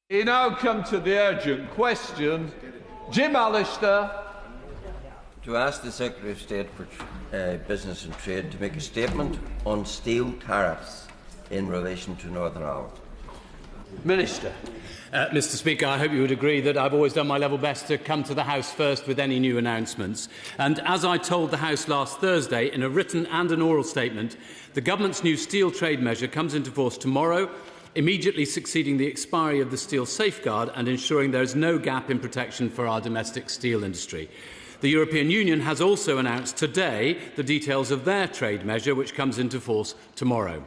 We now come to the urgent question. Jim Allister. To ask the Secretary of State for Business and Trade to make a statement on steel tariffs in relation to Northern Ireland. Minister. Mr Speaker, I hope you would agree that I've always done my level best to come to the House first with any new announcements. And as I told the House last Thursday in a written and an oral statement, the Government's new steel trade measure comes into force tomorrow, immediately succeeding the expiry of the steel safeguard and ensuring there is no gap in protection for our domestic steel industry. The European Union has also announced today the details of their trade measure, which comes into force tomorrow.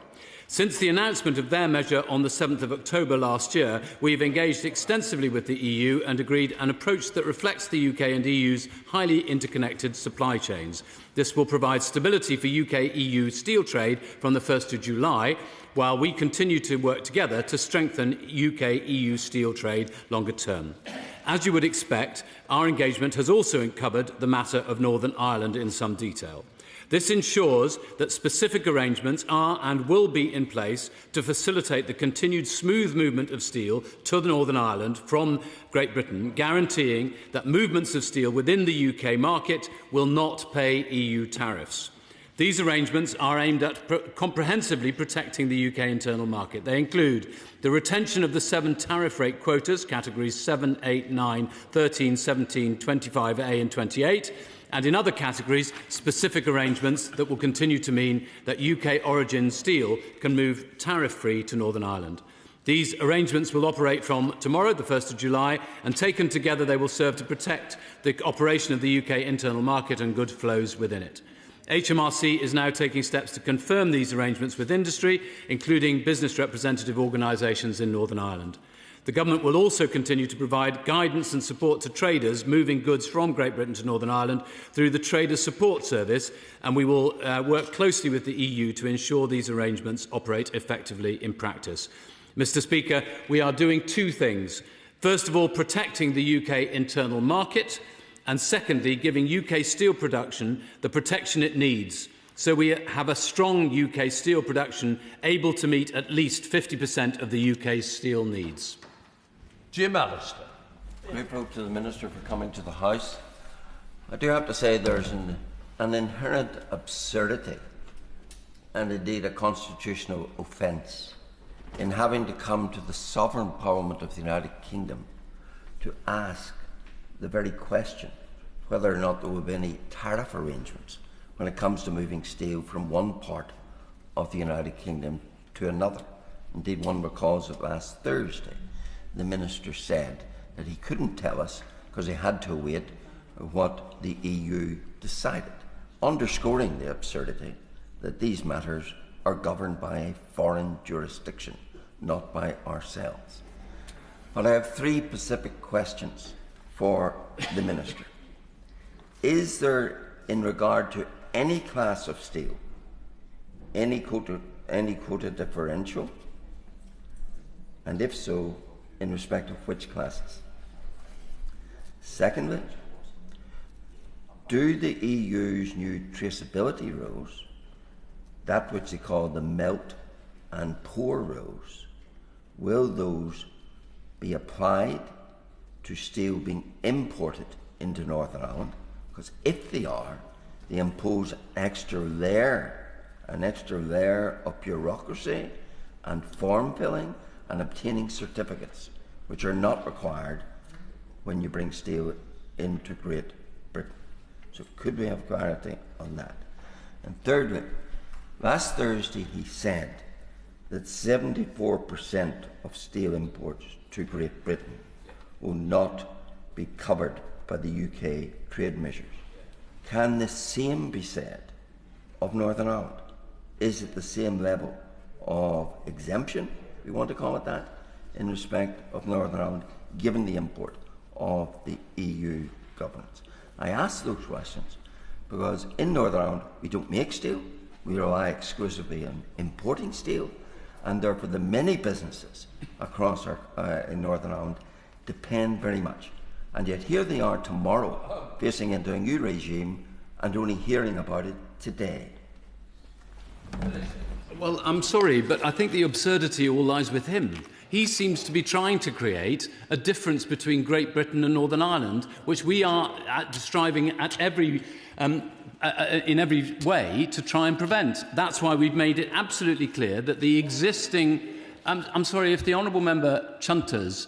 Since the announcement of their measure on the 7th of October last year, we have engaged extensively with the EU and agreed an approach that reflects the UK and EU's highly interconnected supply chains. This will provide stability for UK-EU steel trade from the 1st of July, while we continue to work together to strengthen UK-EU steel trade longer term. As you would expect, our engagement has also covered the matter of Northern Ireland in some detail. This ensures that specific arrangements are and will be in place to facilitate the continued smooth movement of steel to Northern Ireland from Great Britain, guaranteeing that movements of steel within the UK market will not pay EU tariffs. These arrangements are aimed at comprehensively protecting the UK internal market. They include the retention of the 7 tariff rate quotas, categories 7, 8, 9, 13, 17, 25A and 28, and in other categories, specific arrangements that will continue to mean that UK origin steel can move tariff-free to Northern Ireland. These arrangements will operate from tomorrow, the 1st of July, and taken together they will serve to protect the operation of the UK internal market and good flows within it. HMRC is now taking steps to confirm these arrangements with industry, including business representative organisations in Northern Ireland. The Government will also continue to provide guidance and support to traders moving goods from Great Britain to Northern Ireland through the Trader Support Service, and we will work closely with the EU to ensure these arrangements operate effectively in practice. Mr Speaker, we are doing 2 things. First of all, protecting the UK internal market, and secondly, giving UK steel production the protection it needs, so we have a strong UK steel production able to meet at least 50% of the UK's steel needs. Jim Allister. Grateful to the Minister for coming to the House. I do have to say there's an inherent absurdity and indeed a constitutional offence in having to come to the Sovereign Parliament of the United Kingdom to ask the very question whether or not there will be any tariff arrangements when it comes to moving steel from one part of the United Kingdom to another. Indeed, one recalls that last Thursday the Minister said that he couldn't tell us because he had to wait what the EU decided, underscoring the absurdity that these matters are governed by a foreign jurisdiction, not by ourselves. But I have 3 specific questions for the Minister. Is there, in regard to any class of steel, any quota differential? And if so, in respect of which classes? Secondly, do the EU's new traceability rules, that which they call the melt and pour rules, will those be applied to steel being imported into Northern Ireland? Because if they are, they impose an extra layer of bureaucracy and form filling and obtaining certificates, which are not required when you bring steel into Great Britain. So could we have clarity on that? And thirdly, last Thursday he said that 74% of steel imports to Great Britain will not be covered by the UK trade measures. Can the same be said of Northern Ireland? Is it the same level of exemption, we want to call it that, in respect of Northern Ireland, given the import of the EU governance? I ask those questions because in Northern Ireland we don't make steel, we rely exclusively on importing steel, and therefore the many businesses across in Northern Ireland depend very much. And yet here they are tomorrow, facing into a new regime and only hearing about it today. Well, I'm sorry, but I think the absurdity all lies with him. he seems to be trying to create a difference between Great Britain and Northern Ireland, which we are striving at in every way to try and prevent. That's why we've made it absolutely clear that the existing... I'm sorry, if the Honourable Member chunters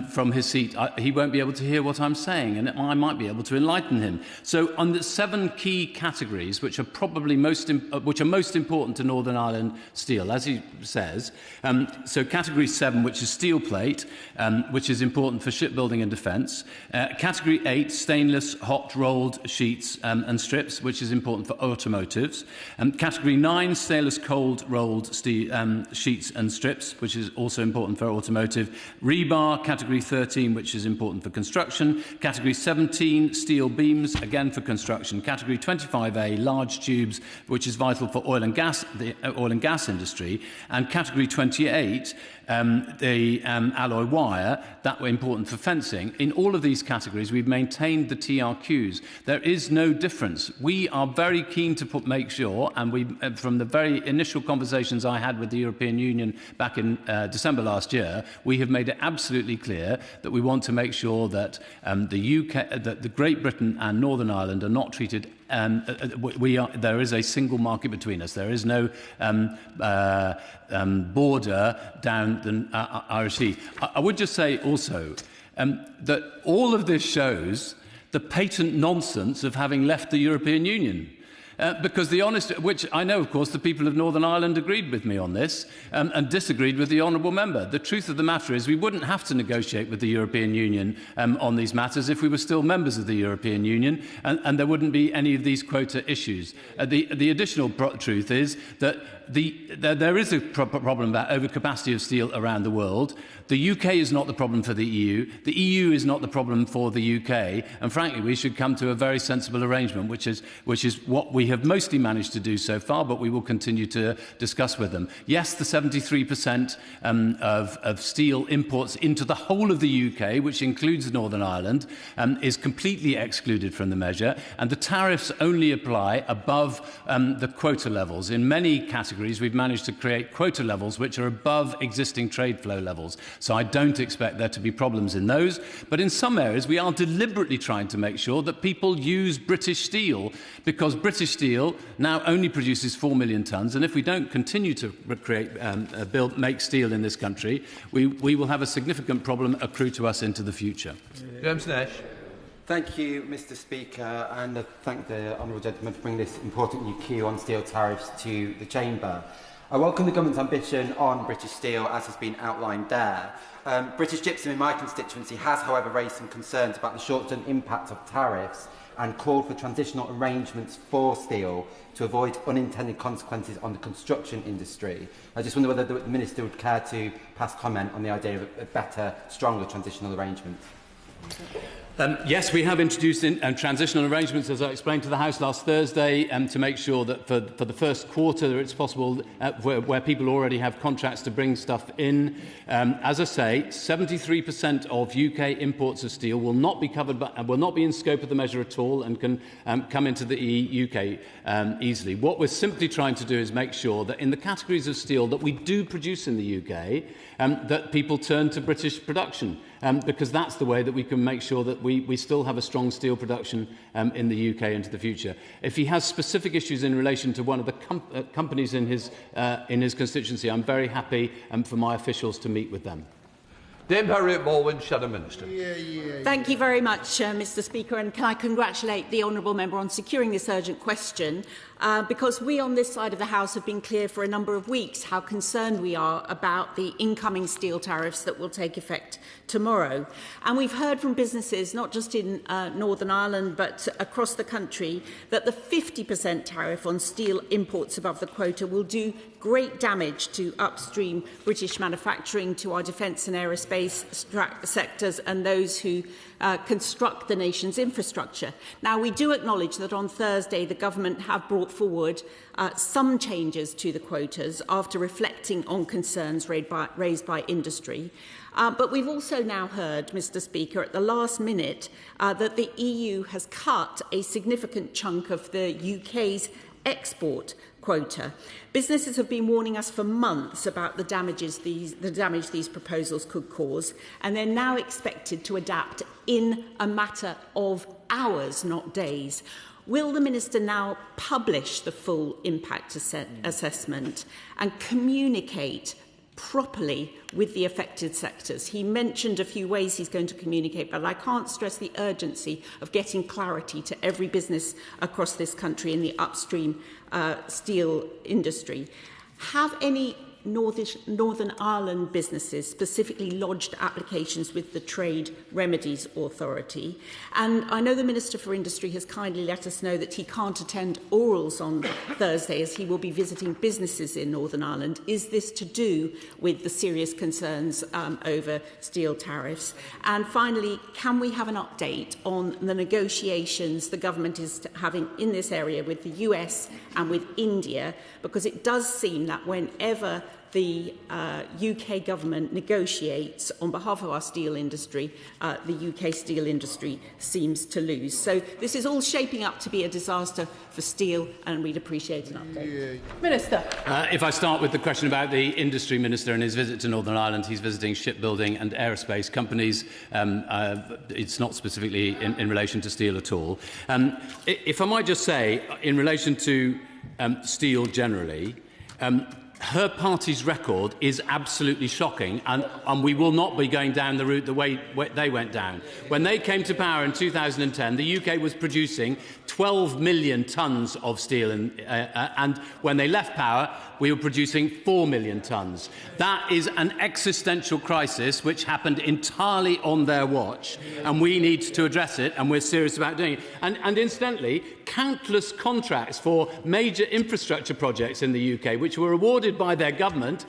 from his seat, he won't be able to hear what I'm saying, and I might be able to enlighten him. So on the 7 key categories, which are probably most important to Northern Ireland steel, as he says, so category 7, which is steel plate, which is important for shipbuilding and defence. Category 8, stainless hot rolled sheets and strips, which is important for automotives. Category 9, stainless cold rolled sheets and strips, which is also important for automotive. Rebar, Category 13, which is important for construction. Category 17, steel beams, again for construction. Category 25A, large tubes, which is vital for oil and gas, the oil and gas industry. And Category 28, the alloy wire, that were important for fencing. In all of these categories, we've maintained the TRQs. There is no difference. We are very keen to make sure, and we, from the very initial conversations I had with the European Union back in December last year, we have made it absolutely clear that we want to make sure that that Great Britain and Northern Ireland are not treated. There is a single market between us. There is no border down the Irish Sea. I would just say also that all of this shows the patent nonsense of having left the European Union. Because which I know, of course, the people of Northern Ireland agreed with me on this and disagreed with the Honourable Member. The truth of the matter is we wouldn't have to negotiate with the European Union on these matters if we were still members of the European Union, and there wouldn't be any of these quota issues. The additional truth is that there is a problem about overcapacity of steel around the world. The UK is not the problem for the EU. The EU is not the problem for the UK. And frankly, we should come to a very sensible arrangement, which is what we have mostly managed to do so far, but we will continue to discuss with them. Yes, the 73% of steel imports into the whole of the UK, which includes Northern Ireland, is completely excluded from the measure, and the tariffs only apply above the quota levels. In many categories, we've managed to create quota levels which are above existing trade flow levels. So I don't expect there to be problems in those. But in some areas, we are deliberately trying to make sure that people use British steel, because British steel now only produces 4 million tonnes. And if we don't continue to make steel in this country, we will have a significant problem accrue to us into the future. James Nash. Thank you, Mr. Speaker, and thank the honourable gentleman for bringing this important new queue on steel tariffs to the Chamber. I welcome the government's ambition on British steel, as has been outlined there. British Gypsum in my constituency has, however, raised some concerns about the short-term impact of tariffs and called for transitional arrangements for steel to avoid unintended consequences on the construction industry. I just wonder whether the Minister would care to pass comment on the idea of a better, stronger transitional arrangement. Yes, we have introduced transitional arrangements, as I explained to the House last Thursday, to make sure that for the first quarter it's possible where people already have contracts to bring stuff in. As I say, 73% of UK imports of steel will not be covered will not be in scope of the measure at all and can come into the UK easily. What we're simply trying to do is make sure that in the categories of steel that we do produce in the UK, that people turn to British production, because that's the way that we can make sure that we still have a strong steel production in the UK into the future. If he has specific issues in relation to one of the companies in his constituency, I'm very happy for my officials to meet with them. Dame Harriet Baldwin, Shadow Minister. Thank you very much, Mr. Speaker, and can I congratulate the honourable member on securing this urgent question, because we on this side of the House have been clear for a number of weeks how concerned we are about the incoming steel tariffs that will take effect tomorrow. And we've heard from businesses, not just in Northern Ireland, but across the country, that the 50% tariff on steel imports above the quota will do great damage to upstream British manufacturing, to our defence and aerospace sectors and those who construct the nation's infrastructure. Now, we do acknowledge that on Thursday the government have brought forward some changes to the quotas after reflecting on concerns raised by industry. But we've also now heard, Mr. Speaker, at the last minute that the EU has cut a significant chunk of the UK's export quota. Businesses have been warning us for months about the damage these proposals could cause, and they're now expected to adapt in a matter of hours, not days. Will the Minister now publish the full impact assessment and communicate properly with the affected sectors? He mentioned a few ways he's going to communicate, but I can't stress the urgency of getting clarity to every business across this country in the upstream steel industry. Have any Northern Ireland businesses specifically lodged applications with the Trade Remedies Authority? And I know the Minister for Industry has kindly let us know that he can't attend orals on Thursday as he will be visiting businesses in Northern Ireland. Is this to do with the serious concerns over steel tariffs? And finally, can we have an update on the negotiations the government is having in this area with the US and with India? Because it does seem that whenever the UK government negotiates on behalf of our steel industry, the UK steel industry seems to lose. So this is all shaping up to be a disaster for steel, and we'd appreciate an update. Minister. If I start with the question about the Industry Minister and his visit to Northern Ireland, he's visiting shipbuilding and aerospace companies. It's not specifically in relation to steel at all. If I might just say, in relation to steel generally, her party's record is absolutely shocking, and we will not be going down the route the way they went down. When they came to power in 2010, the UK was producing 12 million tonnes of steel, and when they left power, we were producing 4 million tonnes. That is an existential crisis which happened entirely on their watch, and we need to address it, and we're serious about doing it. And incidentally, countless contracts for major infrastructure projects in the UK, which were awarded by their government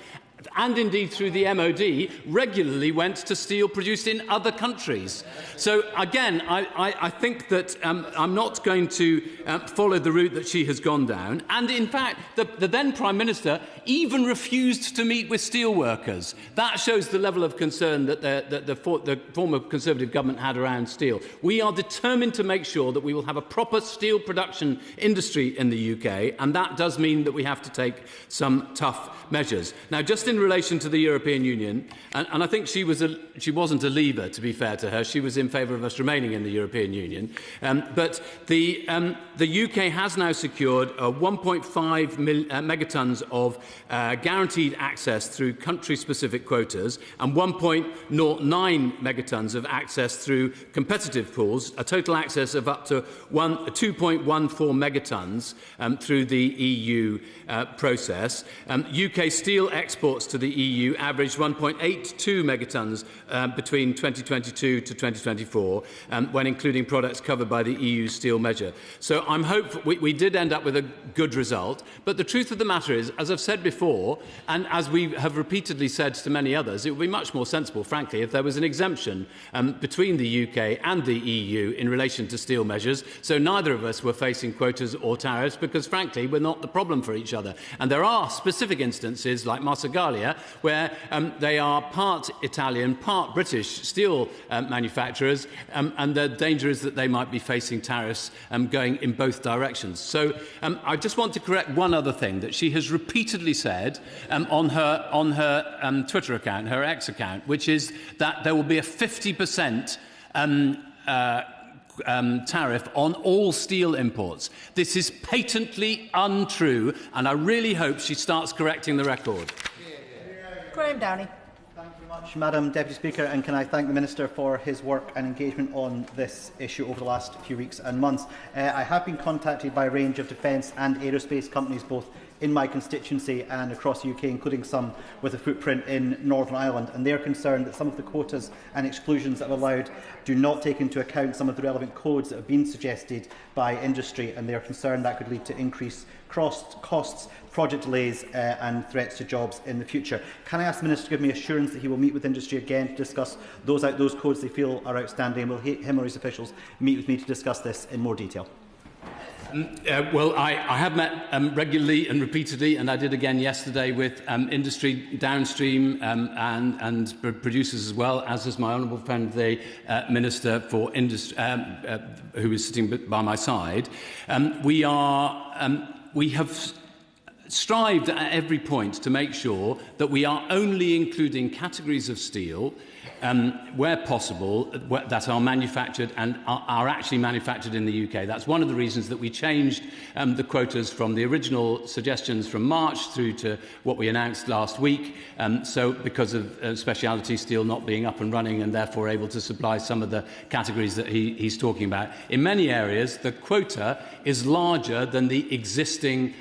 and indeed through the MOD, regularly went to steel produced in other countries. So again, I think that I'm not going to follow the route that she has gone down. And in fact, the then Prime Minister even refused to meet with steel workers. That shows the level of concern that the former Conservative government had around steel. We are determined to make sure that we will have a proper steel production industry in the UK, and that does mean that we have to take some tough measures. Now, just in relation to the European Union, and I think she wasn't a leaver, to be fair to her. She was in favour of us remaining in the European Union. But the UK has now secured 1.5 megatons of guaranteed access through country-specific quotas and 1.09 megatons of access through competitive pools, a total access of up to 2.14 megatons through the EU process. UK steel exports to the EU averaged 1.82 megatons between 2022 to 2024, when including products covered by the EU steel measure. So I'm hopeful we did end up with a good result. But the truth of the matter is, as I've said before, and as we have repeatedly said to many others, it would be much more sensible, frankly, if there was an exemption between the UK and the EU in relation to steel measures, so neither of us were facing quotas or tariffs, because, frankly, we're not the problem for each other. And there are specific instances, like Marcegaglia, where they are part Italian, part British steel manufacturers, and the danger is that they might be facing tariffs going in both directions. So I just want to correct one other thing that she has repeatedly said on her Twitter account, her X account, which is that there will be a 50% tariff on all steel imports. This is patently untrue, and I really hope she starts correcting the record. Graham Downey. Thank you very much, Madam Deputy Speaker, and can I thank the Minister for his work and engagement on this issue over the last few weeks and months. I have been contacted by a range of defence and aerospace companies, both in my constituency and across the UK, including some with a footprint in Northern Ireland, and they are concerned that some of the quotas and exclusions that are allowed do not take into account some of the relevant codes that have been suggested by industry, and they are concerned that could lead to increased costs, project delays and threats to jobs in the future. Can I ask the Minister to give me assurance that he will meet with industry again to discuss those codes they feel are outstanding? Will him or his officials meet with me to discuss this in more detail? Well, I have met regularly and repeatedly, and I did again yesterday with industry downstream and producers as well, as is my honourable friend, the Minister for Industry, who is sitting by my side. we have strived at every point to make sure that we are only including categories of steel where possible that are manufactured and are actually manufactured in the UK. That's one of the reasons that we changed the quotas from the original suggestions from March through to what we announced last week. So because of speciality steel not being up and running and therefore able to supply some of the categories that he's talking about. In many areas, the quota is larger than the existing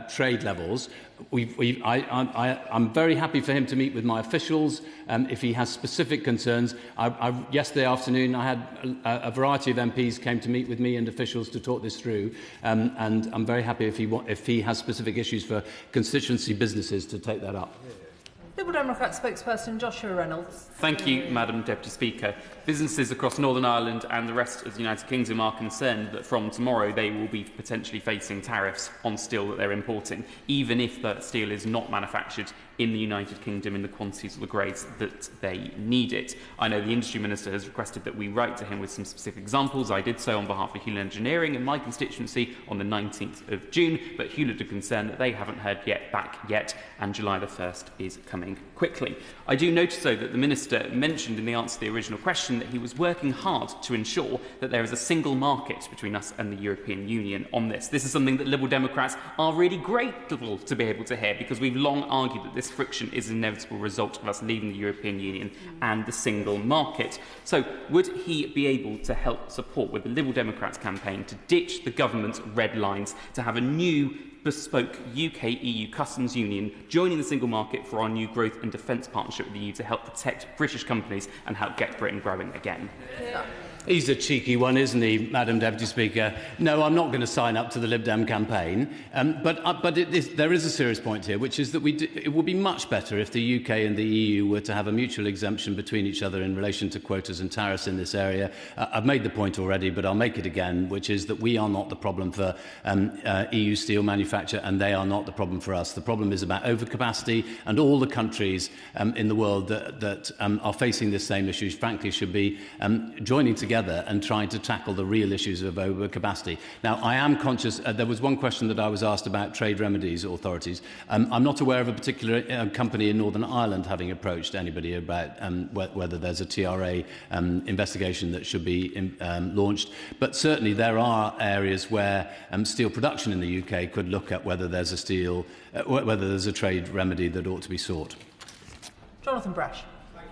trade levels. I'm very happy for him to meet with my officials if he has specific concerns. Yesterday afternoon, I had a variety of MPs came to meet with me and officials to talk this through, and I'm very happy if he has specific issues for constituency businesses to take that up. Liberal Democrat spokesperson Joshua Reynolds. Thank you, Madam Deputy Speaker. Businesses across Northern Ireland and the rest of the United Kingdom are concerned that from tomorrow they will be potentially facing tariffs on steel that they're importing, even if the steel is not manufactured in the United Kingdom in the quantities or the grades that they need it. I know the Industry Minister has requested that we write to him with some specific examples. I did so on behalf of Hewlett Engineering in my constituency on the 19th of June, but Hewlett are concerned that they haven't heard back yet, and July the 1st is coming quickly. I do notice, though, that the Minister mentioned in the answer to the original question that he was working hard to ensure that there is a single market between us and the European Union on this. This is something that Liberal Democrats are really grateful to be able to hear, because we've long argued that this friction is an inevitable result of us leaving the European Union and the single market. So would he be able to help support with the Liberal Democrats campaign to ditch the government's red lines, to have a new bespoke UK-EU customs union joining the single market for our new growth and defence partnership with the EU to help protect British companies and help get Britain growing again? Yeah. He's a cheeky one, isn't he, Madam Deputy Speaker? No, I'm not going to sign up to the Lib Dem campaign. But there is a serious point here, which is that it would be much better if the UK and the EU were to have a mutual exemption between each other in relation to quotas and tariffs in this area. I've made the point already, but I'll make it again, which is that we are not the problem for EU steel manufacture, and they are not the problem for us. The problem is about overcapacity, and all the countries in the world that are facing this same issue, frankly, should be joining together and trying to tackle the real issues of overcapacity. Now, I am conscious, there was one question that I was asked about trade remedies authorities. I'm not aware of a particular company in Northern Ireland having approached anybody about whether there's a TRA investigation that should be launched. But certainly there are areas where steel production in the UK could look at whether there's a trade remedy that ought to be sought. Jonathan Brash.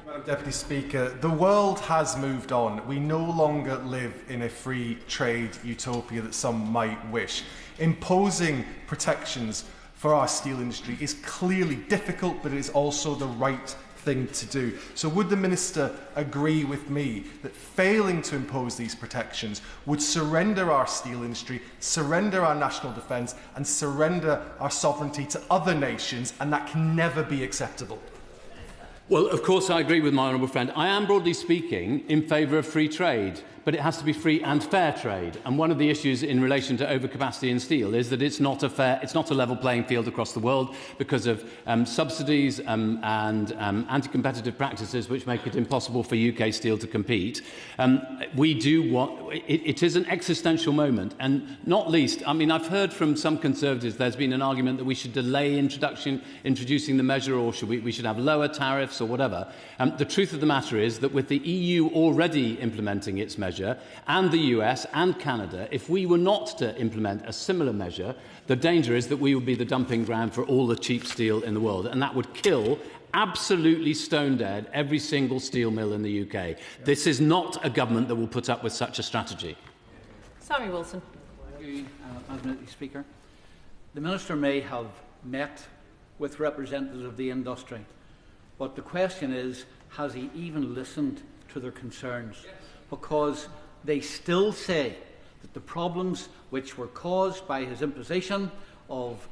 Madam Deputy Speaker, the world has moved on. We no longer live in a free trade utopia that some might wish. Imposing protections for our steel industry is clearly difficult, but it is also the right thing to do. So would the Minister agree with me that failing to impose these protections would surrender our steel industry, surrender our national defence, and surrender our sovereignty to other nations, and that can never be acceptable? Well, of course, I agree with my honourable friend. I am, broadly speaking, in favour of free trade, but it has to be free and fair trade. And one of the issues in relation to overcapacity in steel is that it's not a level playing field across the world because of subsidies and anti-competitive practices which make it impossible for UK steel to compete. It is an existential moment, and not least, I mean, I've heard from some Conservatives there's been an argument that we should delay introducing the measure, or we should have lower tariffs or whatever. The truth of the matter is that with the EU already implementing its measure, and the US and Canada, if we were not to implement a similar measure, the danger is that we would be the dumping ground for all the cheap steel in the world, and that would kill absolutely stone dead every single steel mill in the UK. This is not a government that will put up with such a strategy. Sammy Wilson. Thank you, Madam Speaker. The Minister may have met with representatives of the industry, but the question is, has he even listened to their concerns? Because they still say that the problems which were caused by his imposition of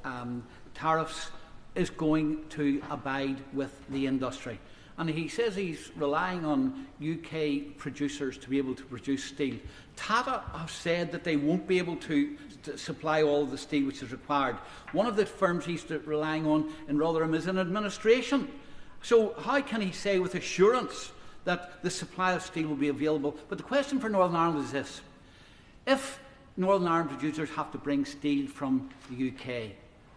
tariffs is going to abide with the industry. And he says he's relying on UK producers to be able to produce steel. Tata have said that they won't be able to supply all of the steel which is required. One of the firms he's relying on in Rotherham is an administration. So how can he say with assurance that the supply of steel will be available? But the question for Northern Ireland is this. If Northern Ireland producers have to bring steel from the UK.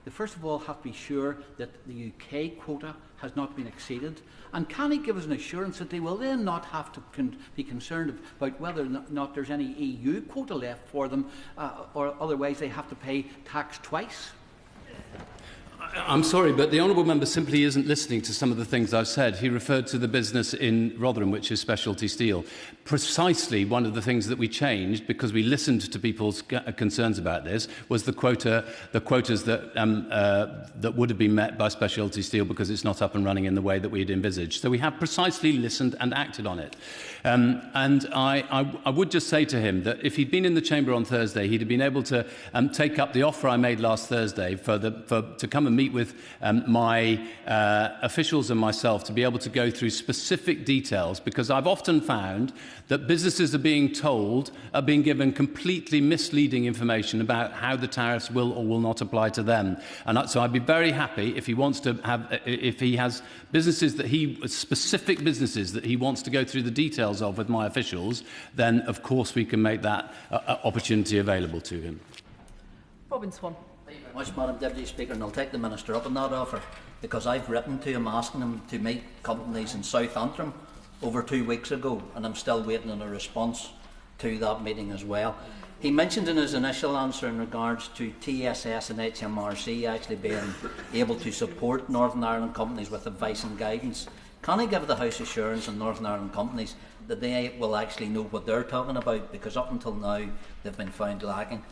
They first of all have to be sure that the UK quota has not been exceeded. And can he give us an assurance that they will then not have to be concerned about whether or not there's any EU quota left for them, or otherwise they have to pay tax twice? I'm sorry, but the honourable member simply isn't listening to some of the things I've said. He referred to the business in Rotherham, which is specialty steel. Precisely one of the things that we changed, because we listened to people's concerns about this, was the quotas that would have been met by specialty steel because it's not up and running in the way that we had envisaged. So we have precisely listened and acted on it. And I would just say to him that if he'd been in the chamber on Thursday, he'd have been able to take up the offer I made last Thursday to come and meet with my officials and myself to be able to go through specific details, because I've often found that businesses are being given completely misleading information about how the tariffs will or will not apply to them. And so I'd be very happy if he wants to if he has specific businesses that he wants to go through the details of with my officials, then of course we can make that opportunity available to him. Robin Swan. Thank you very much, Madam Deputy Speaker, and I'll take the Minister up on that offer, because I've written to him asking him to meet companies in South Antrim over 2 weeks ago, and I'm still waiting on a response to that meeting as well. He mentioned in his initial answer in regards to TSS and HMRC actually being able to support Northern Ireland companies with advice and guidance. Can he give the House assurance on Northern Ireland companies that they will actually know what they're talking about, because up until now they've been found lacking?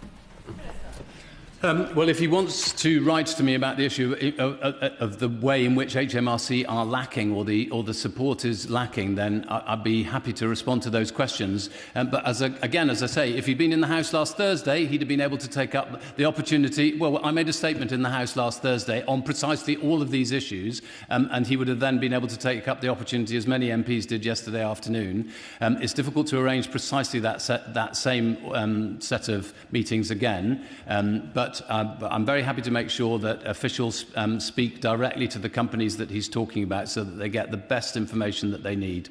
Well, if he wants to write to me about the issue of the way in which HMRC are lacking, or the support is lacking, then I'd be happy to respond to those questions. But as I say, if he'd been in the House last Thursday, he'd have been able to take up the opportunity. Well, I made a statement in the House last Thursday on precisely all of these issues, and he would have then been able to take up the opportunity, as many MPs did yesterday afternoon. It's difficult to arrange precisely that same set of meetings again, but I'm very happy to make sure that officials speak directly to the companies that he's talking about, so that they get the best information that they need.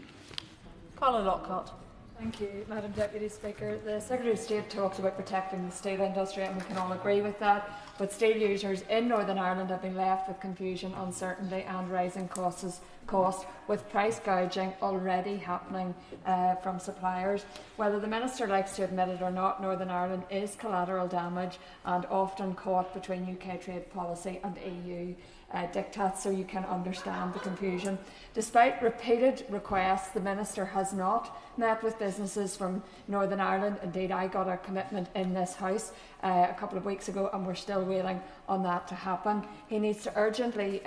Carla Lockhart. Thank you, Madam Deputy Speaker. The Secretary of State talks about protecting the steel industry, and we can all agree with that. But steel users in Northern Ireland have been left with confusion, uncertainty and rising costs, with price gouging already happening from suppliers. Whether the Minister likes to admit it or not, Northern Ireland is collateral damage and often caught between UK trade policy and EU diktats, so you can understand the confusion. Despite repeated requests, the Minister has not met with businesses from Northern Ireland. Indeed, I got a commitment in this House a couple of weeks ago, and we're still waiting on that to happen. He needs to urgently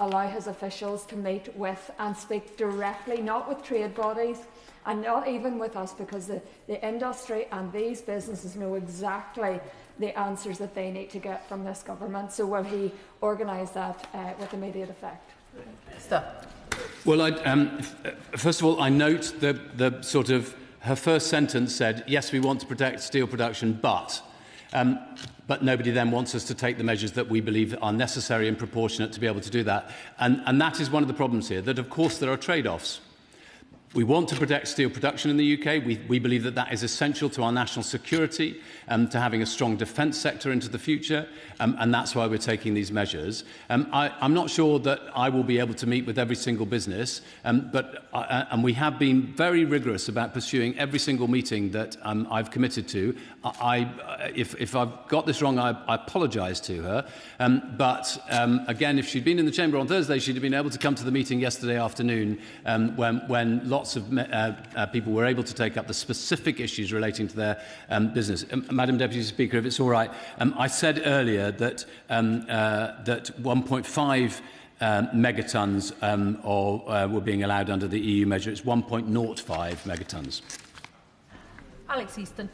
allow his officials to meet with and speak directly, not with trade bodies and not even with us, because the industry and these businesses know exactly the answers that they need to get from this government. So will he organise that with immediate effect? Well, first of all, I note the sort of her first sentence said, yes, we want to protect steel production, but nobody then wants us to take the measures that we believe are necessary and proportionate to be able to do that. And that is one of the problems here, that of course there are trade-offs. We want to protect steel production in the UK. We believe that that is essential to our national security, to having a strong defence sector into the future, and that's why we're taking these measures. I'm not sure that I will be able to meet with every single business, but we have been very rigorous about pursuing every single meeting that I've committed to. If I've got this wrong, I apologise to her. But again, if she'd been in the chamber on Thursday, she'd have been able to come to the meeting yesterday afternoon when lots of people were able to take up the specific issues relating to their business. Madam Deputy Speaker, if it's all right, I said earlier that 1.5 megatons were being allowed under the EU measure. It's 1.05 megatons. Alex Easton.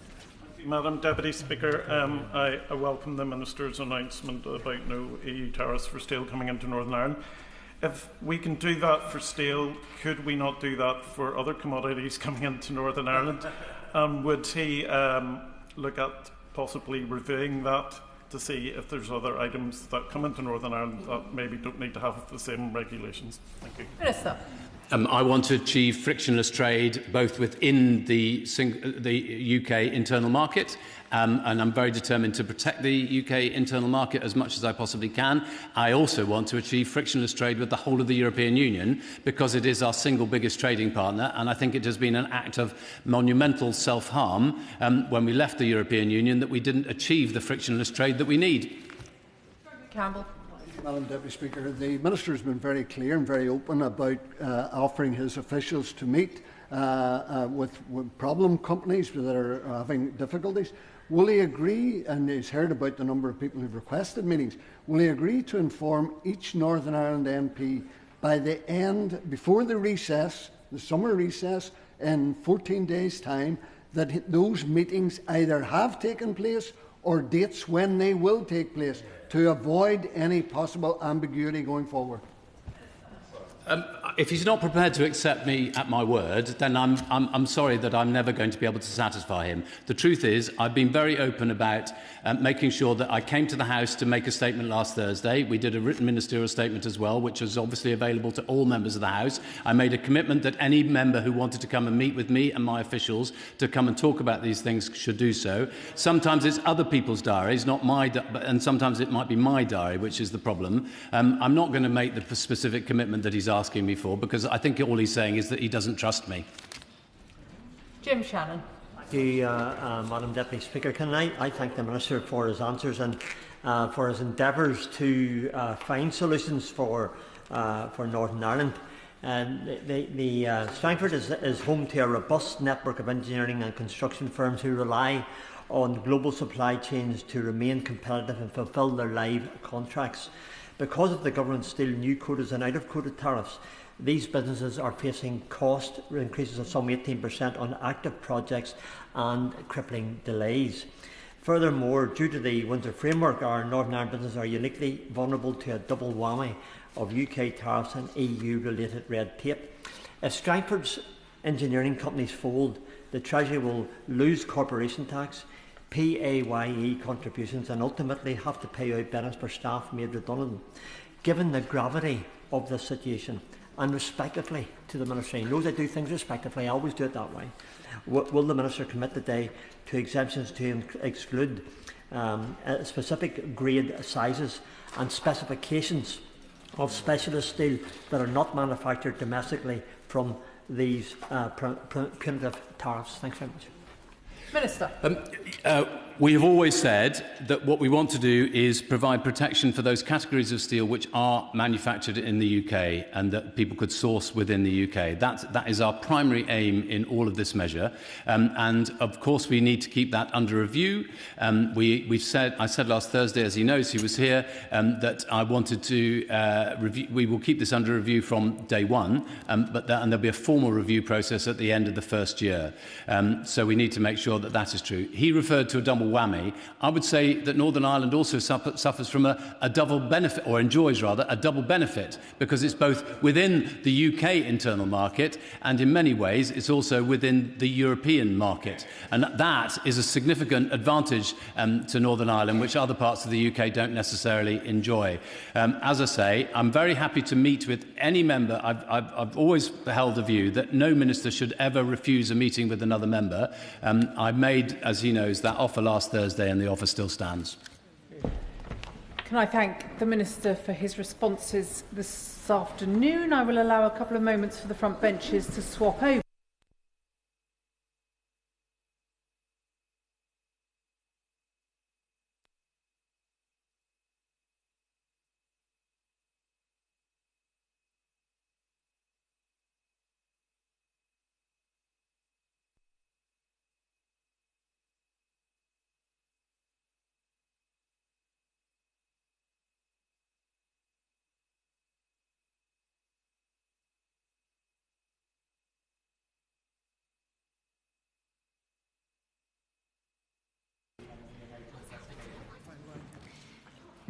Madam Deputy Speaker, I welcome the Minister's announcement about no EU tariffs for steel coming into Northern Ireland. If we can do that for steel, could we not do that for other commodities coming into Northern Ireland? Would he look at possibly reviewing that to see if there's other items that come into Northern Ireland that maybe don't need to have the same regulations? Thank you. Minister. I want to achieve frictionless trade both within the UK internal market, and I'm very determined to protect the UK internal market as much as I possibly can. I also want to achieve frictionless trade with the whole of the European Union because it is our single biggest trading partner, and I think it has been an act of monumental self-harm when we left the European Union that we didn't achieve the frictionless trade that we need. Campbell. Madam Deputy Speaker, the Minister has been very clear and very open about offering his officials to meet with problem companies that are having difficulties. Will he agree, and he's heard about the number of people who've requested meetings, will he agree to inform each Northern Ireland MP by the end, before the recess, the summer recess, in 14 days' time, that those meetings either have taken place or dates when they will take place, to avoid any possible ambiguity going forward? If he's not prepared to accept me at my word, then I'm sorry that I'm never going to be able to satisfy him. The truth is, I've been very open about making sure that I came to the House to make a statement last Thursday. We did a written ministerial statement as well, which is obviously available to all members of the House. I made a commitment that any member who wanted to come and meet with me and my officials to come and talk about these things should do so. Sometimes it's other people's diaries, not my, and sometimes it might be my diary, which is the problem. I'm not going to make the specific commitment that he's asking me for, because I think all he's saying is that he doesn't trust me. Jim Shannon. Thank you, Madam Deputy Speaker. Can I thank the Minister for his answers and for his endeavours to find solutions for Northern Ireland. Strangford is home to a robust network of engineering and construction firms who rely on global supply chains to remain competitive and fulfil their live contracts. Because of the government's still new quotas and out-of-quota tariffs, these businesses are facing cost increases of some 18% on active projects and crippling delays. Furthermore, due to the Windsor Framework, our Northern Ireland businesses are uniquely vulnerable to a double whammy of UK tariffs and EU-related red tape. If Strangford's engineering companies fold, the Treasury will lose corporation tax, PAYE contributions, and ultimately have to pay out benefits for staff made redundant. Given the gravity of this situation, and respectively to the Minister, he knows I do things respectively, I always do it that way, will the Minister commit today to exemptions to exclude specific grade sizes and specifications of specialist steel that are not manufactured domestically from these punitive tariffs? Thanks very much. Minister. We have always said that what we want to do is provide protection for those categories of steel which are manufactured in the UK and that people could source within the UK. That is our primary aim in all of this measure. And of course we need to keep that under review. I said last Thursday, as he knows, he was here, that I wanted to review. We will keep this under review from day one, and there'll be a formal review process at the end of the first year. So we need to make sure that that is true. He referred to a double whammy. I would say that Northern Ireland also suffers from a double benefit, or enjoys rather, a double benefit, because it's both within the UK internal market and in many ways it's also within the European market. And that is a significant advantage to Northern Ireland, which other parts of the UK don't necessarily enjoy. As I say, I'm very happy to meet with any member. I've always held the view that no minister should ever refuse a meeting with another member. I made, as he knows, that offer last Thursday, and the offer still stands. Can I thank the Minister for his responses this afternoon? I will allow a couple of moments for the front benches to swap over.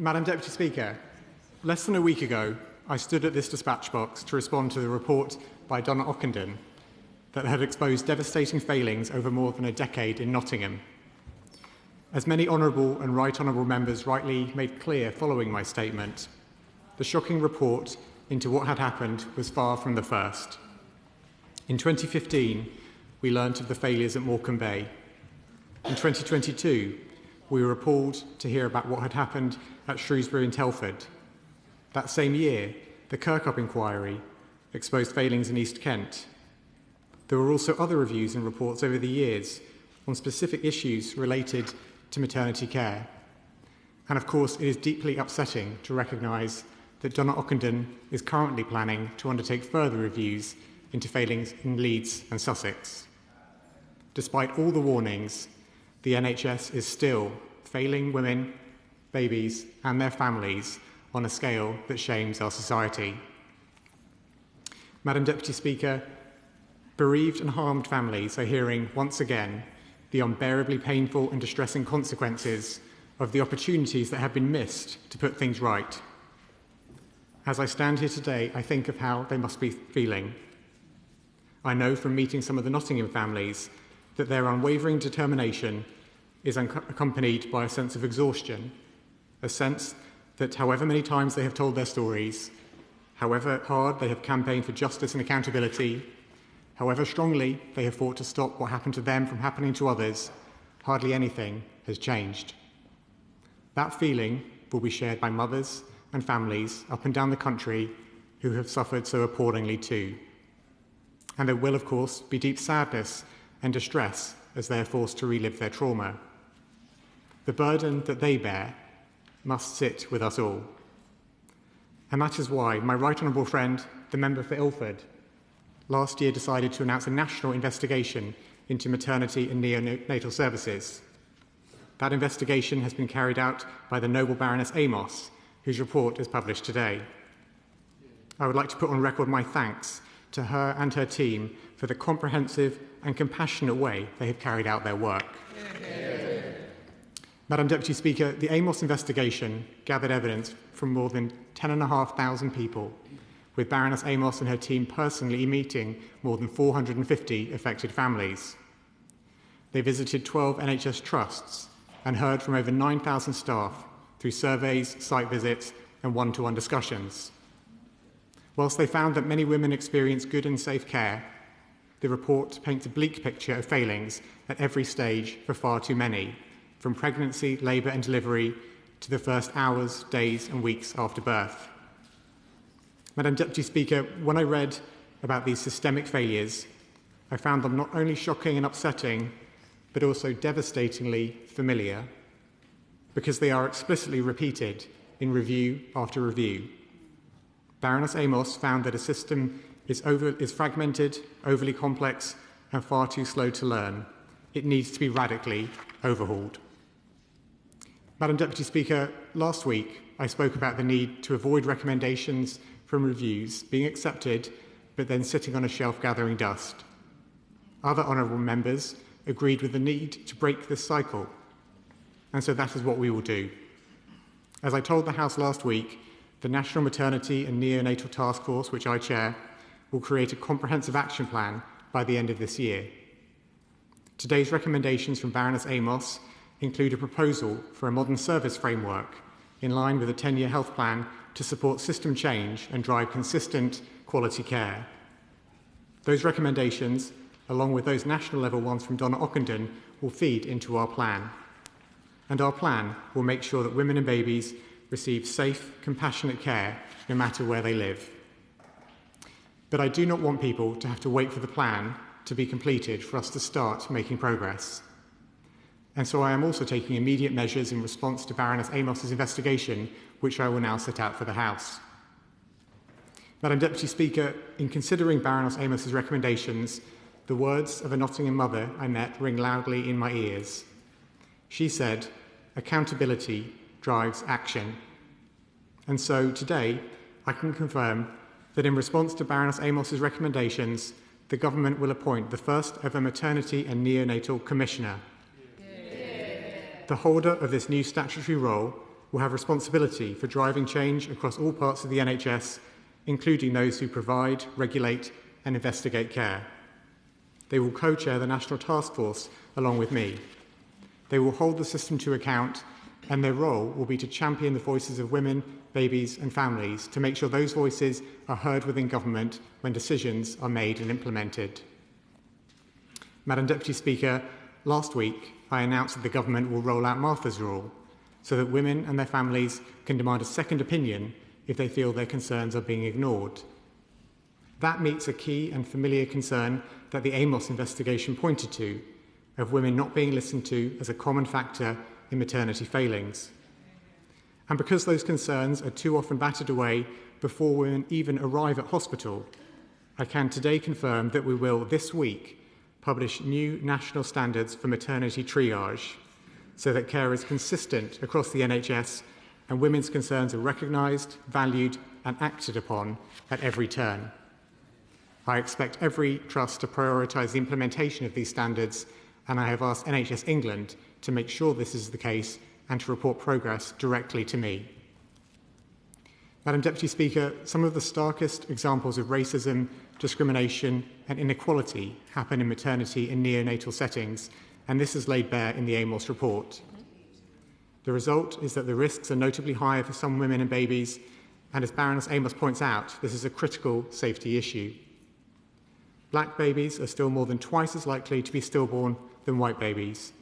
Madam Deputy Speaker, less than a week ago, I stood at this dispatch box to respond to the report by Donna Ockenden that had exposed devastating failings over more than a decade in Nottingham. As many honourable and right honourable members rightly made clear following my statement, the shocking report into what had happened was far from the first. In 2015, we learnt of the failures at Morecambe Bay. In 2022, we were appalled to hear about what had happened at Shrewsbury and Telford. That same year, the Kirkup inquiry exposed failings in East Kent. There were also other reviews and reports over the years on specific issues related to maternity care. And of course, it is deeply upsetting to recognise that Donna Ockenden is currently planning to undertake further reviews into failings in Leeds and Sussex. Despite all the warnings, the NHS is still failing women, babies and their families on a scale that shames our society. Madam Deputy Speaker, bereaved and harmed families are hearing once again the unbearably painful and distressing consequences of the opportunities that have been missed to put things right. As I stand here today, I think of how they must be feeling. I know from meeting some of the Nottingham families that their unwavering determination is accompanied by a sense of exhaustion, a sense that however many times they have told their stories, however hard they have campaigned for justice and accountability, however strongly they have fought to stop what happened to them from happening to others, hardly anything has changed. That feeling will be shared by mothers and families up and down the country who have suffered so appallingly too. And there will, of course, be deep sadness and distress as they are forced to relive their trauma. The burden that they bear must sit with us all. And that is why my right honourable friend, the member for Ilford, last year decided to announce a national investigation into maternity and neonatal services. That investigation has been carried out by the Noble Baroness Amos, whose report is published today. I would like to put on record my thanks to her and her team for the comprehensive and compassionate way they have carried out their work. Madam Deputy Speaker, the Amos investigation gathered evidence from more than 10,500 people, with Baroness Amos and her team personally meeting more than 450 affected families. They visited 12 NHS trusts and heard from over 9,000 staff through surveys, site visits and one-to-one discussions. Whilst they found that many women experience good and safe care, the report paints a bleak picture of failings at every stage for far too many, from pregnancy, labour and delivery to the first hours, days and weeks after birth. Madam Deputy Speaker, when I read about these systemic failures, I found them not only shocking and upsetting, but also devastatingly familiar, because they are explicitly repeated in review after review. Baroness Amos found that a system is fragmented, overly complex and far too slow to learn. It needs to be radically overhauled. Madam Deputy Speaker, last week I spoke about the need to avoid recommendations from reviews being accepted but then sitting on a shelf gathering dust. Other honourable members agreed with the need to break this cycle, and so that is what we will do. As I told the House last week, the National Maternity and Neonatal Task Force, which I chair, will create a comprehensive action plan by the end of this year. Today's recommendations from Baroness Amos include a proposal for a modern service framework in line with a 10-year health plan to support system change and drive consistent quality care. Those recommendations, along with those national level ones from Donna Ockenden, will feed into our plan. And our plan will make sure that women and babies receive safe, compassionate care no matter where they live. But I do not want people to have to wait for the plan to be completed for us to start making progress. And so I am also taking immediate measures in response to Baroness Amos's investigation, which I will now set out for the House. Madam Deputy Speaker, in considering Baroness Amos's recommendations, the words of a Nottingham mother I met ring loudly in my ears. She said, "Accountability drives action." And so today, I can confirm that in response to Baroness Amos's recommendations, the Government will appoint the first ever Maternity and Neonatal Commissioner. The holder of this new statutory role will have responsibility for driving change across all parts of the NHS, including those who provide, regulate and investigate care. They will co-chair the National Task Force along with me. They will hold the system to account and their role will be to champion the voices of women, babies and families to make sure those voices are heard within government when decisions are made and implemented. Madam Deputy Speaker, last week I announced that the government will roll out Martha's Rule so that women and their families can demand a second opinion if they feel their concerns are being ignored. That meets a key and familiar concern that the Amos investigation pointed to, of women not being listened to as a common factor in maternity failings. And because those concerns are too often battered away before women even arrive at hospital, I can today confirm that we will, this week, publish new national standards for maternity triage so that care is consistent across the NHS and women's concerns are recognised, valued and acted upon at every turn. I expect every trust to prioritise the implementation of these standards, and I have asked NHS England to make sure this is the case and to report progress directly to me. Madam Deputy Speaker, some of the starkest examples of racism, discrimination and inequality happen in maternity and neonatal settings, and this is laid bare in the Amos report. The result is that the risks are notably higher for some women and babies, and as Baroness Amos points out, this is a critical safety issue. Black babies are still more than twice as likely to be stillborn than white babies,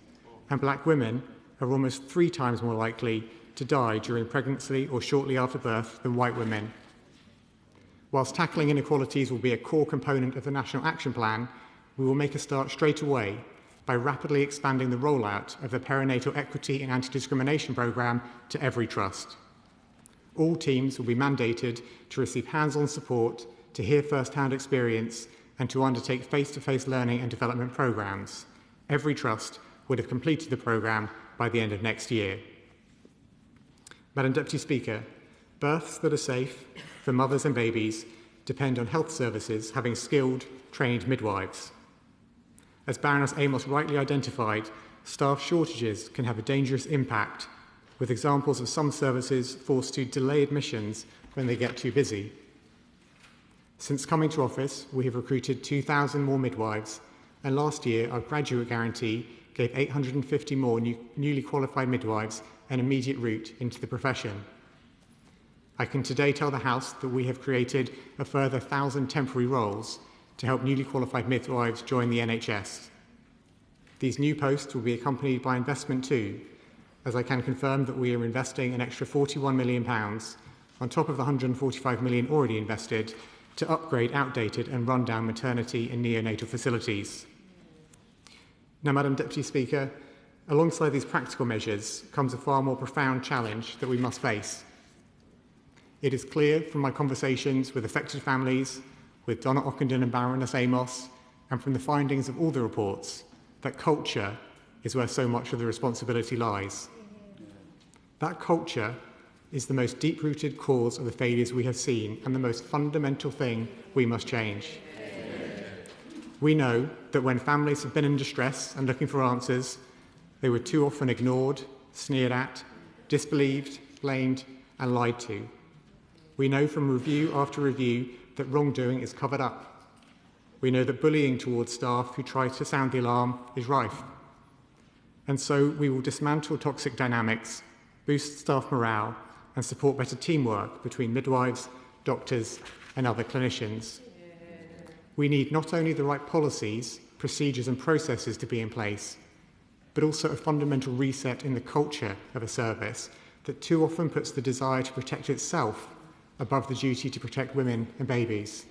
and black women are almost 3 times more likely to die during pregnancy or shortly after birth than white women. Whilst tackling inequalities will be a core component of the National Action Plan, we will make a start straight away by rapidly expanding the rollout of the Perinatal Equity and Anti-Discrimination Programme to every trust. All teams will be mandated to receive hands-on support, to hear first-hand experience and to undertake face-to-face learning and development programmes. Every trust would have completed the programme by the end of next year. Madam Deputy Speaker, births that are safe for mothers and babies depend on health services having skilled, trained midwives. As Baroness Amos rightly identified, staff shortages can have a dangerous impact, with examples of some services forced to delay admissions when they get too busy. Since coming to office, we have recruited 2,000 more midwives, and last year our graduate guarantee gave 850 more newly qualified midwives an immediate route into the profession. I can today tell the House that we have created a further 1,000 temporary roles to help newly qualified midwives join the NHS. These new posts will be accompanied by investment too, as I can confirm that we are investing an extra £41 million on top of the £145 million already invested to upgrade outdated and run-down maternity and neonatal facilities. Now, Madam Deputy Speaker, alongside these practical measures comes a far more profound challenge that we must face. It is clear from my conversations with affected families, with Donna Ockenden and Baroness Amos, and from the findings of all the reports, that culture is where so much of the responsibility lies. That culture is the most deep-rooted cause of the failures we have seen and the most fundamental thing we must change. We know that when families have been in distress and looking for answers, they were too often ignored, sneered at, disbelieved, blamed and lied to. We know from review after review that wrongdoing is covered up. We know that bullying towards staff who try to sound the alarm is rife. And so we will dismantle toxic dynamics, boost staff morale and support better teamwork between midwives, doctors and other clinicians. We need not only the right policies, procedures and processes to be in place, but also a fundamental reset in the culture of a service that too often puts the desire to protect itself above the duty to protect women and babies.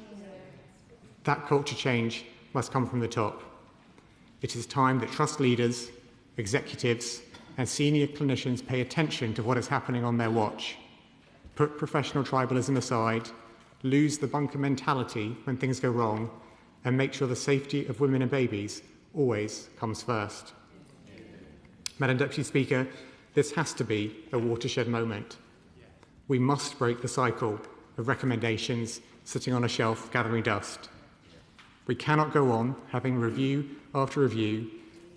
That culture change must come from the top. It is time that trust leaders, executives and senior clinicians pay attention to what is happening on their watch, put professional tribalism aside, lose the bunker mentality when things go wrong, and make sure the safety of women and babies always comes first. Madam Deputy Speaker, this has to be a watershed moment. We must break the cycle of recommendations sitting on a shelf gathering dust. We cannot go on having review after review,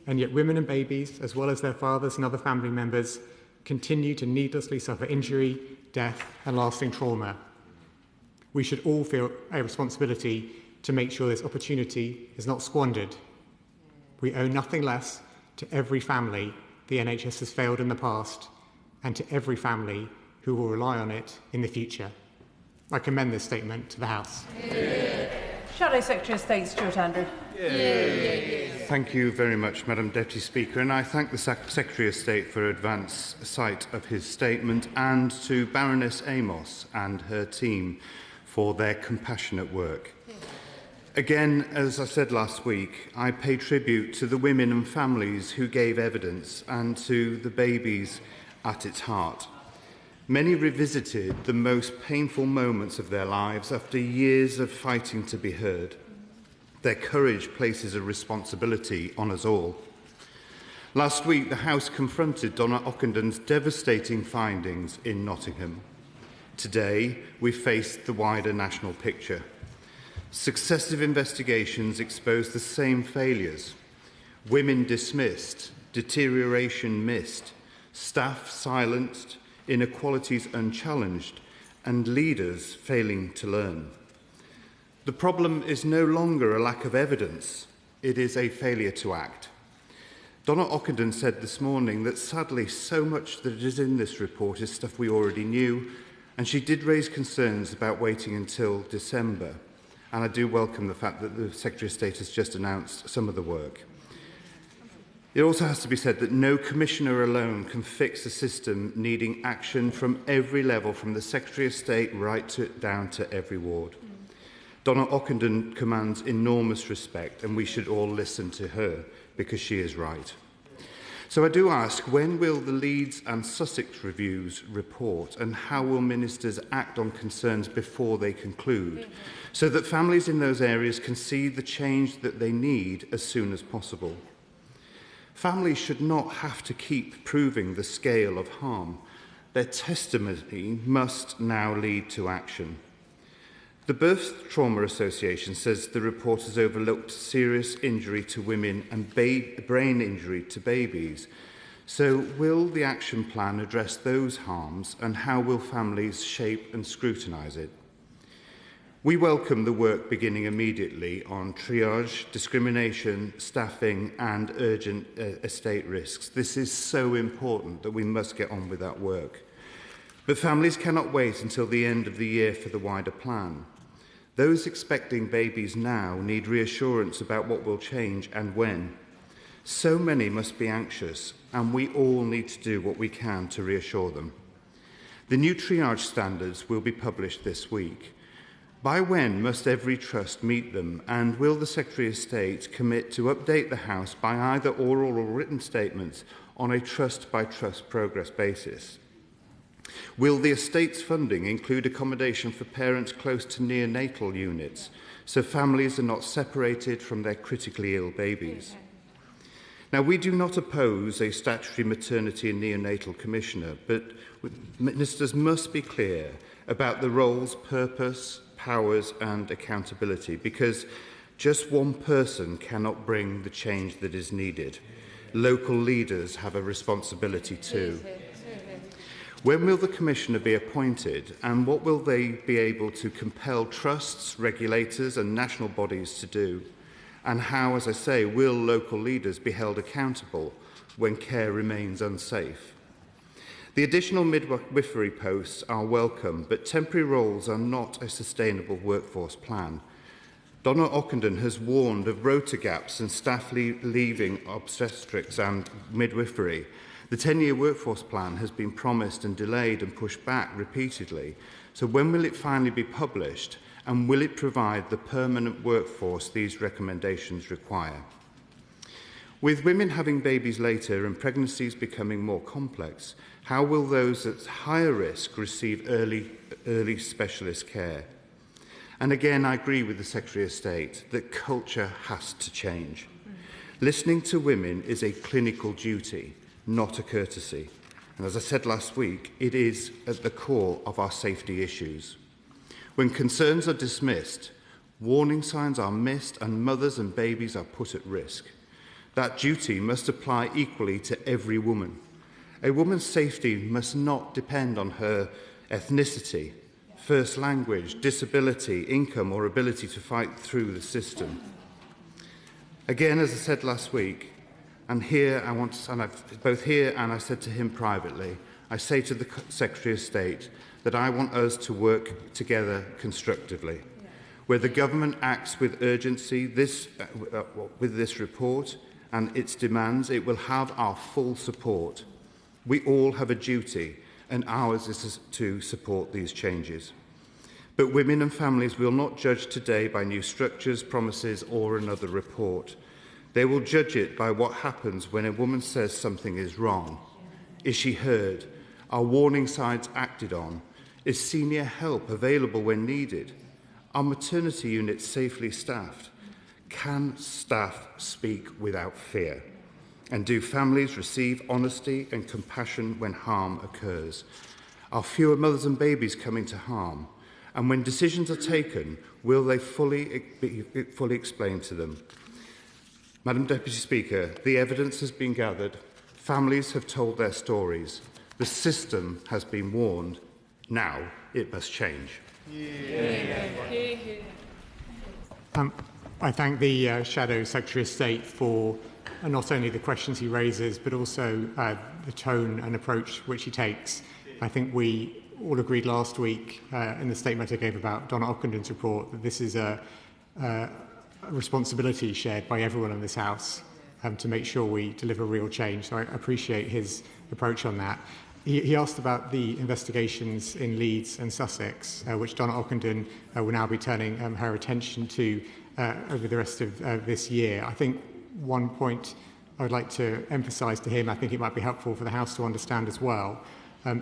and yet women and babies, as well as their fathers and other family members, continue to needlessly suffer injury, death and lasting trauma. We should all feel a responsibility to make sure this opportunity is not squandered. We owe nothing less to every family the NHS has failed in the past, and to every family who will rely on it in the future. I commend this statement to the House. Shadow Secretary of State Stuart Andrew. Thank you very much, Madam Deputy Speaker, and I thank the Secretary of State for advance sight of his statement, and to Baroness Amos and her team for their compassionate work. Again, as I said last week, I pay tribute to the women and families who gave evidence and to the babies at its heart. Many revisited the most painful moments of their lives after years of fighting to be heard. Their courage places a responsibility on us all. Last week, the House confronted Donna Ockendon's devastating findings in Nottingham. Today, we face the wider national picture. Successive investigations expose the same failures. Women dismissed, deterioration missed, staff silenced, inequalities unchallenged, and leaders failing to learn. The problem is no longer a lack of evidence, it is a failure to act. Donna Ockendon said this morning that sadly so much that is in this report is stuff we already knew, and she did raise concerns about waiting until December. And I do welcome the fact that the Secretary of State has just announced some of the work. It also has to be said that no commissioner alone can fix a system needing action from every level, from the Secretary of State down to every ward. Donna Ockendon commands enormous respect, and we should all listen to her because she is right. So I do ask, when will the Leeds and Sussex reviews report, and how will ministers act on concerns before they conclude, so that families in those areas can see the change that they need as soon as possible? Families should not have to keep proving the scale of harm. Their testimony must now lead to action. The Birth Trauma Association says the report has overlooked serious injury to women and brain injury to babies. So will the action plan address those harms, and how will families shape and scrutinise it? We welcome the work beginning immediately on triage, discrimination, staffing and urgent estate risks. This is so important that we must get on with that work. But families cannot wait until the end of the year for the wider plan. Those expecting babies now need reassurance about what will change and when. So many must be anxious, and we all need to do what we can to reassure them. The new triage standards will be published this week. By when must every trust meet them, and will the Secretary of State commit to update the House by either oral or written statements on a trust-by-trust progress basis? Will the estate's funding include accommodation for parents close to neonatal units, so families are not separated from their critically ill babies? Now, we do not oppose a statutory maternity and neonatal commissioner, but ministers must be clear about the roles, purpose, powers and accountability, because just one person cannot bring the change that is needed. Local leaders have a responsibility too. When will the Commissioner be appointed, and what will they be able to compel trusts, regulators and national bodies to do? And how, as I say, will local leaders be held accountable when care remains unsafe? The additional midwifery posts are welcome, but temporary roles are not a sustainable workforce plan. Donna Ockendon has warned of rota gaps and staff leaving obstetrics and midwifery. The 10-year workforce plan has been promised and delayed and pushed back repeatedly. So when will it finally be published, and will it provide the permanent workforce these recommendations require? With women having babies later and pregnancies becoming more complex, how will those at higher risk receive early specialist care? And again, I agree with the Secretary of State that culture has to change. Listening to women is a clinical duty, not a courtesy. And as I said last week, it is at the core of our safety issues. When concerns are dismissed, warning signs are missed and mothers and babies are put at risk. That duty must apply equally to every woman. A woman's safety must not depend on her ethnicity, first language, disability, income or ability to fight through the system. Again, as I said last week, and here I want, and I've both here and I said to him privately, I say to the Secretary of State that I want us to work together constructively. Where the government acts with urgency with this report and its demands, it will have our full support. We all have a duty, and ours is to support these changes. But women and families will not judge today by new structures, promises, or another report. They will judge it by what happens when a woman says something is wrong. Is she heard? Are warning signs acted on? Is senior help available when needed? Are maternity units safely staffed? Can staff speak without fear? And do families receive honesty and compassion when harm occurs? Are fewer mothers and babies coming to harm? And when decisions are taken, will they be fully explained to them? Madam Deputy Speaker, the evidence has been gathered. Families have told their stories. The system has been warned. Now it must change. I thank the Shadow Secretary of State for not only the questions he raises, but also the tone and approach which he takes. I think we all agreed last week in the statement I gave about Donna Ockenden's report that this is a responsibility shared by everyone in this House to make sure we deliver real change. So I appreciate his approach on that. He asked about the investigations in Leeds and Sussex, which Donna Ockenden will now be turning her attention to over the rest of this year. I think one point I would like to emphasise to him, I think it might be helpful for the House to understand as well,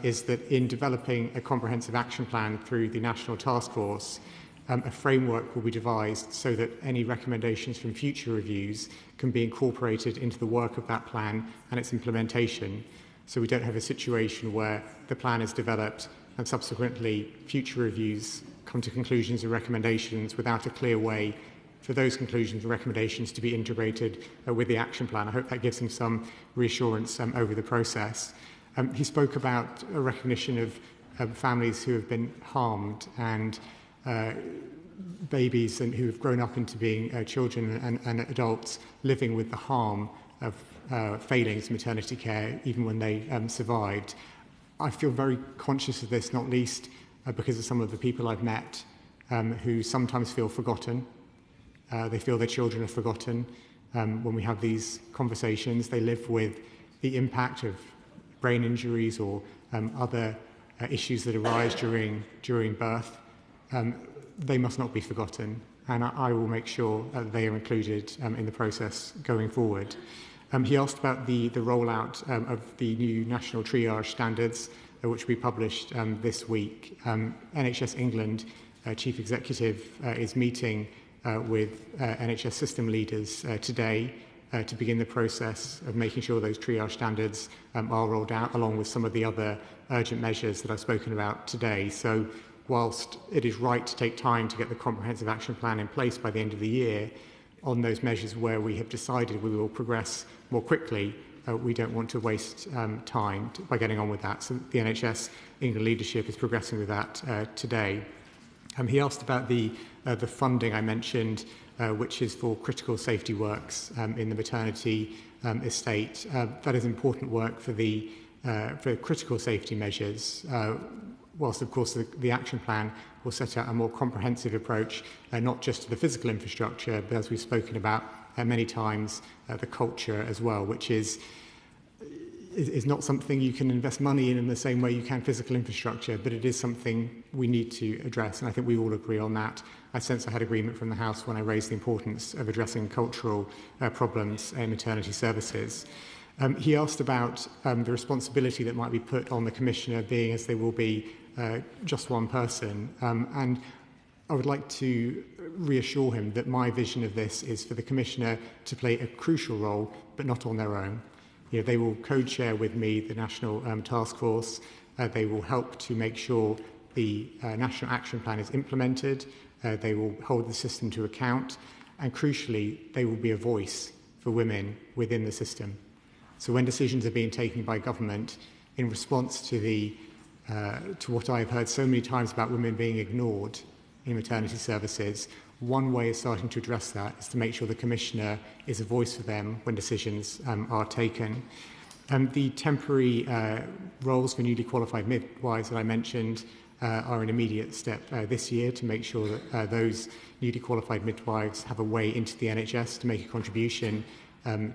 is that in developing a comprehensive action plan through the National Task Force, a framework will be devised so that any recommendations from future reviews can be incorporated into the work of that plan and its implementation. So we don't have a situation where the plan is developed and subsequently future reviews come to conclusions and recommendations without a clear way for those conclusions and recommendations to be integrated with the action plan. I hope that gives him some reassurance over the process. He spoke about a recognition of families who have been harmed and babies and who have grown up into being children and adults living with the harm of failings maternity care, even when they survived. I feel very conscious of this, not least because of some of the people I've met who sometimes feel forgotten. They feel their children are forgotten. When we have these conversations, they live with the impact of brain injuries or other issues that arise during birth. They must not be forgotten, and I will make sure that they are included in the process going forward. He asked about the rollout of the new national triage standards, which we published this week. NHS England Chief Executive is meeting with NHS system leaders today to begin the process of making sure those triage standards are rolled out, along with some of the other urgent measures that I've spoken about today. So whilst it is right to take time to get the comprehensive action plan in place by the end of the year, on those measures where we have decided we will progress more quickly, we don't want to waste time by getting on with that. So the NHS England leadership is progressing with that today. He asked about the funding I mentioned, which is for critical safety works in the maternity estate. That is important work for critical safety measures, whilst of course the action plan will set out a more comprehensive approach, not just to the physical infrastructure, but as we've spoken about many times, the culture as well, which is not something you can invest money in the same way you can physical infrastructure, but it is something we need to address, and I think we all agree on that. I sense I had agreement from the House when I raised the importance of addressing cultural problems in maternity services. He asked about the responsibility that might be put on the Commissioner, being as they will be just one person, and I would like to reassure him that my vision of this is for the Commissioner to play a crucial role, but not on their own. You know, they will co-chair with me the National Task Force. They will help to make sure the National Action Plan is implemented. They will hold the system to account. And crucially, they will be a voice for women within the system. So when decisions are being taken by government in response to what I've heard so many times about women being ignored in maternity services, one way of starting to address that is to make sure the Commissioner is a voice for them when decisions are taken. The temporary roles for newly qualified midwives that I mentioned are an immediate step this year to make sure that those newly qualified midwives have a way into the NHS to make a contribution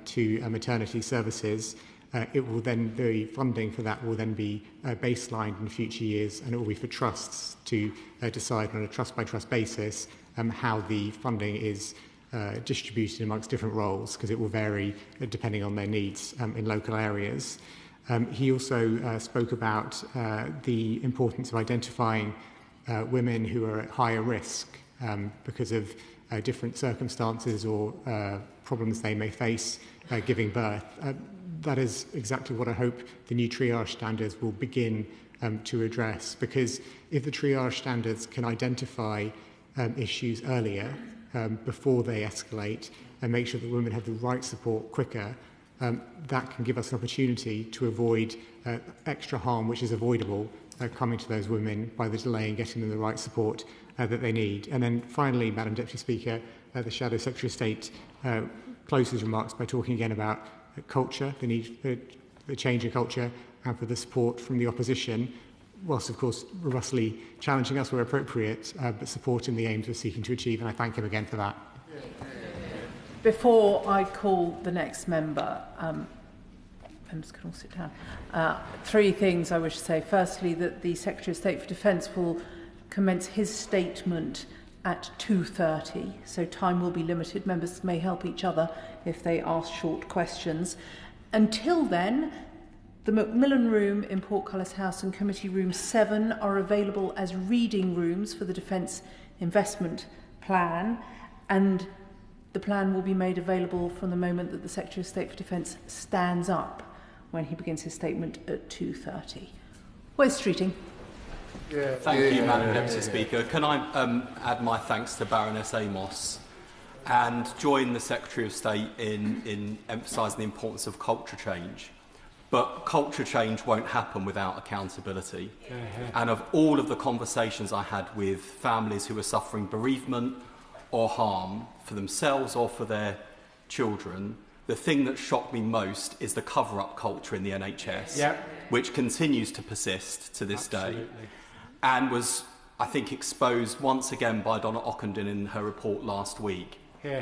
to maternity services. The funding for that will then be baselined in future years, and it will be for trusts to decide on a trust-by-trust basis how the funding is distributed amongst different roles, because it will vary depending on their needs in local areas. He also spoke about the importance of identifying women who are at higher risk because of different circumstances or problems they may face giving birth. That is exactly what I hope the new triage standards will begin to address, because if the triage standards can identify issues earlier, before they escalate, and make sure that women have the right support quicker, that can give us an opportunity to avoid extra harm, which is avoidable, coming to those women by the delay in getting them the right support that they need. And then finally, Madam Deputy Speaker, the Shadow Secretary of State closes his remarks by talking again about culture, the need for the change in culture, and for the support from the opposition, whilst of course robustly challenging us where appropriate, but supporting the aims we're seeking to achieve, and I thank him again for that. Before I call the next member, I'm just going to sit down. Three things I wish to say. Firstly, that the Secretary of State for Defence will commence his statement at 2:30, so time will be limited. Members may help each other if they ask short questions. Until then, the Macmillan Room in Portcullis House and Committee Room 7 are available as reading rooms for the Defence Investment Plan, and the plan will be made available from the moment that the Secretary of State for Defence stands up when he begins his statement at 2:30. Where's Streeting? Thank you, Madam Deputy Speaker. Can I add my thanks to Baroness Amos and join the Secretary of State in emphasising the importance of culture change. But culture change won't happen without accountability. And of all of the conversations I had with families who were suffering bereavement or harm for themselves or for their children, the thing that shocked me most is the cover-up culture in the NHS, which continues to persist to this day, and was, I think, exposed once again by Donna Ockenden in her report last week.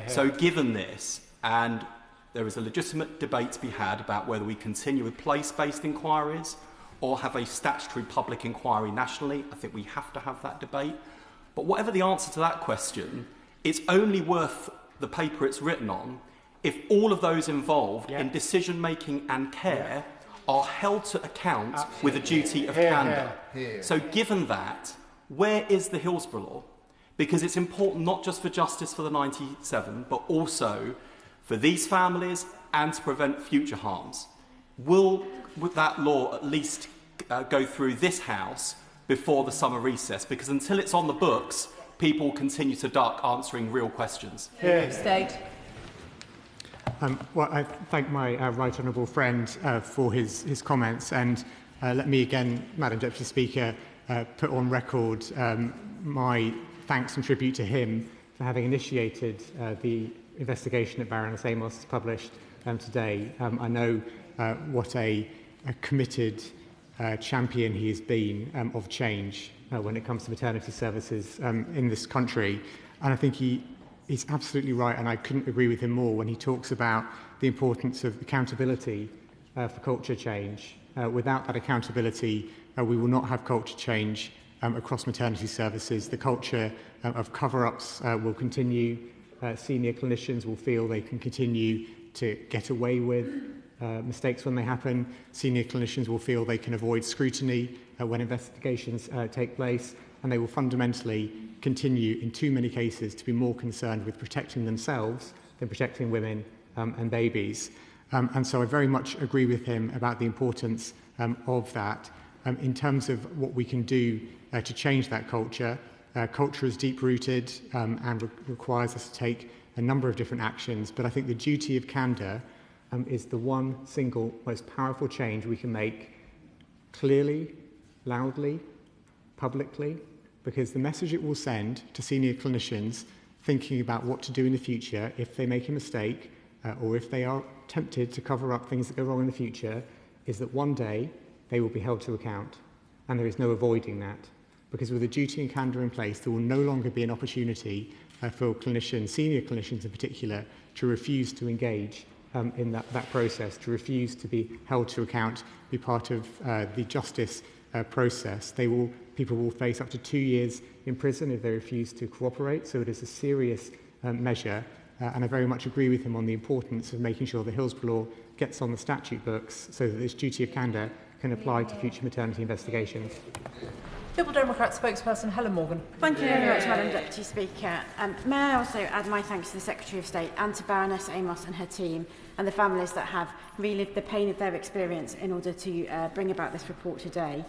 So given this, and there is a legitimate debate to be had about whether we continue with place-based inquiries or have a statutory public inquiry nationally. I think we have to have that debate. But whatever the answer to that question, it's only worth the paper it's written on if all of those involved in decision-making and care are held to account with a duty of candour. So given that, where is the Hillsborough Law? Because it's important not just for justice for the 97, but also for these families and to prevent future harms. Will that law at least go through this House before the summer recess? Because until it's on the books, people will continue to duck answering real questions. State. Well, I thank my right honourable friend for his comments, and let me again, Madam Deputy Speaker, put on record my thanks and tribute to him for having initiated the investigation that Baroness Amos has published today. I know what a committed champion he has been of change when it comes to maternity services in this country. And I think he's absolutely right, and I couldn't agree with him more when he talks about the importance of accountability for culture change. Without that accountability, we will not have culture change across maternity services. The culture of cover-ups will continue. Senior clinicians will feel they can continue to get away with mistakes when they happen. Senior clinicians will feel they can avoid scrutiny when investigations take place, and they will fundamentally continue, in too many cases, to be more concerned with protecting themselves than protecting women and babies. And so I very much agree with him about the importance of that. In terms of what we can do to change that culture, culture is deep-rooted and requires us to take a number of different actions, but I think the duty of candour is the one single most powerful change we can make clearly, loudly, publicly, because the message it will send to senior clinicians thinking about what to do in the future if they make a mistake or if they are tempted to cover up things that go wrong in the future is that one day they will be held to account, and there is no avoiding that. Because with a duty and candour in place, there will no longer be an opportunity for clinicians, senior clinicians in particular, to refuse to engage in that process, to refuse to be held to account, be part of the justice process. People will face up to 2 years in prison if they refuse to cooperate, so it is a serious measure, and I very much agree with him on the importance of making sure the Hillsborough law gets on the statute books so that this duty of candour can apply to future maternity investigations. Liberal Democrat spokesperson Helen Morgan. Thank you very much, Madam Deputy Speaker. May I also add my thanks to the Secretary of State and to Baroness Amos and her team and the families that have relived the pain of their experience in order to bring about this report today.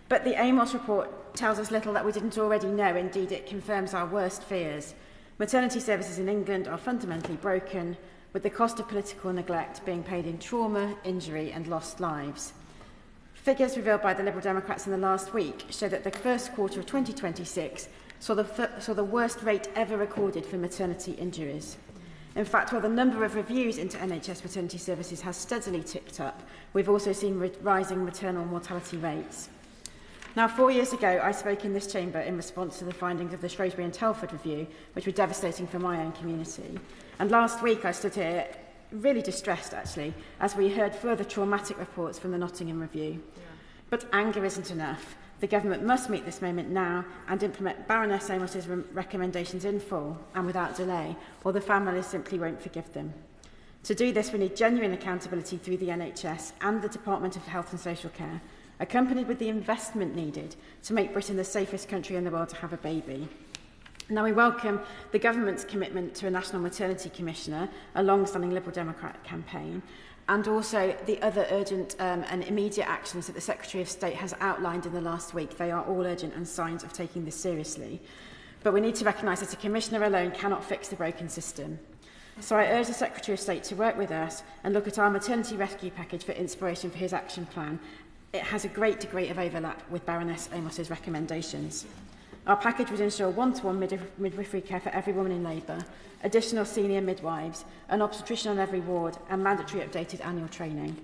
But the Amos report tells us little that we didn't already know. Indeed, it confirms our worst fears. Maternity services in England are fundamentally broken, with the cost of political neglect being paid in trauma, injury and lost lives. Figures revealed by the Liberal Democrats in the last week show that the first quarter of 2026 saw the worst rate ever recorded for maternity injuries. In fact, while the number of reviews into NHS maternity services has steadily ticked up, we've also seen rising maternal mortality rates. Now, 4 years ago, I spoke in this chamber in response to the findings of the Shrewsbury and Telford review, which were devastating for my own community. And last week, I stood here really distressed, actually, as we heard further traumatic reports from the Nottingham review. But anger isn't enough. The government must meet this moment now and implement Baroness Amos's recommendations in full and without delay, or the families simply won't forgive them. To do this, we need genuine accountability through the NHS and the Department of Health and Social Care, accompanied with the investment needed to make Britain the safest country in the world to have a baby. Now, we welcome the government's commitment to a National Maternity Commissioner, a long-standing Liberal Democrat campaign, and also the other urgent and immediate actions that the Secretary of State has outlined in the last week. They are all urgent and signs of taking this seriously. But we need to recognise that a Commissioner alone cannot fix the broken system. So I urge the Secretary of State to work with us and look at our maternity rescue package for inspiration for his action plan. It has a great degree of overlap with Baroness Amos's recommendations. Our package would ensure one-to-one midwifery care for every woman in labour, additional senior midwives, an obstetrician on every ward, and mandatory updated annual training.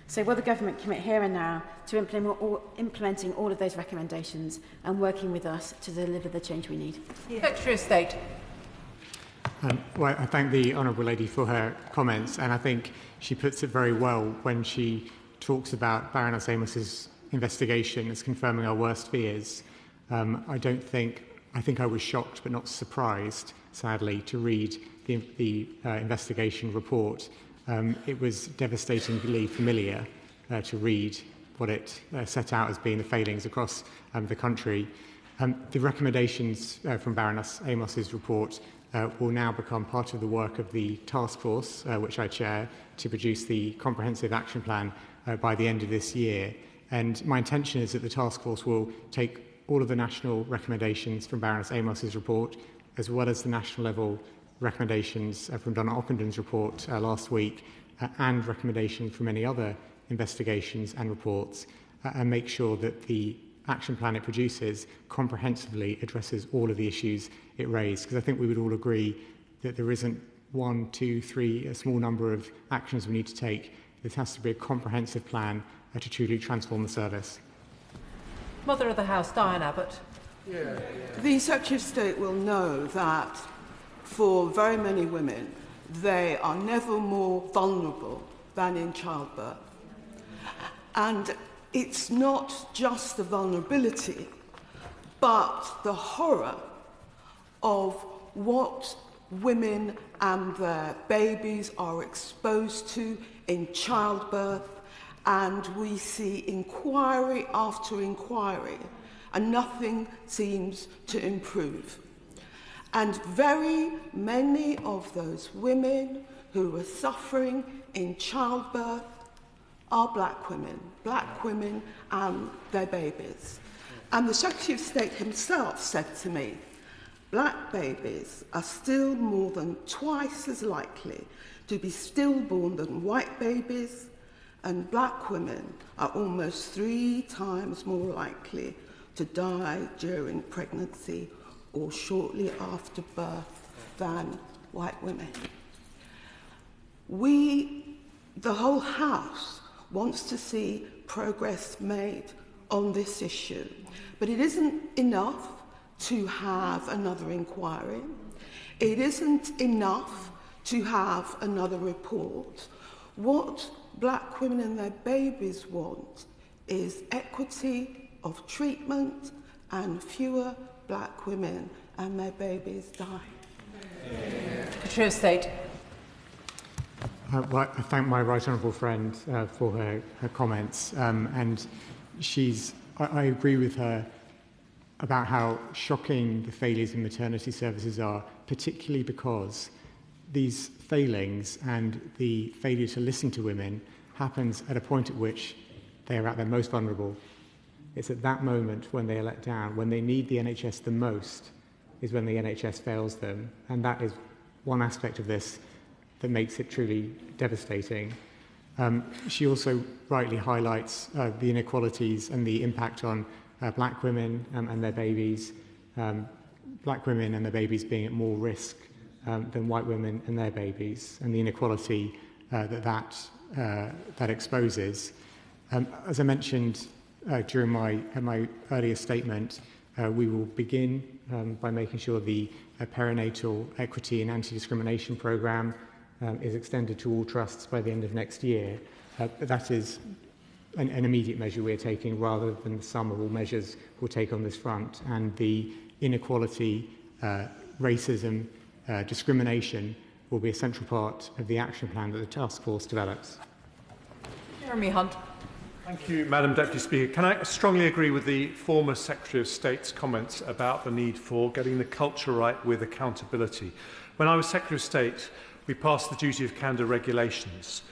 So will the government commit here and now to implementing all of those recommendations and working with us to deliver the change we need? Secretary of State. Well, I thank the Honourable Lady for her comments, and I think she puts it very well when she talks about Baroness Amos's investigation as confirming our worst fears. I think I was shocked but not surprised, sadly, to read the investigation report. It was devastatingly familiar to read what it set out as being the failings across the country. The recommendations from Baroness Amos's report will now become part of the work of the task force, which I chair, to produce the comprehensive action plan by the end of this year. And my intention is that the task force will take all of the national recommendations from Baroness Amos's report, as well as the national level recommendations from Donna Ockenden's report last week, and recommendations from any other investigations and reports, and make sure that the action plan it produces comprehensively addresses all of the issues it raised. Because I think we would all agree that there isn't 1, 2, 3, a small number of actions we need to take. This has to be a comprehensive plan to truly transform the service. Mother of the House, Diane Abbott. The Secretary of State will know that for very many women, they are never more vulnerable than in childbirth. And it's not just the vulnerability, but the horror of what women and their babies are exposed to in childbirth. And we see inquiry after inquiry, and nothing seems to improve. And very many of those women who are suffering in childbirth are black women and their babies. And the Secretary of State himself said to me, black babies are still more than twice as likely to be stillborn than white babies, and black women are almost 3 times more likely to die during pregnancy or shortly after birth than white women. We, the whole House, wants to see progress made on this issue. But it isn't enough to have another inquiry. It isn't enough to have another report. What black women and their babies want is equity of treatment and fewer black women and their babies die. Secretary of State. Well, I thank my right honourable friend for her comments, and I agree with her about how shocking the failures in maternity services are, particularly because these failings and the failure to listen to women happens at a point at which they are at their most vulnerable. It's at that moment when they are let down, when they need the NHS the most, is when the NHS fails them. And that is one aspect of this that makes it truly devastating. She also rightly highlights the inequalities and the impact on black women and their babies, black women and their babies being at more risk than white women and their babies, and the inequality that exposes. As I mentioned during my earlier statement, we will begin by making sure the perinatal equity and anti-discrimination programme is extended to all trusts by the end of next year. But that is an immediate measure we're taking rather than the sum of all measures we'll take on this front. And the inequality, racism, discrimination will be a central part of the action plan that the task force develops. Jeremy Hunt. Thank you, Madam Deputy Speaker. Can I strongly agree with the former Secretary of State's comments about the need for getting the culture right with accountability? When I was Secretary of State, we passed the Duty of Candour regulations.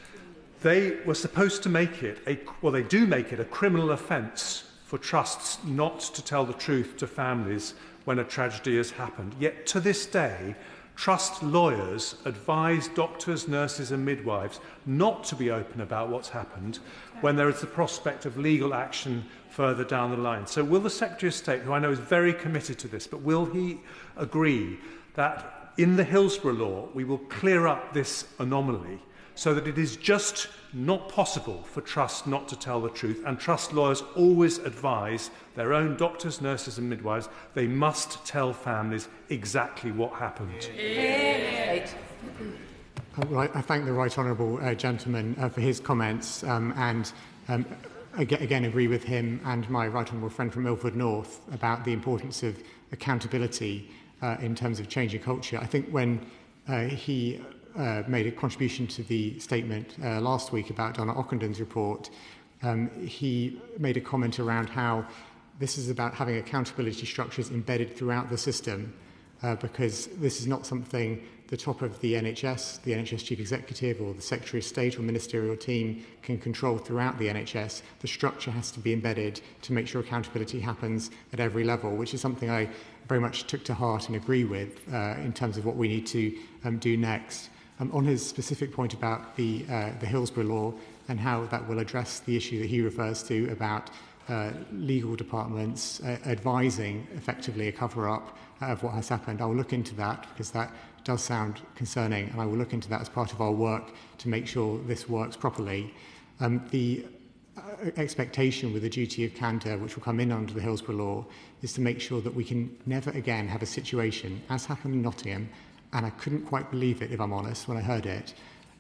They were supposed to make it, they do make it a criminal offence for trusts not to tell the truth to families when a tragedy has happened. Yet to this day, trust lawyers advise doctors, nurses and midwives not to be open about what's happened when there is the prospect of legal action further down the line. So will the Secretary of State, who I know is very committed to this, but will he agree that in the Hillsborough law we will clear up this anomaly so that it is just not possible for trusts not to tell the truth, and trust lawyers always advise their own doctors, nurses and midwives they must tell families exactly what happened? Right, I thank the right honourable gentleman for his comments and again agree with him and my right honourable friend from Milford North about the importance of accountability in terms of changing culture. I think when he made a contribution to the statement last week about Donna Ockenden's report, he made a comment around how this is about having accountability structures embedded throughout the system because this is not something the top of the NHS Chief Executive or the Secretary of State or ministerial team can control throughout the NHS. The structure has to be embedded to make sure accountability happens at every level, which is something I very much took to heart and agree with in terms of what we need to do next. On his specific point about the Hillsborough law and how that will address the issue that he refers to about legal departments advising effectively a cover-up of what has happened, I will look into that because that does sound concerning, and I will look into that as part of our work to make sure this works properly. The expectation with the duty of candour, which will come in under the Hillsborough law, is to make sure that we can never again have a situation, as happened in Nottingham, and I couldn't quite believe it, if I'm honest, when I heard it,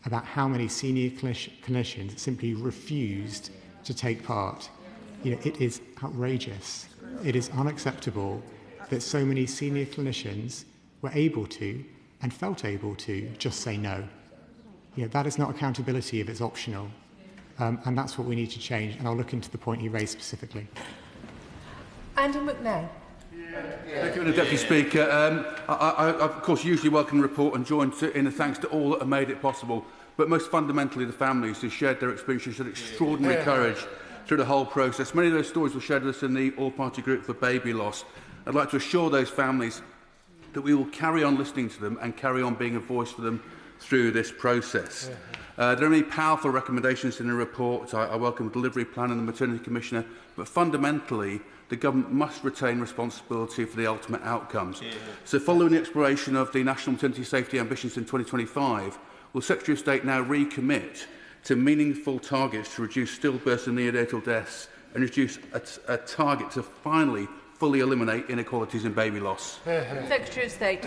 about how many senior clinicians simply refused to take part. You know, it is outrageous. It is unacceptable that so many senior clinicians were able to and felt able to just say no. You know, that is not accountability if it's optional. And that's what we need to change. And I'll look into the point he raised specifically. Andy McNair. Thank you, Deputy Speaker. I, of course, usually welcome the report and join in the thanks to all that have made it possible, but most fundamentally the families who shared their experiences, showed extraordinary courage through the whole process. Many of those stories were shared with us in the all-party group for baby loss. I'd like to assure those families that we will carry on listening to them and carry on being a voice for them through this process. There are many powerful recommendations in the report. I welcome the delivery plan and the Maternity Commissioner, but fundamentally, the government must retain responsibility for the ultimate outcomes. So following the exploration of the National Maternity Safety Ambitions in 2025, will Secretary of State now recommit to meaningful targets to reduce stillbirths and neonatal deaths, and introduce a target to finally fully eliminate inequalities in baby loss? Secretary of State.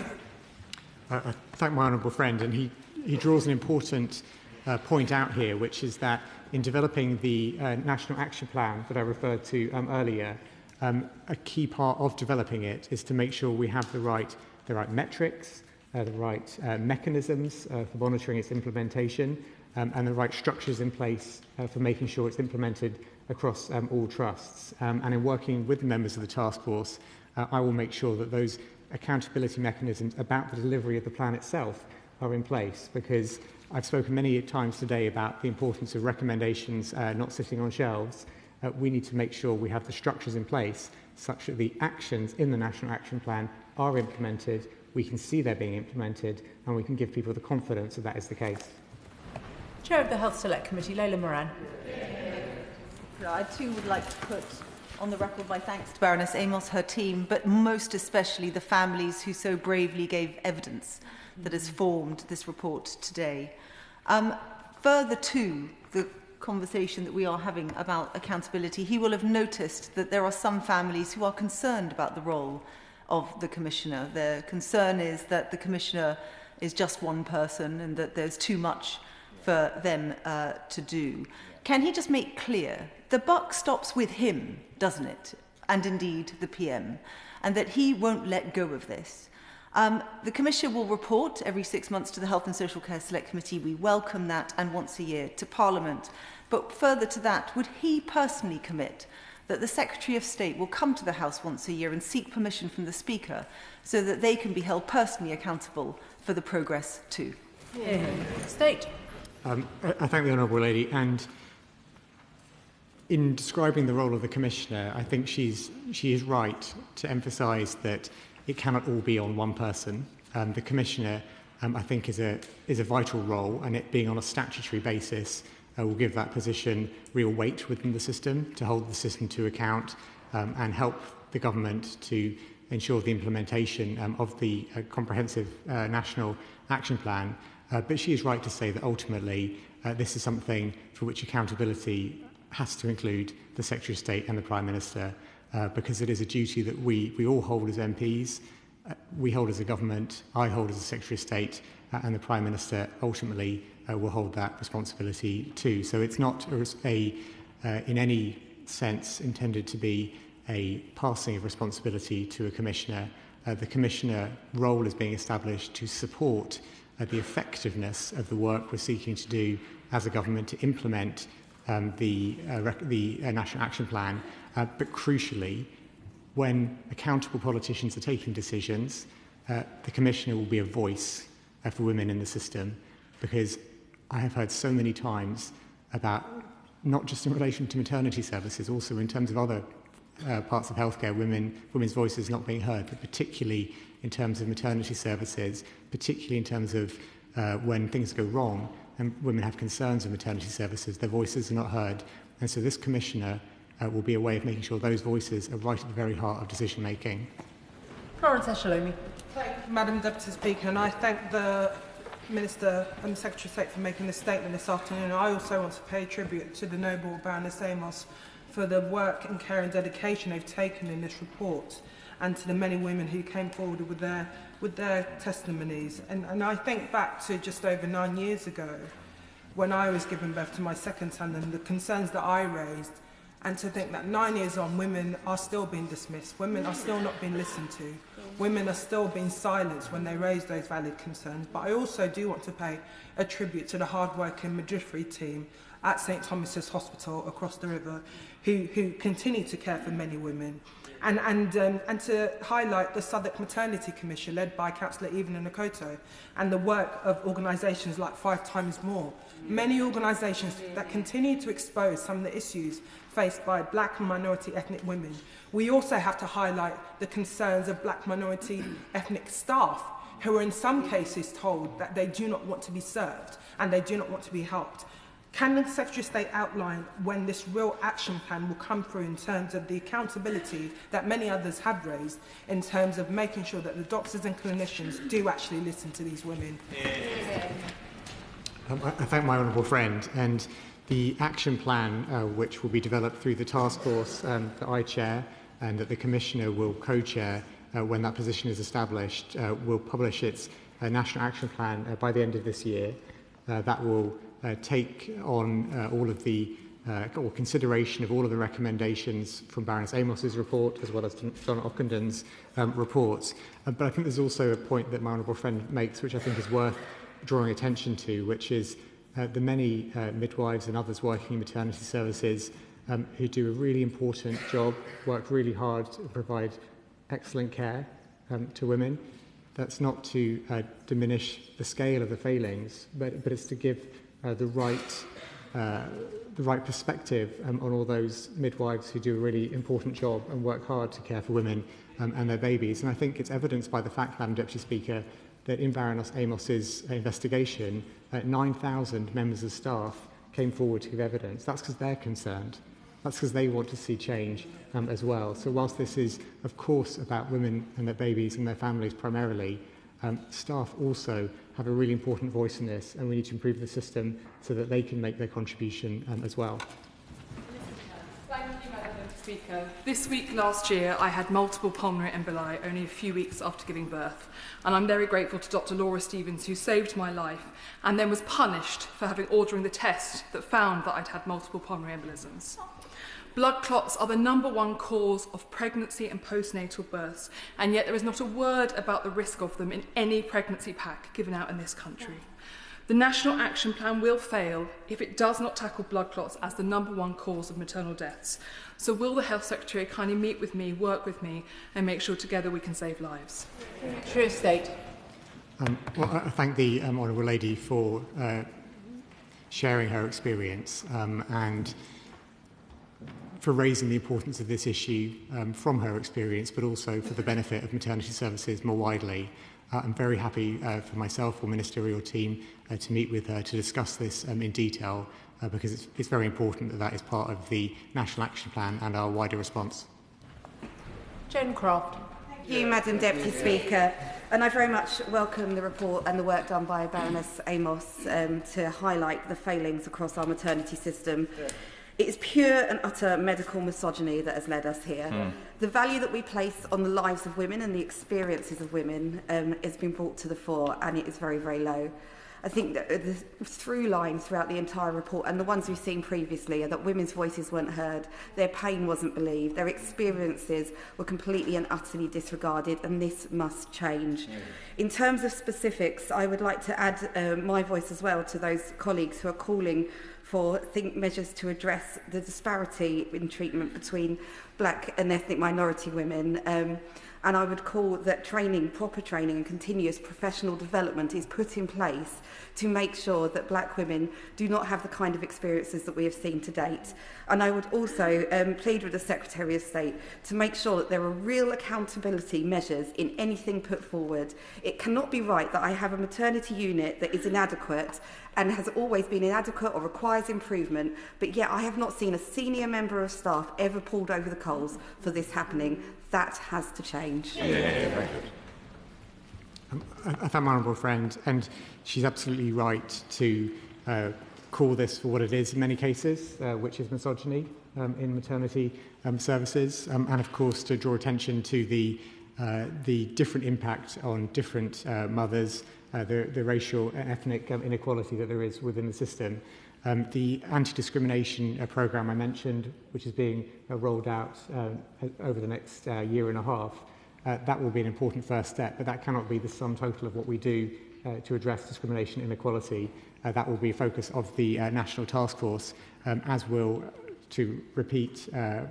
I thank my honourable friend, and he draws an important point out here, which is that in developing the National Action Plan that I referred to earlier, a key part of developing it is to make sure we have the right metrics, the right mechanisms for monitoring its implementation, and the right structures in place for making sure it's implemented across all trusts. And in working with the members of the task force, I will make sure that those accountability mechanisms about the delivery of the plan itself are in place, because I've spoken many times today about the importance of recommendations not sitting on shelves. We need to make sure we have the structures in place such that the actions in the National Action Plan are implemented, we can see they're being implemented, and we can give people the confidence that that is the case. Chair of the Health Select Committee, Leila Moran. I too would like to put on the record my thanks to Baroness Amos, her team, but most especially the families who so bravely gave evidence that has formed this report today. Further to the conversation that we are having about accountability, he will have noticed that there are some families who are concerned about the role of the Commissioner. Their concern is that the Commissioner is just one person and that there's too much for them to do. Can he just make clear the buck stops with him, doesn't it? And indeed the PM, and that he won't let go of this. The Commissioner will report every 6 months to the Health and Social Care Select Committee. We welcome that, and once a year to Parliament. But further to that, would he personally commit that the Secretary of State will come to the House once a year and seek permission from the Speaker so that they can be held personally accountable for the progress too? Yeah. State. I thank the honourable lady, and in describing the role of the Commissioner, I think she is right to emphasise that it cannot all be on one person. The Commissioner, I think, is a vital role, and it being on a statutory basis will give that position real weight within the system to hold the system to account and help the government to ensure the implementation of the comprehensive national action plan. But she is right to say that ultimately this is something for which accountability has to include the Secretary of State and the Prime Minister, because it is a duty that we all hold as MPs, we hold as a government, I hold as a Secretary of State, and the Prime Minister ultimately will hold that responsibility too. So it's not in any sense intended to be a passing of responsibility to a Commissioner. The Commissioner role is being established to support the effectiveness of the work we're seeking to do as a government to implement the National Action Plan, but crucially, when accountable politicians are taking decisions, the Commissioner will be a voice for women in the system, because I have heard so many times about, not just in relation to maternity services, also in terms of other parts of healthcare, women's voices not being heard, but particularly in terms of maternity services, particularly in terms of when things go wrong and women have concerns of maternity services, their voices are not heard. And so this Commissioner will be a way of making sure those voices are right at the very heart of decision making. Florence Eshalomi. Thank you, Madam Deputy Speaker, and I thank the Minister and the Secretary of State for making this statement this afternoon. I also want to pay tribute to the noble Baroness Amos for the work and care and dedication they've taken in this report, and to the many women who came forward with their testimonies. And I think back to just over 9 years ago, when I was giving birth to my second son, and the concerns that I raised, and to think that 9 years on, women are still being dismissed, women are still not being listened to, women are still being silenced when they raise those valid concerns. But I also do want to pay a tribute to the hard-working midwifery team at St Thomas's Hospital across the river, who continue to care for many women. And to highlight the Southwark Maternity Commission led by Councillor Evelyn Okoto, and the work of organisations like 5 Times More. Many organisations that continue to expose some of the issues faced by black and minority ethnic women. We also have to highlight the concerns of black minority ethnic staff, who are in some cases told that they do not want to be served and they do not want to be helped. Can the Secretary of State outline when this real action plan will come through in terms of the accountability that many others have raised, in terms of making sure that the doctors and clinicians do actually listen to these women? I thank my honourable friend, and the action plan which will be developed through the task force that I chair and that the Commissioner will co-chair when that position is established, will publish its national action plan by the end of this year. That will take on all of the or consideration of all of the recommendations from Baroness Amos's report as well as Donna Ockendon's reports. But I think there's also a point that my honourable friend makes which I think is worth drawing attention to, which is the many midwives and others working in maternity services who do a really important job, work really hard to provide excellent care to women. That's not to diminish the scale of the failings, but it's to give the right perspective on all those midwives who do a really important job and work hard to care for women and their babies. And I think it's evidenced by the fact, Madam Deputy Speaker, that in Baroness Amos's investigation, 9,000 members of staff came forward to give evidence. That's because they're concerned. That's because they want to see change as well. So whilst this is, of course, about women and their babies and their families primarily, staff also have a really important voice in this, and we need to improve the system so that they can make their contribution as well. Thank you, Madam Speaker. This week last year, I had multiple pulmonary emboli only a few weeks after giving birth, and I'm very grateful to Dr. Laura Stevens, who saved my life and then was punished for having ordering the test that found that I'd had multiple pulmonary embolisms. Blood clots are the #1 cause of pregnancy and postnatal births, and yet there is not a word about the risk of them in any pregnancy pack given out in this country. The National Action Plan will fail if it does not tackle blood clots as the #1 cause of maternal deaths. So will the Health Secretary kindly meet with me, work with me, and make sure together we can save lives? True state. Well, I thank the honourable lady for sharing her experience and for raising the importance of this issue from her experience, but also for the benefit of maternity services more widely. I'm very happy for myself or ministerial team to meet with her to discuss this in detail because it's very important that that is part of the National Action Plan and our wider response. Joan Croft. Thank you, Madam Deputy Speaker. And I very much welcome the report and the work done by Baroness Amos to highlight the failings across our maternity system. It is pure and utter medical misogyny that has led us here. The value that we place on the lives of women and the experiences of women has been brought to the fore, and it is very, very low. I think that the through line throughout the entire report and the ones we've seen previously are that women's voices weren't heard, their pain wasn't believed, their experiences were completely and utterly disregarded, and this must change. In terms of specifics, I would like to add my voice as well to those colleagues who are calling for measures to address the disparity in treatment between black and ethnic minority women. And I would call that training, proper training and continuous professional development is put in place to make sure that black women do not have the kind of experiences that we have seen to date. And I would also plead with the Secretary of State to make sure that there are real accountability measures in anything put forward. It cannot be right that I have a maternity unit that is inadequate and has always been inadequate or requires improvement, but yet I have not seen a senior member of staff ever pulled over the coals for this happening. That has to change. I thank my honourable friend, and she's absolutely right to call this for what it is in many cases, which is misogyny in maternity services, and of course to draw attention to the different impact on different mothers, the racial and ethnic inequality that there is within the system. The anti-discrimination programme I mentioned, which is being rolled out over the next year and a half, that will be an important first step, but that cannot be the sum total of what we do to address discrimination and inequality. That will be a focus of the National Task Force, as will, to repeat a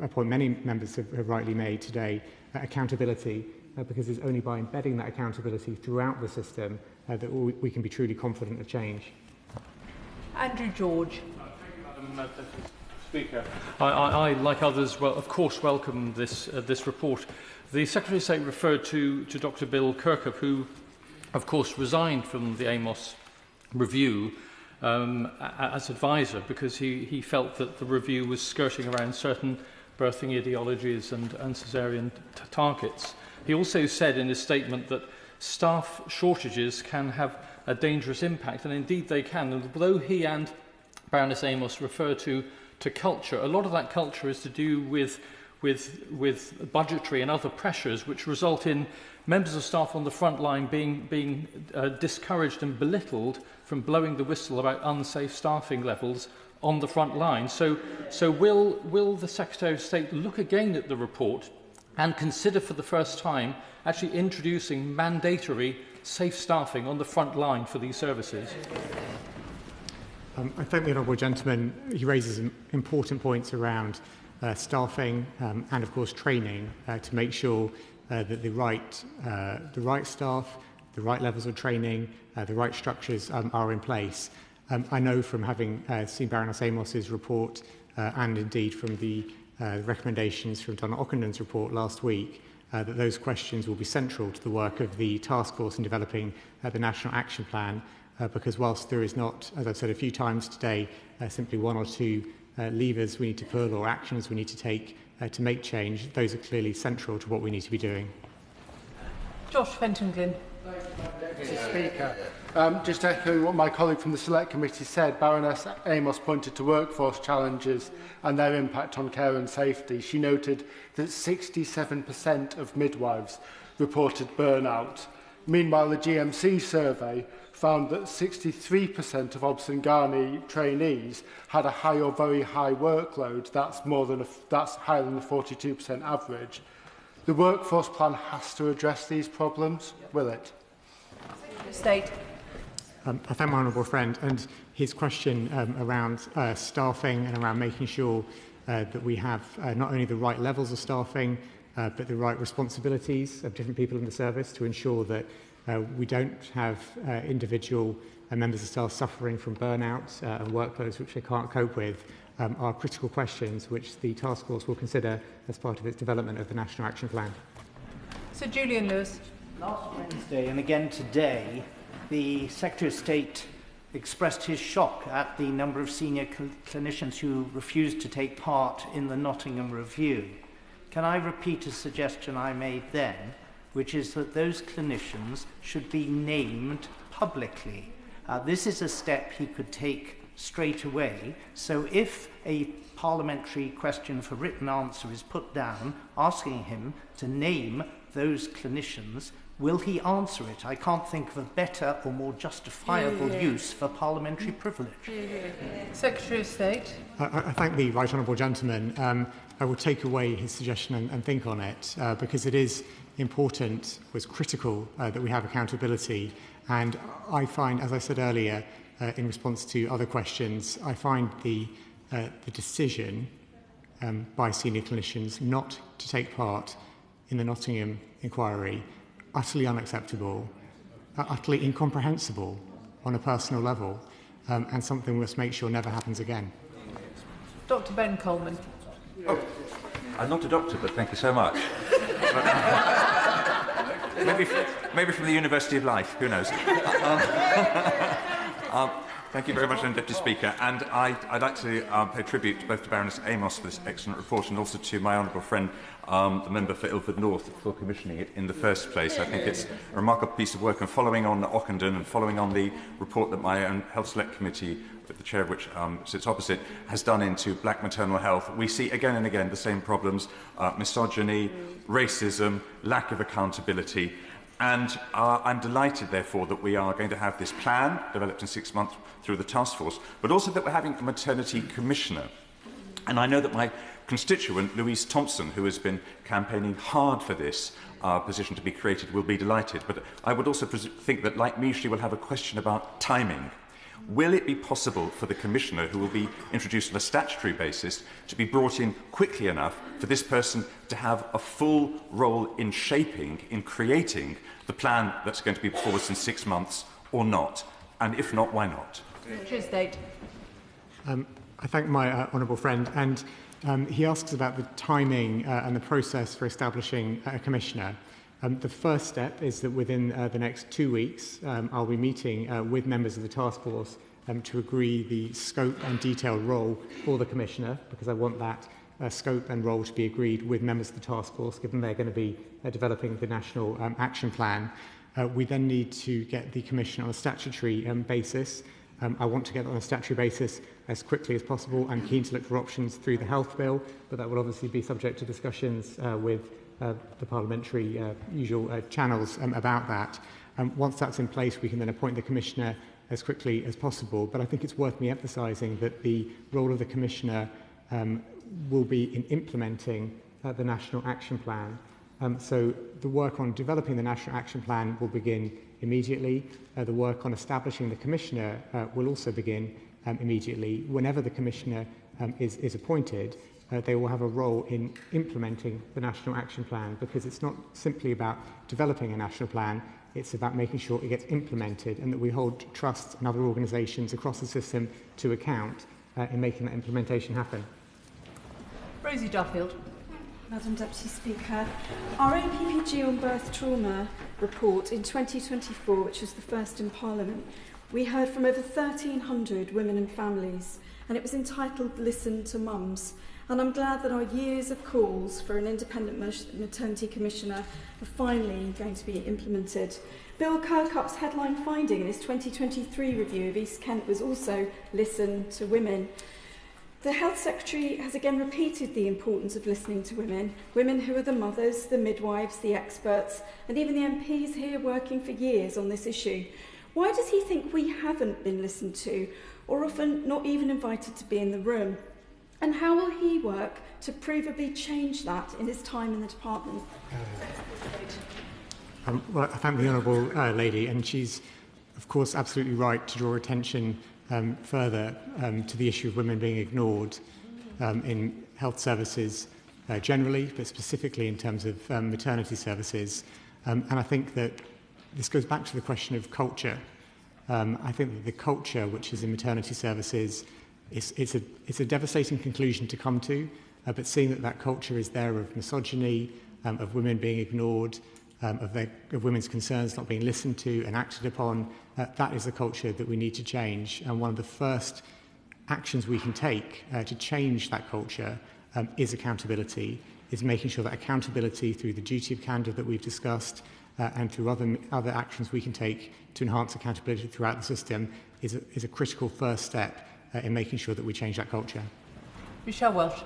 point many members have rightly made today, accountability, because it's only by embedding that accountability throughout the system that we can be truly confident of change. Andrew George. Thank you, Madam Speaker. I, like others, of course, welcome this report. The Secretary of State referred to Dr. Bill Kirkup, who, of course, resigned from the Amos review as advisor because he felt that the review was skirting around certain birthing ideologies and caesarean targets. He also said in his statement that staff shortages can have a dangerous impact, and indeed they can. And although he and Baroness Amos refer to culture, a lot of that culture is to do with budgetary and other pressures which result in members of staff on the front line being discouraged and belittled from blowing the whistle about unsafe staffing levels on the front line. So will the Secretary of State look again at the report and consider for the first time actually introducing mandatory safe staffing on the front line for these services? I thank the honourable gentleman. He raises important points around staffing and, of course, training to make sure that the right staff, the right levels of training, the right structures are in place. I know from having seen Baroness Amos's report and indeed from the recommendations from Donna Ockenden's report last week that those questions will be central to the work of the task force in developing the National Action Plan, because whilst there is not, as I've said a few times today, simply one or two levers we need to pull or actions we need to take to make change, those are clearly central to what we need to be doing. Josh Fenton-Glynn. Mr. Speaker, just echoing what my colleague from the Select Committee said, Baroness Amos pointed to workforce challenges and their impact on care and safety. She noted that 67% of midwives reported burnout. Meanwhile, the GMC survey found that 63% of Obs and Ghani trainees had a high or very high workload. That's higher than the 42% average. The workforce plan has to address these problems, will it? State. I thank my honourable friend, and his question around staffing and around making sure that we have not only the right levels of staffing, but the right responsibilities of different people in the service to ensure that we don't have individual members of staff suffering from burnout and workloads which they can't cope with, are critical questions which the task force will consider as part of its development of the National Action Plan. Sir Julian Lewis. Last Wednesday and again today, the Secretary of State expressed his shock at the number of senior clinicians who refused to take part in the Nottingham Review. Can I repeat a suggestion I made then, which is that those clinicians should be named publicly? This is a step he could take straight away. So if a parliamentary question for written answer is put down, asking him to name those clinicians, will he answer it? I can't think of a better or more justifiable use for parliamentary privilege. Secretary of State. I thank the right honourable gentleman. I will take away his suggestion and think on it, because it is important, was critical that we have accountability. And I find, as I said earlier, in response to other questions, I find the decision by senior clinicians not to take part in the Nottingham inquiry utterly unacceptable, utterly incomprehensible on a personal level, and something we must make sure never happens again. Dr. Ben Coleman. Oh, I'm not a doctor, but thank you so much. maybe from the University of Life, who knows? Thank you very much, Deputy Speaker. And I'd like to pay tribute both to Baroness Amos for this excellent report and also to my honourable friend, the member for Ilford North, for commissioning it in the first place. I think it's a remarkable piece of work, and following on Ockenden and following on the report that my own Health Select Committee, with the chair of which sits opposite, has done into black maternal health, we see again and again the same problems: misogyny, racism, lack of accountability. And I'm delighted, therefore, that we are going to have this plan developed in 6 months through the task force, but also that we're having a maternity commissioner. And I know that my constituent, Louise Thompson, who has been campaigning hard for this position to be created, will be delighted. But I would also think that, like me, she will have a question about timing. Will it be possible for the Commissioner, who will be introduced on a statutory basis, to be brought in quickly enough for this person to have a full role in shaping, in creating the plan that's going to be before us in 6 months, or not? And if not, why not? State. I thank my honourable friend, and he asks about the timing and the process for establishing a Commissioner. The first step is that within the next 2 weeks, I'll be meeting with members of the task force to agree the scope and detailed role for the Commissioner, because I want that scope and role to be agreed with members of the task force, given they're going to be developing the National Action Plan. We then need to get the Commission on a statutory basis. I want to get it on a statutory basis as quickly as possible. I'm keen to look for options through the Health Bill, but that will obviously be subject to discussions with the parliamentary usual channels about that. Once that's in place, we can then appoint the Commissioner as quickly as possible. But I think it's worth me emphasising that the role of the Commissioner will be in implementing the National Action Plan. So the work on developing the National Action Plan will begin immediately. The work on establishing the Commissioner will also begin immediately. Whenever the Commissioner is appointed, they will have a role in implementing the National Action Plan, because it's not simply about developing a national plan, it's about making sure it gets implemented and that we hold trusts and other organisations across the system to account in making that implementation happen. Rosie Duffield. Madam Deputy Speaker, our APPG on birth trauma report in 2024, which was the first in Parliament, we heard from over 1,300 women and families, and it was entitled Listen to Mums. And I'm glad that our years of calls for an independent maternity commissioner are finally going to be implemented. Bill Kirkup's headline finding in his 2023 review of East Kent was also Listen to Women. The Health Secretary has again repeated the importance of listening to women, women who are the mothers, the midwives, the experts, and even the MPs here working for years on this issue. Why does he think we haven't been listened to, or often not even invited to be in the room? And how will he work to provably change that in his time in the department? Well, I thank the Honourable Lady, and she's, of course, absolutely right to draw attention further to the issue of women being ignored in health services generally, but specifically in terms of maternity services. And I think that this goes back to the question of culture. I think that the culture which is in maternity services, it's a devastating conclusion to come to, but seeing that culture is there of misogyny, of women being ignored, of women's concerns not being listened to and acted upon, that is the culture that we need to change. And one of the first actions we can take to change that culture is accountability, is making sure that accountability through the duty of candour that we've discussed and through other actions we can take to enhance accountability throughout the system is a critical first step in making sure that we change that culture. Michelle Welsh.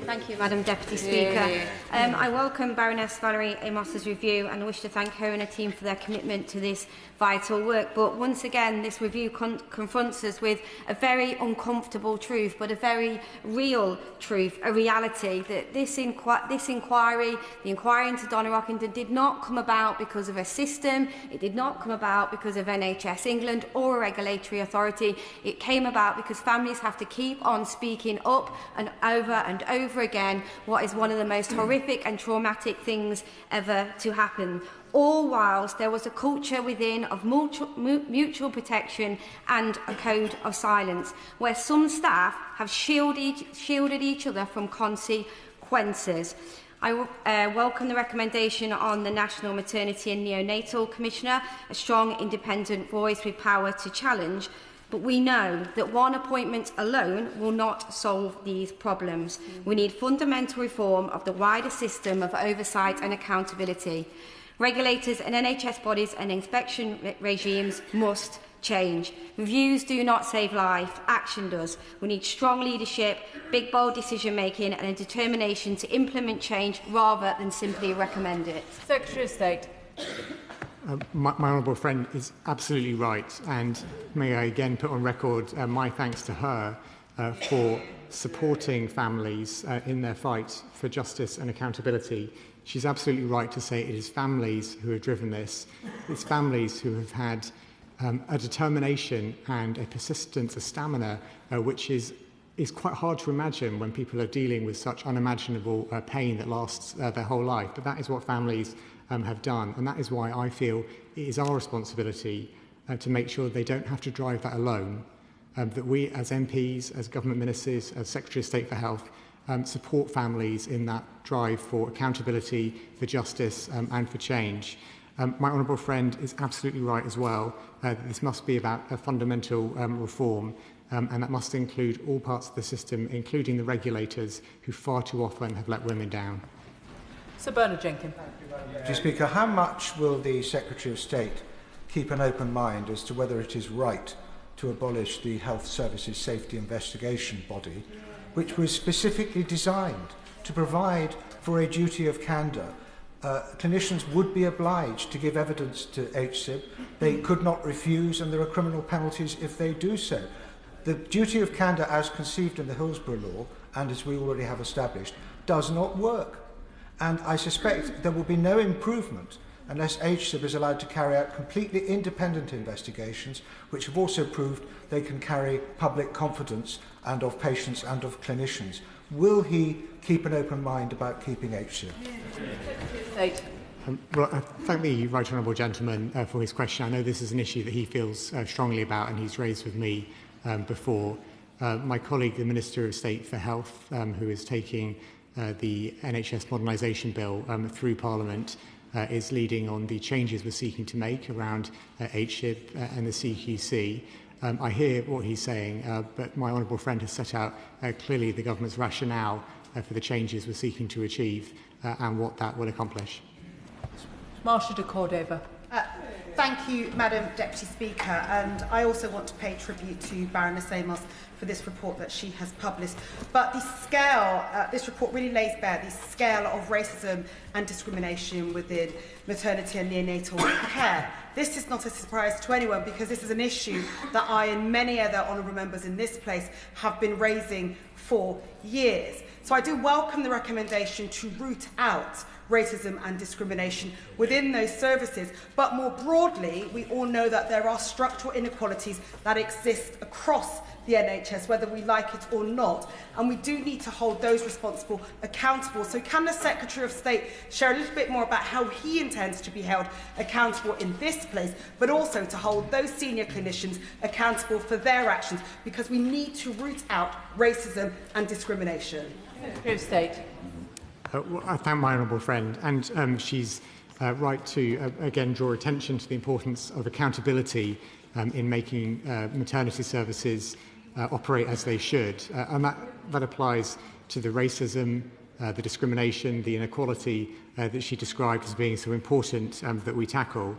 Thank you, Madam Deputy Speaker. I welcome Baroness Valerie Amos's review and wish to thank her and her team for their commitment to this vital work. But once again, this review confronts us with a very uncomfortable truth, but a very real truth, a reality, that this inquiry, the inquiry into Donna Ockenden, did not come about because of a system, it did not come about because of NHS England or a regulatory authority. It came about because families have to keep on speaking up and over again what is one of the most horrific and traumatic things ever to happen, all whilst there was a culture within of mutual protection and a code of silence, where some staff have shielded each other from consequences. I welcome the recommendation on the National Maternity and Neonatal Commissioner, a strong independent voice with power to challenge. But we know that one appointment alone will not solve these problems. We need fundamental reform of the wider system of oversight and accountability. Regulators and NHS bodies and inspection regimes must change. Reviews do not save life, action does. We need strong leadership, big bold decision making and a determination to implement change rather than simply recommend it. Secretary of State. My honourable friend is absolutely right, and may I again put on record my thanks to her for supporting families in their fight for justice and accountability. She's absolutely right to say it is families who have driven this. It's families who have had a determination and a persistence, a stamina, which is quite hard to imagine when people are dealing with such unimaginable pain that lasts their whole life. But that is what families have done, and that is why I feel it is our responsibility to make sure they don't have to drive that alone, that we as MPs, as government ministers, as Secretary of State for Health, support families in that drive for accountability, for justice and for change. My honourable friend is absolutely right as well. This must be about a fundamental reform, and that must include all parts of the system, including the regulators who far too often have let women down. Sir Bernard Jenkins. Mr. Speaker, how much will the Secretary of State keep an open mind as to whether it is right to abolish the Health Services Safety Investigation Body, which was specifically designed to provide for a duty of candour? Clinicians would be obliged to give evidence to HSIB. They could not refuse, and there are criminal penalties if they do so. The duty of candour, as conceived in the Hillsborough Law, and as we already have established, does not work. And I suspect there will be no improvement unless HSIB is allowed to carry out completely independent investigations, which have also proved they can carry public confidence and of patients and of clinicians. Will he keep an open mind about keeping HSIB? Well, I thank the right honourable gentleman for his question. I know this is an issue that he feels strongly about and he's raised with me before. My colleague, the Minister of State for Health, who is taking the NHS modernisation bill through Parliament, is leading on the changes we're seeking to make around HSIB and the CQC. I hear what he's saying, but my honourable friend has set out clearly the government's rationale for the changes we're seeking to achieve and what that will accomplish. Marsha de Cordova. Thank you, Madam Deputy Speaker, and I also want to pay tribute to Baroness Amos for this report that she has published. But the scale, this report really lays bare the scale of racism and discrimination within maternity and neonatal care. This is not a surprise to anyone because this is an issue that I and many other honourable members in this place have been raising for years. So I do welcome the recommendation to root out racism and discrimination within those services. But more broadly, we all know that there are structural inequalities that exist across the NHS, whether we like it or not, and we do need to hold those responsible accountable. So can the Secretary of State share a little bit more about how he intends to be held accountable in this place, but also to hold those senior clinicians accountable for their actions, because we need to root out racism and discrimination. Secretary of State. Well, I thank my honourable friend, and she's right to again draw attention to the importance of accountability in making maternity services operate as they should, and that applies to the racism, the discrimination, the inequality that she described as being so important that we tackle.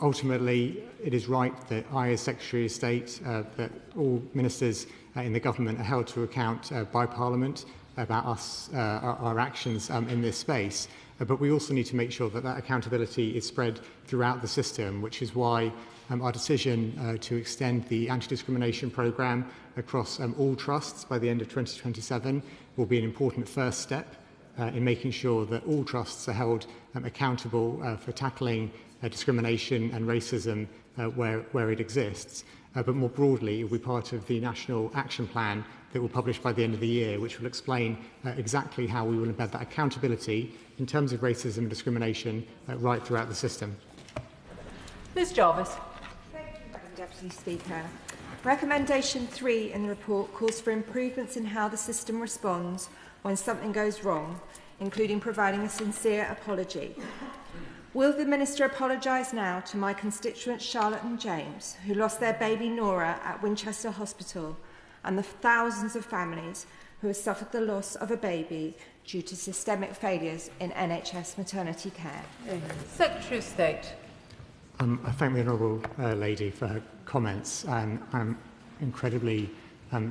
Ultimately, it is right that I, as Secretary of State, that all ministers in the government are held to account by Parliament about us, our actions in this space. But we also need to make sure that that accountability is spread throughout the system, which is why our decision to extend the anti-discrimination programme across all trusts by the end of 2027 will be an important first step in making sure that all trusts are held accountable for tackling discrimination and racism where it exists. But more broadly, it will be part of the National Action Plan that we'll publish by the end of the year, which will explain exactly how we will embed that accountability in terms of racism and discrimination right throughout the system. Ms Jarvis. Thank you, Madam Deputy Speaker. Recommendation 3 in the report calls for improvements in how the system responds when something goes wrong, including providing a sincere apology. Will the Minister apologise now to my constituents Charlotte and James, who lost their baby Nora at Winchester Hospital, and the thousands of families who have suffered the loss of a baby due to systemic failures in NHS maternity care? Secretary of State. I thank the honourable lady for her comments, and I'm incredibly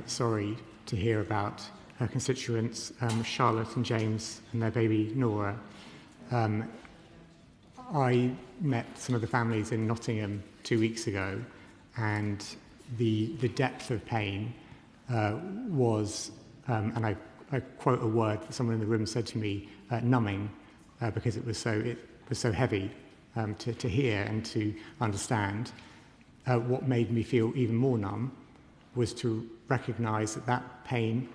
sorry to hear about her constituents Charlotte and James and their baby Nora. I met some of the families in Nottingham 2 weeks ago, and the depth of pain was, and I quote a word that someone in the room said to me, numbing, because it was so heavy to hear and to understand. What made me feel even more numb was to recognise that that pain,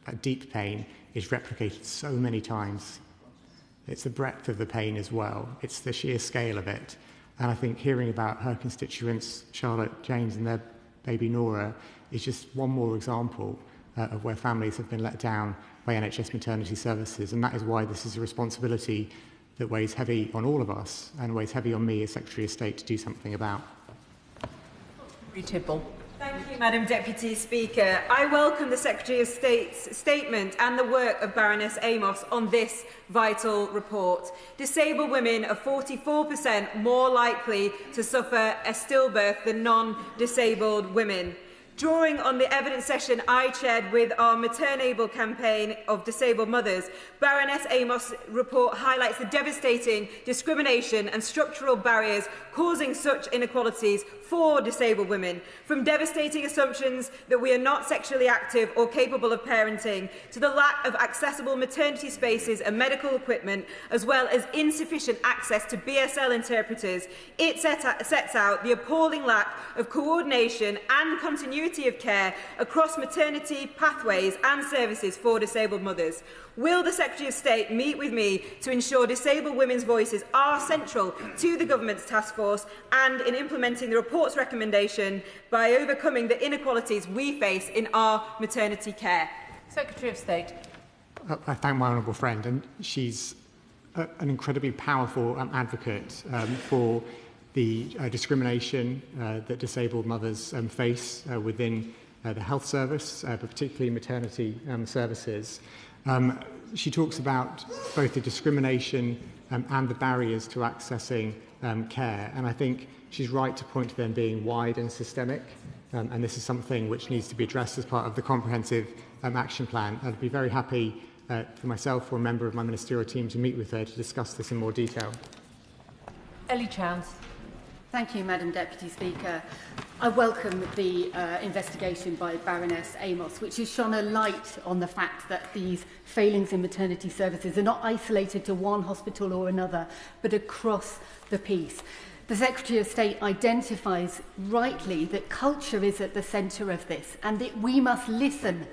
that deep pain, is replicated so many times. It's the breadth of the pain as well. It's the sheer scale of it. And I think hearing about her constituents, Charlotte, James, and their baby Nora, is just one more example of where families have been let down by NHS maternity services. And that is why this is a responsibility that weighs heavy on all of us and weighs heavy on me as Secretary of State to do something about. Thank you, Madam Deputy Speaker. I welcome the Secretary of State's statement and the work of Baroness Amos on this vital report. Disabled women are 44% more likely to suffer a stillbirth than non-disabled women. Drawing on the evidence session I chaired with our Maternable campaign of disabled mothers, Baroness Amos' report highlights the devastating discrimination and structural barriers causing such inequalities for disabled women, from devastating assumptions that we are not sexually active or capable of parenting, to the lack of accessible maternity spaces and medical equipment, as well as insufficient access to BSL interpreters. It sets out the appalling lack of coordination and continuity of care across maternity pathways and services for disabled mothers. Will the Secretary of State meet with me to ensure disabled women's voices are central to the Government's task force and in implementing the report's recommendation by overcoming the inequalities we face in our maternity care? Secretary of State. I thank my honourable friend, and she's an incredibly powerful advocate for the discrimination that disabled mothers face within the health service, but particularly maternity services. She talks about both the discrimination and the barriers to accessing care, and I think she's right to point to them being wide and systemic, and this is something which needs to be addressed as part of the comprehensive action plan. I'd be very happy for myself or a member of my ministerial team to meet with her to discuss this in more detail. Ellie Chowns. Thank you, Madam Deputy Speaker. I welcome the investigation by Baroness Amos, which has shone a light on the fact that these failings in maternity services are not isolated to one hospital or another, but across the piece. The Secretary of State identifies rightly that culture is at the centre of this, and that we must listen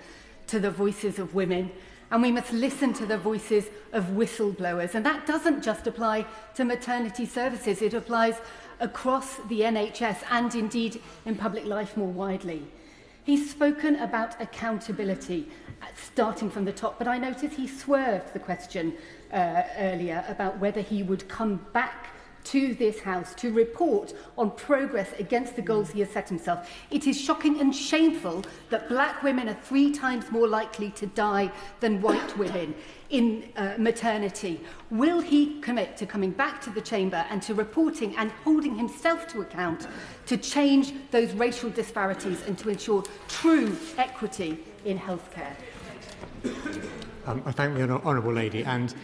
to the voices of women, and we must listen to the voices of whistleblowers. And that doesn't just apply to maternity services, it applies across the NHS and indeed in public life more widely. He's spoken about accountability, starting from the top, but I noticed he swerved the question earlier about whether he would come back to this House to report on progress against the goals he has set himself. It is shocking and shameful that black women are 3 times more likely to die than white women in maternity. Will he commit to coming back to the Chamber and to reporting and holding himself to account to change those racial disparities and to ensure true equity in healthcare? I thank the honourable lady, and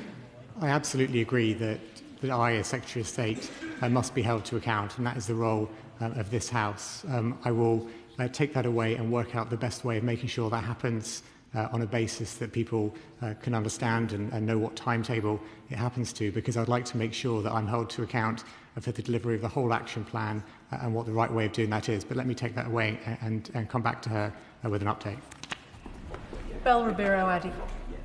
I absolutely agree that I, as Secretary of State, must be held to account, and that is the role of this House. I will take that away and work out the best way of making sure that happens on a basis that people can understand and know what timetable it happens to, because I'd like to make sure that I'm held to account for the delivery of the whole action plan and what the right way of doing that is. But let me take that away and come back to her with an update. Bel Ribeiro Addy.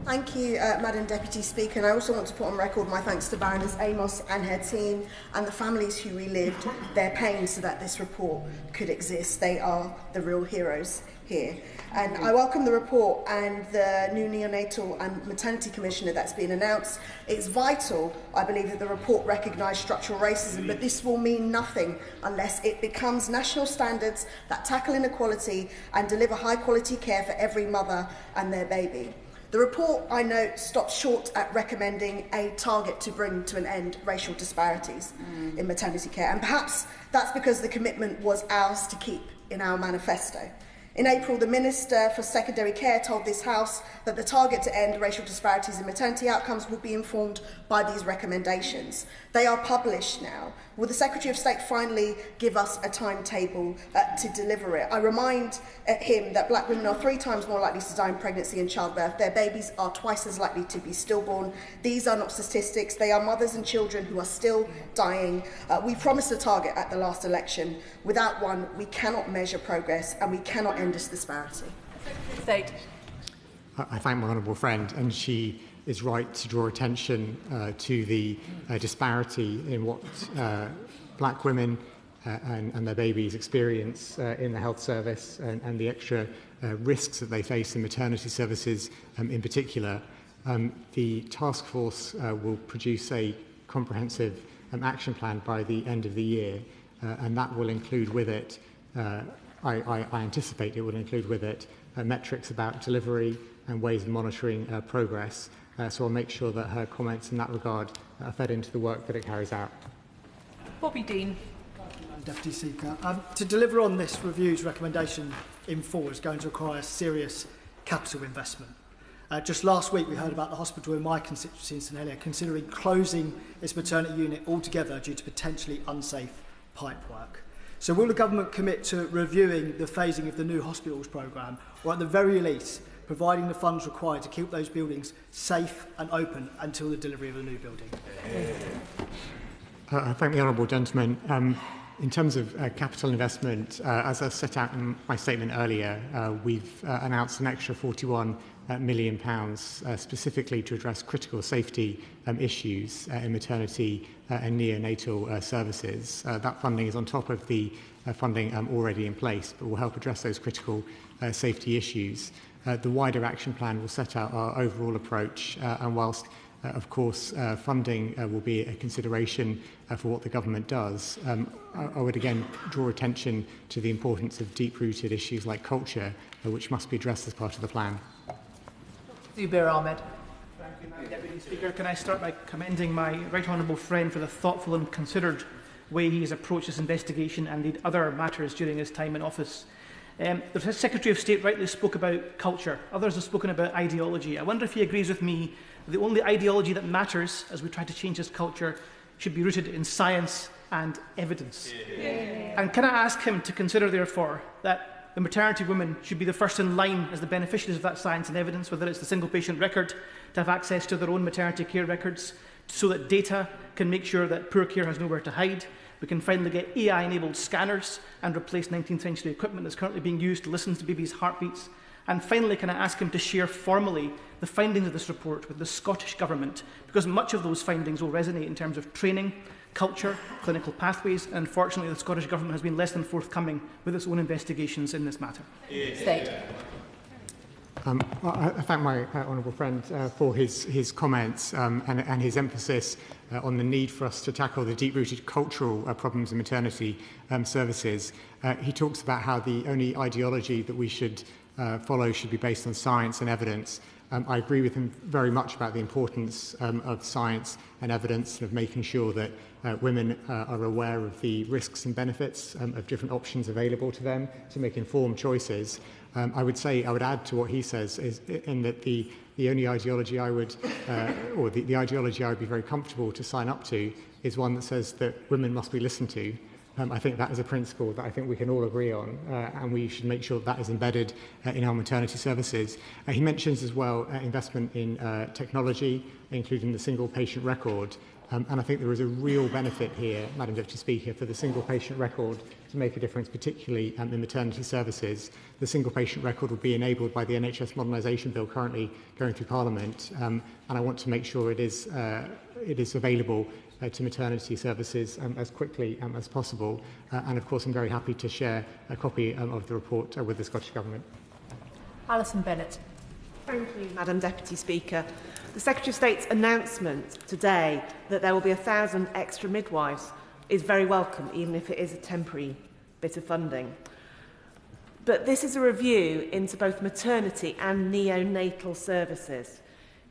Thank you, Madam Deputy Speaker. And I also want to put on record my thanks to Baroness Amos and her team and the families who relived their pain so that this report could exist. They are the real heroes here. And I welcome the report and the new neonatal and maternity commissioner that's been announced. It's vital, I believe, that the report recognise structural racism, but this will mean nothing unless it becomes national standards that tackle inequality and deliver high-quality care for every mother and their baby. The report, I note, stops short at recommending a target to bring to an end racial disparities in maternity care, and perhaps that's because the commitment was ours to keep in our manifesto. In April, the Minister for Secondary Care told this House that the target to end racial disparities in maternity outcomes will be informed by these recommendations. They are published now. Will the Secretary of State finally give us a timetable to deliver it? I remind him that black women are 3 times more likely to die in pregnancy and childbirth. Their babies are twice as likely to be stillborn. These are not statistics. They are mothers and children who are still dying. We promised a target at the last election. Without one, we cannot measure progress and we cannot end this disparity. State. I thank my honourable friend, and she is right to draw attention to the disparity in what black women and their babies experience in the health service and the extra risks that they face in maternity services in particular. The task force will produce a comprehensive action plan by the end of the year, and that will include with it I anticipate it will include with it metrics about delivery and ways of monitoring progress. So I'll make sure that her comments in that regard are fed into the work that it carries out. Bobby Dean. Deputy Speaker. To deliver on this review's recommendation in full is going to require serious capital investment. Just last week we heard about the hospital in my constituency in St Helier considering closing its maternity unit altogether due to potentially unsafe pipe work. So will the government commit to reviewing the phasing of the new hospitals programme, or at the very least providing the funds required to keep those buildings safe and open until the delivery of a new building? I thank the honourable gentleman. In terms of capital investment, as I set out in my statement earlier, we've announced an extra £41 million specifically to address critical safety issues in maternity and neonatal services. That funding is on top of the funding already in place, but will help address those critical safety issues. The wider action plan will set out our overall approach, and whilst of course, funding will be a consideration for what the government does. I would again draw attention to the importance of deep-rooted issues like culture, which must be addressed as part of the plan. Zubair Ahmed. Thank you, Madam Deputy Speaker. Can I start by commending my right honourable friend for the thoughtful and considered way he has approached this investigation and indeed other matters during his time in office. The Secretary of State rightly spoke about culture. Others have spoken about ideology. I wonder if he agrees with me that the only ideology that matters as we try to change this culture should be rooted in science and evidence. Yeah. And can I ask him to consider, therefore, that the maternity women should be the first in line as the beneficiaries of that science and evidence, whether it's the single patient record, to have access to their own maternity care records, so that data can make sure that poor care has nowhere to hide. We can finally get AI-enabled scanners and replace 19th century equipment that's currently being used to listen to babies' heartbeats. And finally, can I ask him to share formally the findings of this report with the Scottish Government, because much of those findings will resonate in terms of training, culture, clinical pathways, and unfortunately the Scottish Government has been less than forthcoming with its own investigations in this matter. State. I thank my honourable friend for his comments and his emphasis on the need for us to tackle the deep-rooted cultural problems in maternity services. He talks about how the only ideology that we should follow should be based on science and evidence. I agree with him very much about the importance of science and evidence and of making sure that women are aware of the risks and benefits of different options available to them to make informed choices. I would add to what he says is in that the only ideology I would, or the ideology I would be very comfortable to sign up to is one that says that women must be listened to. I think that is a principle that I think we can all agree on, and we should make sure that is embedded in our maternity services. He mentions as well investment in technology, including the single patient record. And I think there is a real benefit here, Madam Deputy Speaker, for the single patient record to make a difference, particularly in maternity services. The single patient record will be enabled by the NHS Modernisation Bill currently going through Parliament, and I want to make sure it is available to maternity services as quickly as possible. And of course, I'm very happy to share a copy of the report with the Scottish Government. Alison Bennett. Thank you, Madam Deputy Speaker. The Secretary of State's announcement today that there will be 1,000 extra midwives is very welcome, even if it is a temporary bit of funding. But this is a review into both maternity and neonatal services.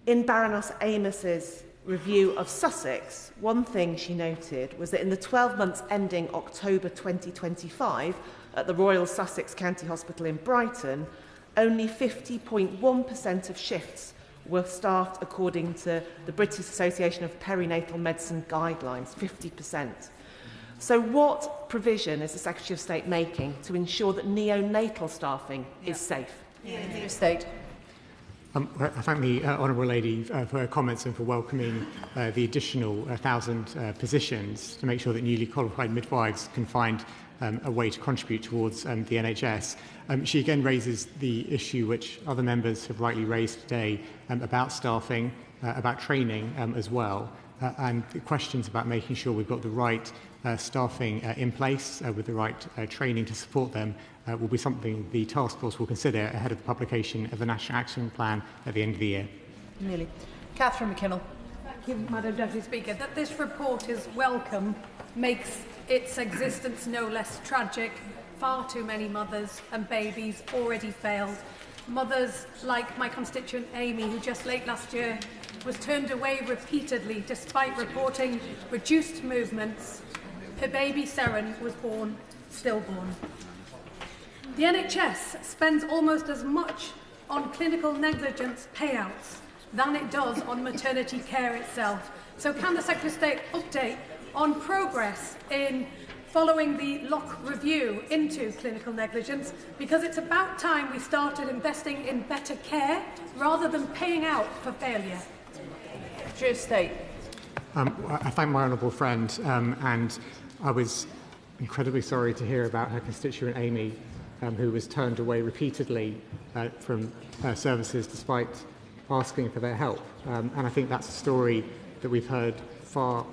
In Baroness Amos's review of Sussex, one thing she noted was that in the 12 months ending October 2025 at the Royal Sussex County Hospital in Brighton, only 50.1% of shifts were staffed according to the British Association of Perinatal Medicine guidelines, 50%. So what provision is the Secretary of State making to ensure that neonatal staffing is safe? State. I thank the Honourable Lady for her comments and for welcoming the additional 1,000 positions to make sure that newly qualified midwives can find a way to contribute towards the NHS. She again raises the issue which other members have rightly raised today about staffing, about training as well, and the questions about making sure we've got the right staffing in place with the right training to support them will be something the task force will consider ahead of the publication of the National Action Plan at the end of the year. Nearly. Catherine McKinnell. Thank you, Madam Deputy Speaker. That this report is welcome makes its existence no less tragic far too many mothers and babies already failed. Mothers like my constituent Amy, who just late last year was turned away repeatedly despite reporting reduced movements. Her baby Seren was born stillborn. The NHS spends almost as much on clinical negligence payouts than it does on maternity care itself. So can the Secretary of State update on progress in following the Locke review into clinical negligence? Because it's about time we started investing in better care rather than paying out for failure. Secretary of State. I thank my honourable friend, and I was incredibly sorry to hear about her constituent Amy, who was turned away repeatedly from services despite asking for their help. And I think that's a story that we've heard far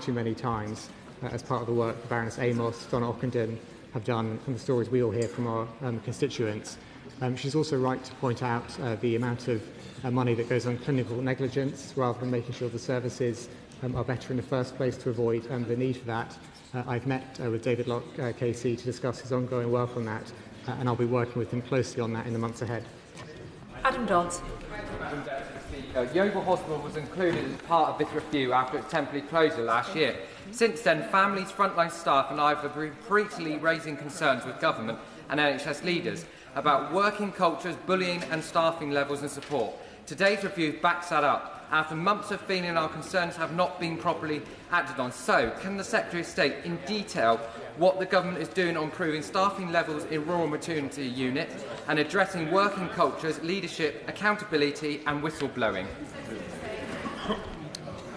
too many times as part of the work Baroness Amos, Donna Ockenden have done, and the stories we all hear from our constituents. She's also right to point out the amount of money that goes on clinical negligence rather than making sure the services are better in the first place to avoid the need for that. I've met with David Locke KC to discuss his ongoing work on that, and I'll be working with him closely on that in the months ahead. Adam Dodds. Yeovil Hospital was included as part of this review after its temporary closure last year. Since then, families, frontline staff and I have been repeatedly raising concerns with government and NHS leaders about working cultures, bullying and staffing levels and support. Today's review backs that up. After months of feeling our concerns have not been properly acted on. So, can the Secretary of State in detail what the government is doing on improving staffing levels in rural maternity units and addressing working cultures, leadership, accountability and whistleblowing?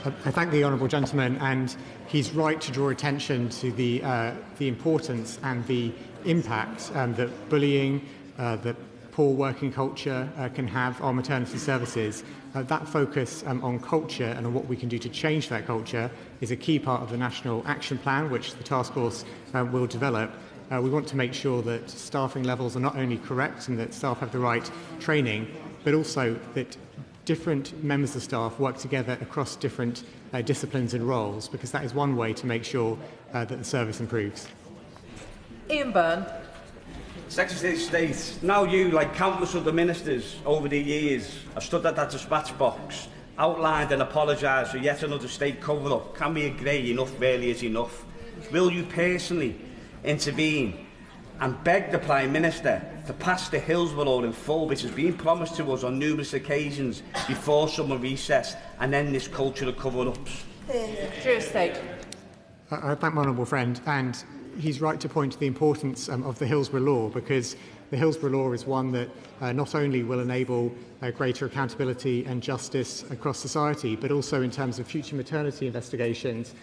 I thank the honourable gentleman, and he's right to draw attention to the importance and the impact that bullying, that poor working culture can have on maternity services. That focus on culture and on what we can do to change that culture is a key part of the National Action Plan, which the task force will develop. We want to make sure that staffing levels are not only correct and that staff have the right training, but also that different members of staff work together across different disciplines and roles, because that is one way to make sure that the service improves. Ian Byrne. Secretary of State, now you, like countless other ministers over the years, have stood at that dispatch box, outlined and apologised for yet another state cover-up. Can we agree enough really is enough? Will you personally intervene and beg the Prime Minister to pass the Hillsborough Law in full, which has been promised to us on numerous occasions before summer recess, and end this culture of cover-ups? Secretary of State. I thank my honourable friend, and he's right to point to the importance of the Hillsborough Law, because the Hillsborough Law is one that not only will enable greater accountability and justice across society, but also in terms of future maternity investigations.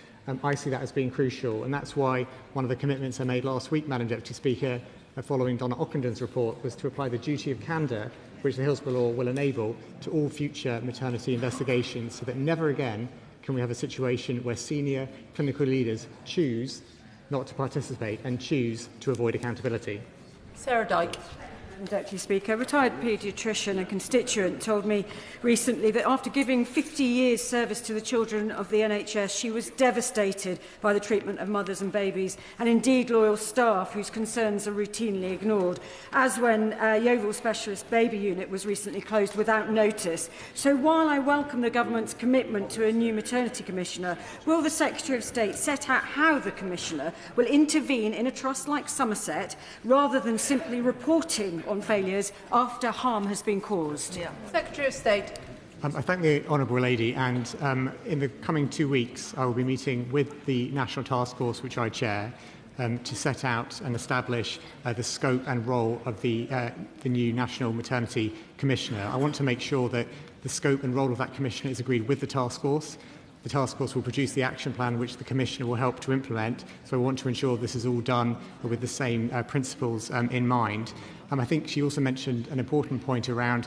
I see that as being crucial, and that's why one of the commitments I made last week, Madam Deputy Speaker, following Donna Ockenden's report, was to apply the duty of candour, which the Hillsborough Law will enable, to all future maternity investigations, so that never again can we have a situation where senior clinical leaders choose not to participate and choose to avoid accountability. Sarah Dyke. Deputy Speaker, a retired paediatrician and constituent told me recently that after giving 50 years service to the children of the NHS, she was devastated by the treatment of mothers and babies, and indeed loyal staff whose concerns are routinely ignored, as when Yeovil Specialist Baby Unit was recently closed without notice. So while I welcome the government's commitment to a new maternity commissioner, will the Secretary of State set out how the commissioner will intervene in a trust like Somerset rather than simply reporting on failures after harm has been caused? Secretary of State. I thank the honourable lady, and in the coming 2 weeks I will be meeting with the National Task Force, which I chair, to set out and establish the scope and role of the new National Maternity Commissioner. I want to make sure that the scope and role of that Commissioner is agreed with the task force. The task force will produce the action plan which the Commissioner will help to implement, so I want to ensure this is all done with the same principles in mind. I think she also mentioned an important point around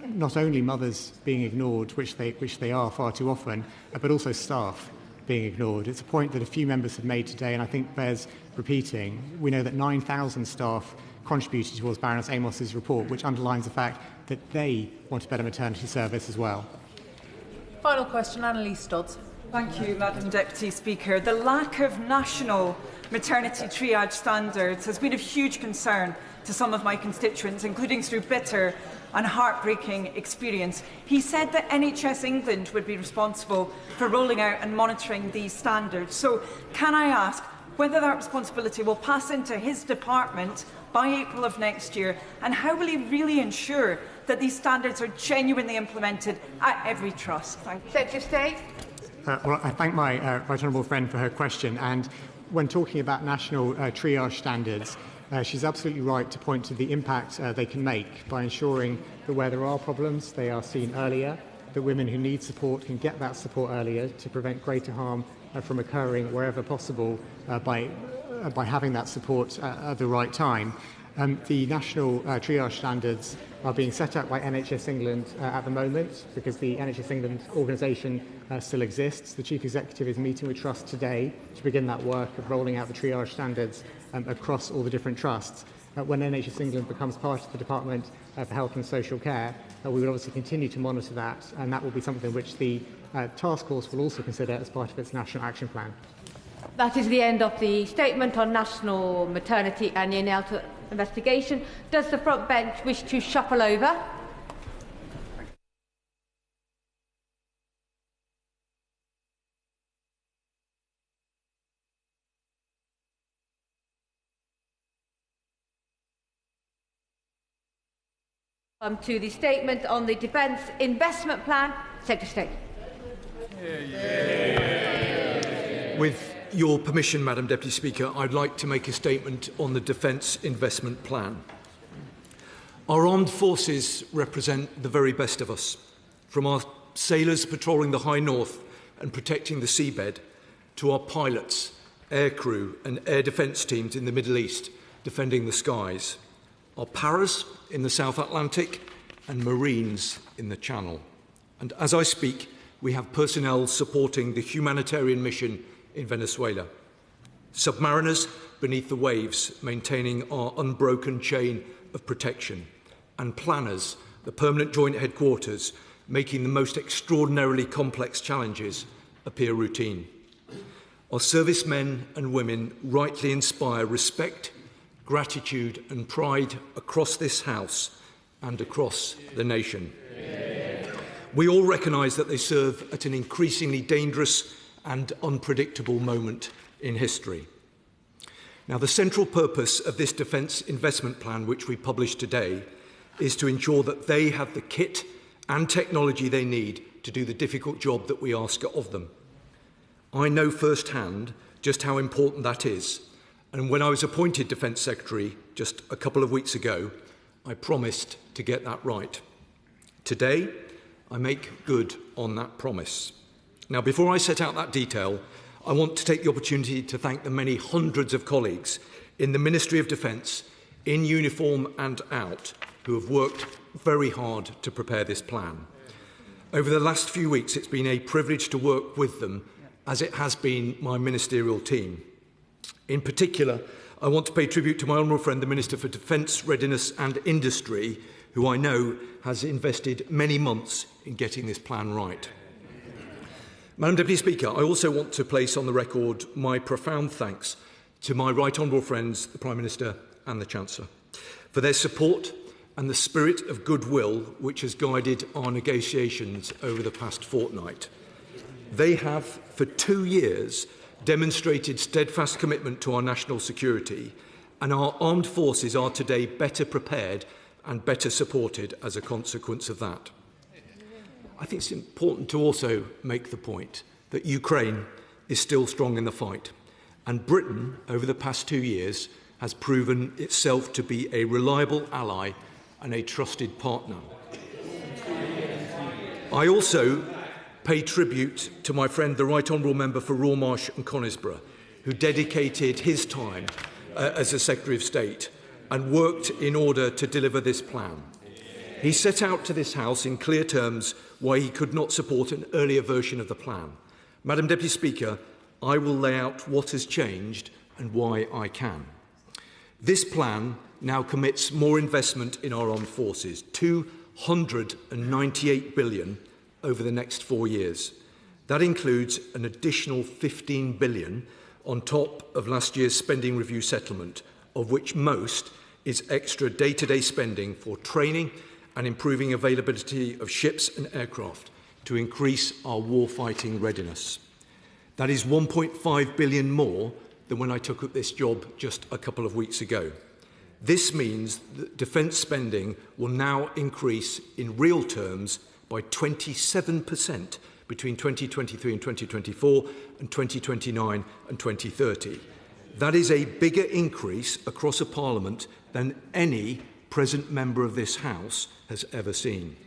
not only mothers being ignored, which they are far too often, but also staff being ignored. It's a point that a few members have made today, and I think bears repeating. We know that 9,000 staff contributed towards Baroness Amos's report, which underlines the fact that they want a better maternity service as well. Final question, Annalise Dodds. Thank you, Madam Deputy Speaker. The lack of national maternity triage standards has been of huge concern to some of my constituents, including through bitter and heartbreaking experience. He said that NHS England would be responsible for rolling out and monitoring these standards. So can I ask whether that responsibility will pass into his department by April of next year, and how will he really ensure that these standards are genuinely implemented at every trust? Thank you. Secretary of State. Well, I thank my right honourable friend for her question. And when talking about national triage standards, she's absolutely right to point to the impact they can make by ensuring that where there are problems, they are seen earlier, that women who need support can get that support earlier to prevent greater harm from occurring wherever possible by having that support at the right time. The national triage standards are being set out by NHS England at the moment because the NHS England organisation still exists. The Chief Executive is meeting with Trust today to begin that work of rolling out the triage standards across all the different trusts. When NHS England becomes part of the Department for Health and Social Care, we will obviously continue to monitor that, and that will be something which the task force will also consider as part of its national action plan. That is the end of the statement on national maternity and neonatal investigation. Does the front bench wish to shuffle over? To the statement on the Defence Investment Plan. Secretary of State. With your permission, Madam Deputy Speaker, I'd like to make a statement on the Defence Investment Plan. Our armed forces represent the very best of us, from our sailors patrolling the high north and protecting the seabed, to our pilots, aircrew and air defence teams in the Middle East defending the skies, our paras in the South Atlantic and Marines in the Channel. And as I speak, we have personnel supporting the humanitarian mission in Venezuela, submariners beneath the waves maintaining our unbroken chain of protection, and planners, the permanent joint headquarters, making the most extraordinarily complex challenges appear routine. Our servicemen and women rightly inspire respect, gratitude and pride across this House and across the nation. We all recognise that they serve at an increasingly dangerous and unpredictable moment in history. Now, the central purpose of this Defence Investment Plan, which we published today, is to ensure that they have the kit and technology they need to do the difficult job that we ask of them. I know firsthand just how important that is, and when I was appointed Defence Secretary just a couple of weeks ago, I promised to get that right. Today, I make good on that promise. Now, before I set out that detail, I want to take the opportunity to thank the many hundreds of colleagues in the Ministry of Defence, in uniform and out, who have worked very hard to prepare this plan. Over the last few weeks, it's been a privilege to work with them, as it has been my ministerial team. In particular, I want to pay tribute to my honourable friend, the Minister for Defence, Readiness and Industry, who I know has invested many months in getting this plan right. Madam Deputy Speaker, I also want to place on the record my profound thanks to my right honourable friends, the Prime Minister and the Chancellor, for their support and the spirit of goodwill which has guided our negotiations over the past fortnight. They have, for 2 years, demonstrated steadfast commitment to our national security, and our armed forces are today better prepared and better supported as a consequence of that. I think it's important to also make the point that Ukraine is still strong in the fight, and Britain, over the past 2 years, has proven itself to be a reliable ally and a trusted partner. I also pay tribute to my friend, the Right Honourable Member for Rawmarsh and Conisbrough, who dedicated his time as a Secretary of State and worked in order to deliver this plan. He set out to this House in clear terms why he could not support an earlier version of the plan. Madam Deputy Speaker, I will lay out what has changed and why I can. This plan now commits more investment in our armed forces, £298 billion over the next 4 years. That includes an additional £15 billion on top of last year's spending review settlement, of which most is extra day-to-day spending for training and improving availability of ships and aircraft to increase our warfighting readiness. That is 1.5 billion more than when I took up this job just a couple of weeks ago. This means that defence spending will now increase in real terms by 27% between 2023 and 2024 and 2029 and 2030. That is a bigger increase across a Parliament than any present member of this House has ever seen.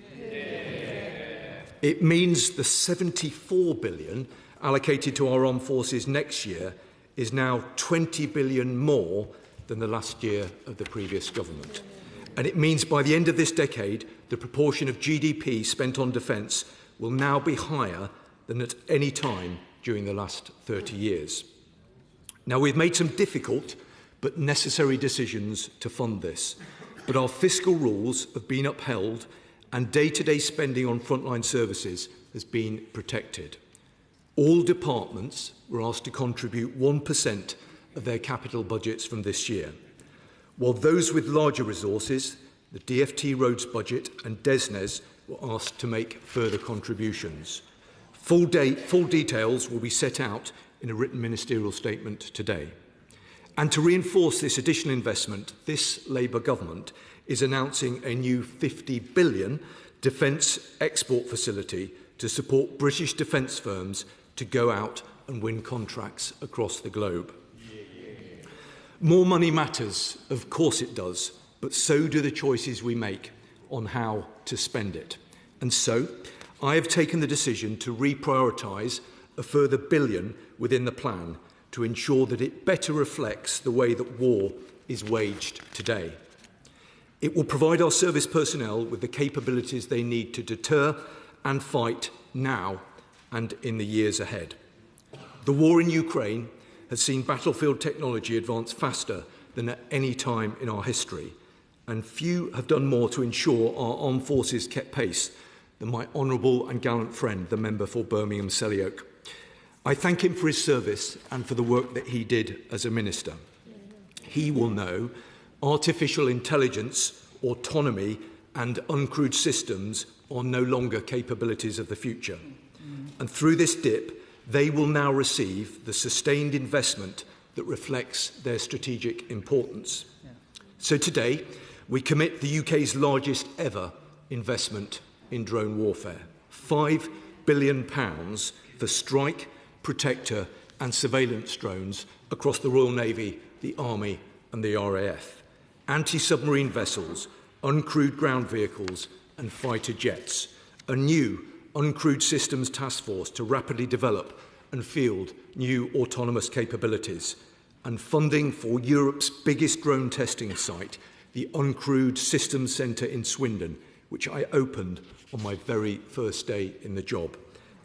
It means the 74 billion allocated to our armed forces next year is now 20 billion more than the last year of the previous government. And it means by the end of this decade, the proportion of GDP spent on defence will now be higher than at any time during the last 30 years. Now, we've made some difficult but necessary decisions to fund this, but our fiscal rules have been upheld and day-to-day spending on frontline services has been protected. All departments were asked to contribute 1% of their capital budgets from this year, while those with larger resources, the DFT Roads budget and DESNES, were asked to make further contributions. Full details will be set out in a written ministerial statement today. And to reinforce this additional investment, this Labour government is announcing a new £50 billion defence export facility to support British defence firms to go out and win contracts across the globe. More money matters, of course it does, but so do the choices we make on how to spend it. And so, I have taken the decision to reprioritise a further £1 billion within the plan to ensure that it better reflects the way that war is waged today. It will provide our service personnel with the capabilities they need to deter and fight now and in the years ahead. The war in Ukraine has seen battlefield technology advance faster than at any time in our history, and few have done more to ensure our armed forces kept pace than my honourable and gallant friend, the member for Birmingham Selly-Oak. I thank him for his service and for the work that he did as a minister. He will know artificial intelligence, autonomy and uncrewed systems are no longer capabilities of the future. And through this dip, they will now receive the sustained investment that reflects their strategic importance. So today, we commit the UK's largest ever investment in drone warfare, £5 billion for strike, protector and surveillance drones across the Royal Navy, the Army and the RAF, anti-submarine vessels, uncrewed ground vehicles and fighter jets, a new uncrewed systems task force to rapidly develop and field new autonomous capabilities, and funding for Europe's biggest drone testing site, the Uncrewed Systems Centre in Swindon, which I opened on my very first day in the job.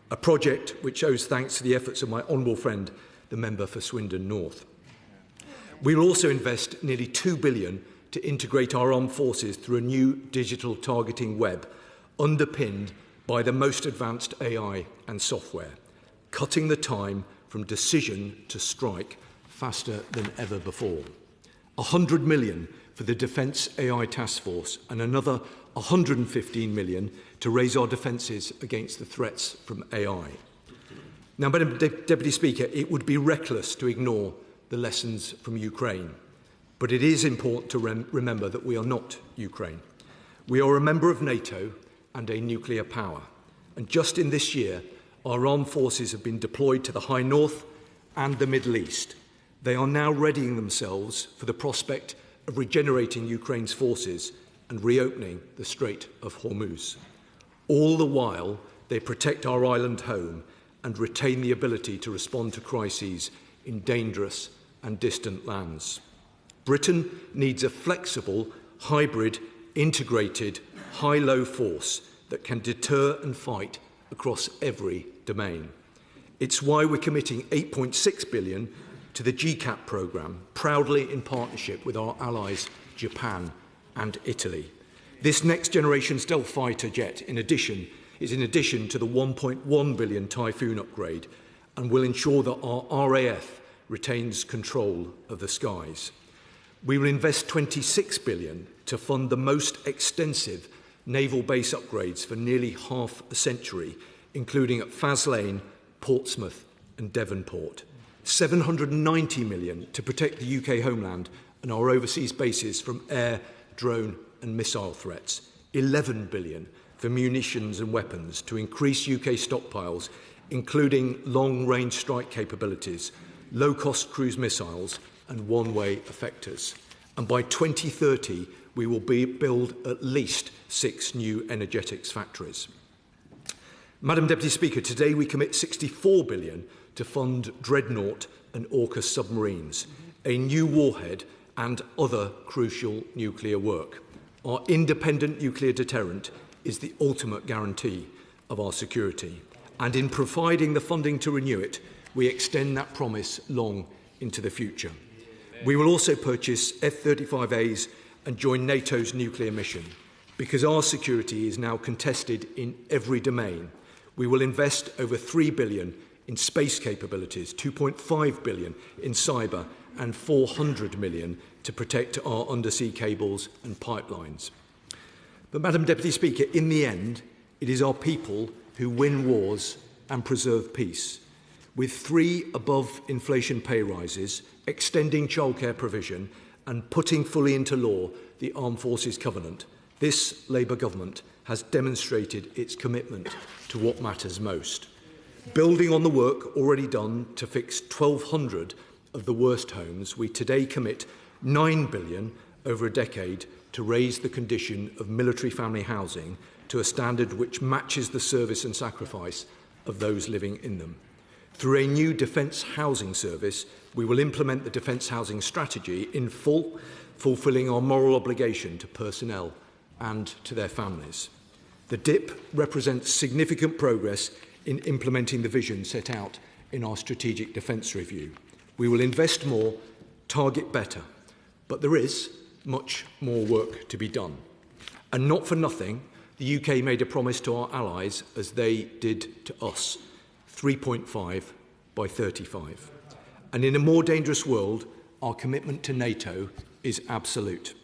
A project which owes thanks to the efforts of my honourable friend, the member for Swindon North. We will also invest nearly £2 billion to integrate our armed forces through a new digital targeting web, underpinned by the most advanced AI and software, cutting the time from decision to strike faster than ever before. 100 million for the Defence AI Task Force and another 115 million to raise our defences against the threats from AI. Now, Madam Deputy Speaker, it would be reckless to ignore the lessons from Ukraine, but it is important to remember that we are not Ukraine. We are a member of NATO and a nuclear power, and just in this year, our armed forces have been deployed to the High North and the Middle East. They are now readying themselves for the prospect of regenerating Ukraine's forces and reopening the Strait of Hormuz. All the while, they protect our island home and retain the ability to respond to crises in dangerous and distant lands. Britain needs a flexible, hybrid, integrated, high-low force that can deter and fight across every domain. It's why we're committing £8.6 billion to the GCAP programme, proudly in partnership with our allies Japan and Italy. This next-generation stealth fighter jet, is in addition to the £1.1 billion Typhoon upgrade, and will ensure that our RAF retains control of the skies. We will invest £26 billion to fund the most extensive naval base upgrades for nearly half a century, including at Faslane, Portsmouth and Devonport. £790 million to protect the UK homeland and our overseas bases from air, drone and missile threats. £11 billion for munitions and weapons to increase UK stockpiles, including long-range strike capabilities, low-cost cruise missiles and one-way effectors. And by 2030, we will build at least 6 new energetics factories. Madam Deputy Speaker, today we commit £64 billion to fund Dreadnought and AUKUS submarines, a new warhead and other crucial nuclear work. Our independent nuclear deterrent is the ultimate guarantee of our security. And in providing the funding to renew it, we extend that promise long into the future. We will also purchase F-35As and join NATO's nuclear mission. Because our security is now contested in every domain, we will invest over £3 billion in space capabilities, £2.5 billion in cyber and £400 million to protect our undersea cables and pipelines. But, Madam Deputy Speaker, in the end, it is our people who win wars and preserve peace. With 3 above-inflation pay rises, extending childcare provision and putting fully into law the Armed Forces Covenant, this Labour government has demonstrated its commitment to what matters most. Building on the work already done to fix 1,200 of the worst homes, we today commit £9 billion over a decade to raise the condition of military family housing to a standard which matches the service and sacrifice of those living in them. Through a new Defence Housing Service, we will implement the Defence Housing Strategy in full, fulfilling our moral obligation to personnel and to their families. The DIP represents significant progress in implementing the vision set out in our Strategic Defence Review. We will invest more, target better, but there is much more work to be done. And not for nothing, the UK made a promise to our allies, as they did to us, 3.5 by 35. And in a more dangerous world, our commitment to NATO is absolute.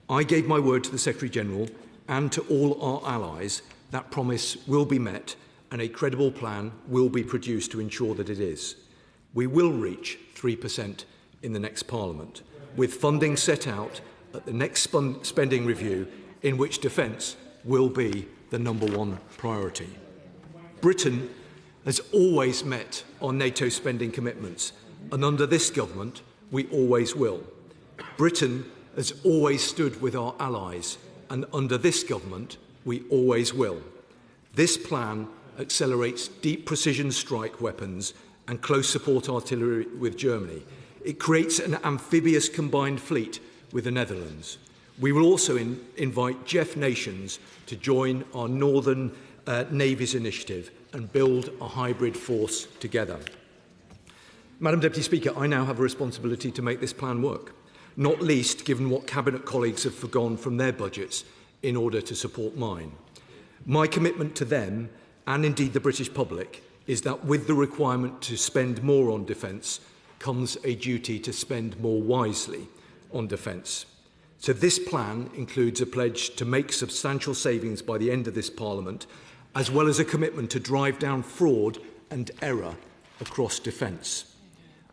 I gave my word to the Secretary-General and to all our allies that promise will be met and a credible plan will be produced to ensure that it is. We will reach 3% in the next Parliament, with funding set out at the next spending review in which defence will be the #1 priority. Britain has always met our NATO spending commitments, and under this government, we always will. Britain has always stood with our allies, and under this government, we always will. This plan accelerates deep precision strike weapons and close support artillery with Germany. It creates an amphibious combined fleet with the Netherlands. We will also invite Jeff nations to join our Northern Navies initiative and build a hybrid force together. Madam Deputy Speaker, I now have a responsibility to make this plan work, not least given what Cabinet colleagues have forgone from their budgets in order to support mine. My commitment to them, and indeed the British public, is that with the requirement to spend more on defence comes a duty to spend more wisely on defence. So this plan includes a pledge to make substantial savings by the end of this Parliament, as well as a commitment to drive down fraud and error across defence.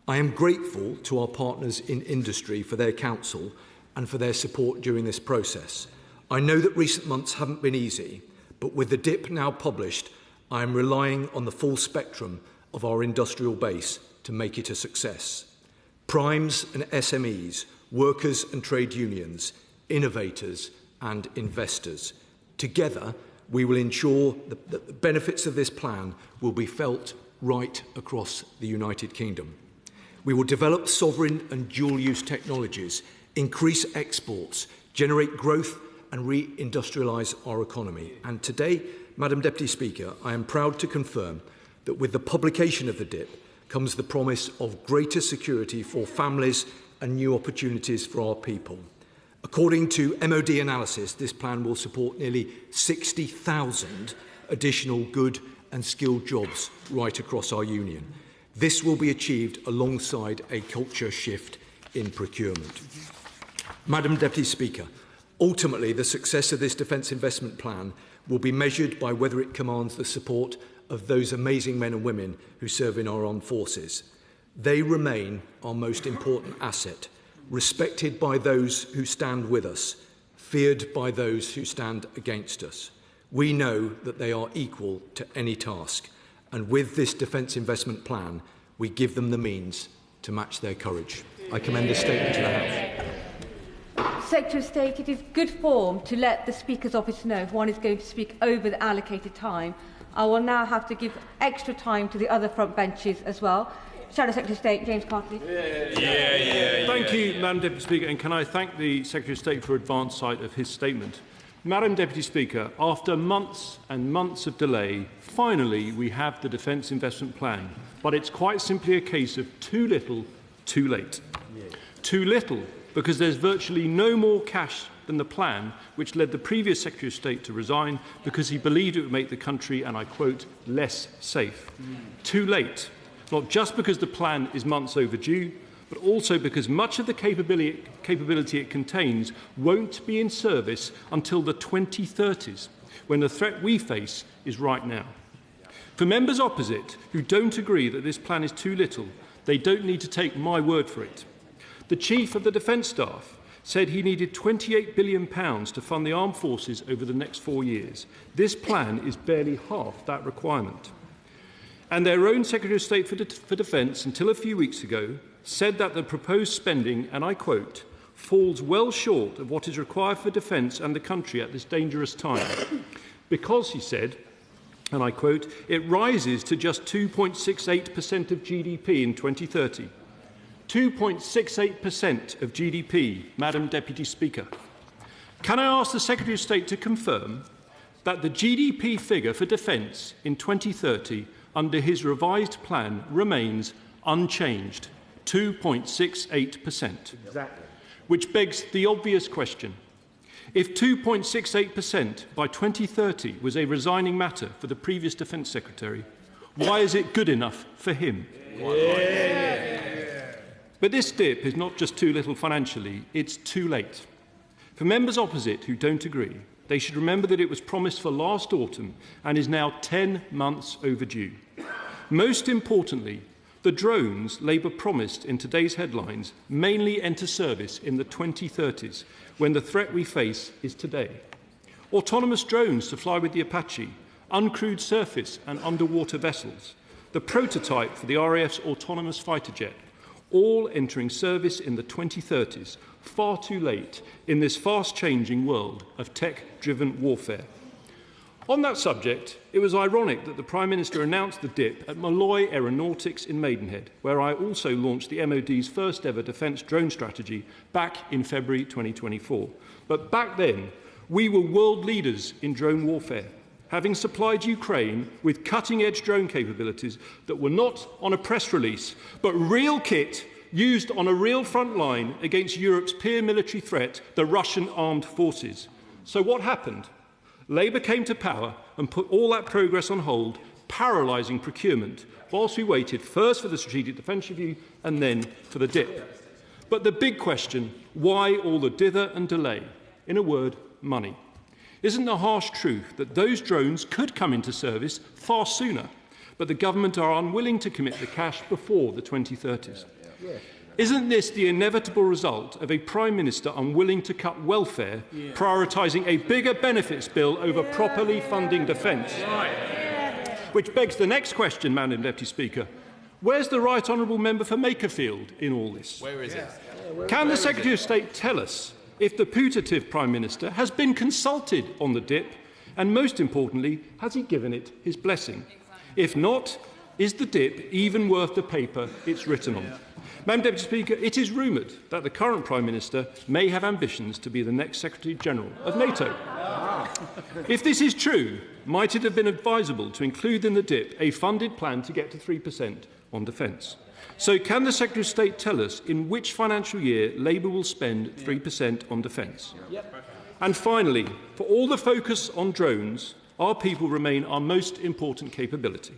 I am grateful to our partners in industry for their counsel and for their support during this process. I know that recent months haven't been easy, but with the DIP now published, I am relying on the full spectrum of our industrial base to make it a success. Primes and SMEs, workers and trade unions, innovators and investors. Together, we will ensure that the benefits of this plan will be felt right across the United Kingdom. We will develop sovereign and dual-use technologies, increase exports, generate growth and re-industrialise our economy. And today, Madam Deputy Speaker, I am proud to confirm that with the publication of the DIP comes the promise of greater security for families and new opportunities for our people. According to MOD analysis, this plan will support nearly 60,000 additional good and skilled jobs right across our union. This will be achieved alongside a culture shift in procurement. Madam Deputy Speaker, ultimately the success of this Defence Investment Plan will be measured by whether it commands the support of those amazing men and women who serve in our armed forces. They remain our most important asset, respected by those who stand with us, feared by those who stand against us. We know that they are equal to any task, and with this Defence Investment Plan, we give them the means to match their courage. I commend this statement to the House. Secretary of State, it is good form to let the Speaker's office know if one is going to speak over the allocated time. I will now have to give extra time to the other front benches as well. Shadow Secretary of State, James Cartley. Thank you, Madam Deputy Speaker, and can I thank the Secretary of State for advance sight of his statement. Madam Deputy Speaker, after months and months of delay, finally we have the Defence Investment Plan, but it's quite simply a case of too little, too late. Too little because there's virtually no more cash than the plan, which led the previous Secretary of State to resign because he believed it would make the country, and I quote, less safe. Too late, not just because the plan is months overdue, but also because much of the capability it contains won't be in service until the 2030s, when the threat we face is right now. For members opposite who don't agree that this plan is too little, they don't need to take my word for it. The Chief of the Defence Staff said he needed £28 billion to fund the armed forces over the next 4 years. This plan is barely half that requirement. And their own Secretary of State for Defence, until a few weeks ago, said that the proposed spending, and I quote, falls well short of what is required for defence and the country at this dangerous time. Because, he said, and I quote, it rises to just 2.68% of GDP in 2030. 2.68% of GDP, Madam Deputy Speaker. Can I ask the Secretary of State to confirm that the GDP figure for defence in 2030 under his revised plan remains unchanged, 2.68%? Exactly. Which begs the obvious question. If 2.68% by 2030 was a resigning matter for the previous Defence Secretary, why is it good enough for him? But this dip is not just too little financially, it's too late. For members opposite who don't agree, they should remember that it was promised for last autumn and is now 10 months overdue. Most importantly, the drones Labour promised in today's headlines mainly enter service in the 2030s, when the threat we face is today. Autonomous drones to fly with the Apache, uncrewed surface and underwater vessels, the prototype for the RAF's autonomous fighter jet, all entering service in the 2030s, far too late in this fast-changing world of tech-driven warfare. On that subject, it was ironic that the Prime Minister announced the dip at Malloy Aeronautics in Maidenhead, where I also launched the MOD's first-ever defence drone strategy back in February 2024. But back then, we were world leaders in drone warfare, having supplied Ukraine with cutting-edge drone capabilities that were not on a press release, but real kit used on a real front line against Europe's peer military threat, the Russian armed forces. So what happened? Labour came to power and put all that progress on hold, paralysing procurement, whilst we waited first for the Strategic Defence Review and then for the dip. But the big question, why all the dither and delay? In a word, money. Isn't the harsh truth that those drones could come into service far sooner, but the government are unwilling to commit the cash before the 2030s? Isn't this the inevitable result of a Prime Minister unwilling to cut welfare, prioritising a bigger benefits bill over properly funding defence? Which begs the next question, Madam Deputy Speaker. Where's the Right Honourable Member for Makerfield in all this? Where is it? Can the Secretary of State tell us if the putative Prime Minister has been consulted on the dip, and most importantly, has he given it his blessing? If not, is the dip even worth the paper it's written on? Madam Deputy Speaker, it is rumoured that the current Prime Minister may have ambitions to be the next Secretary-General of NATO. If this is true, might it have been advisable to include in the dip a funded plan to get to 3% on defence? So can the Secretary of State tell us in which financial year Labour will spend 3% on defence? And finally, for all the focus on drones, our people remain our most important capability.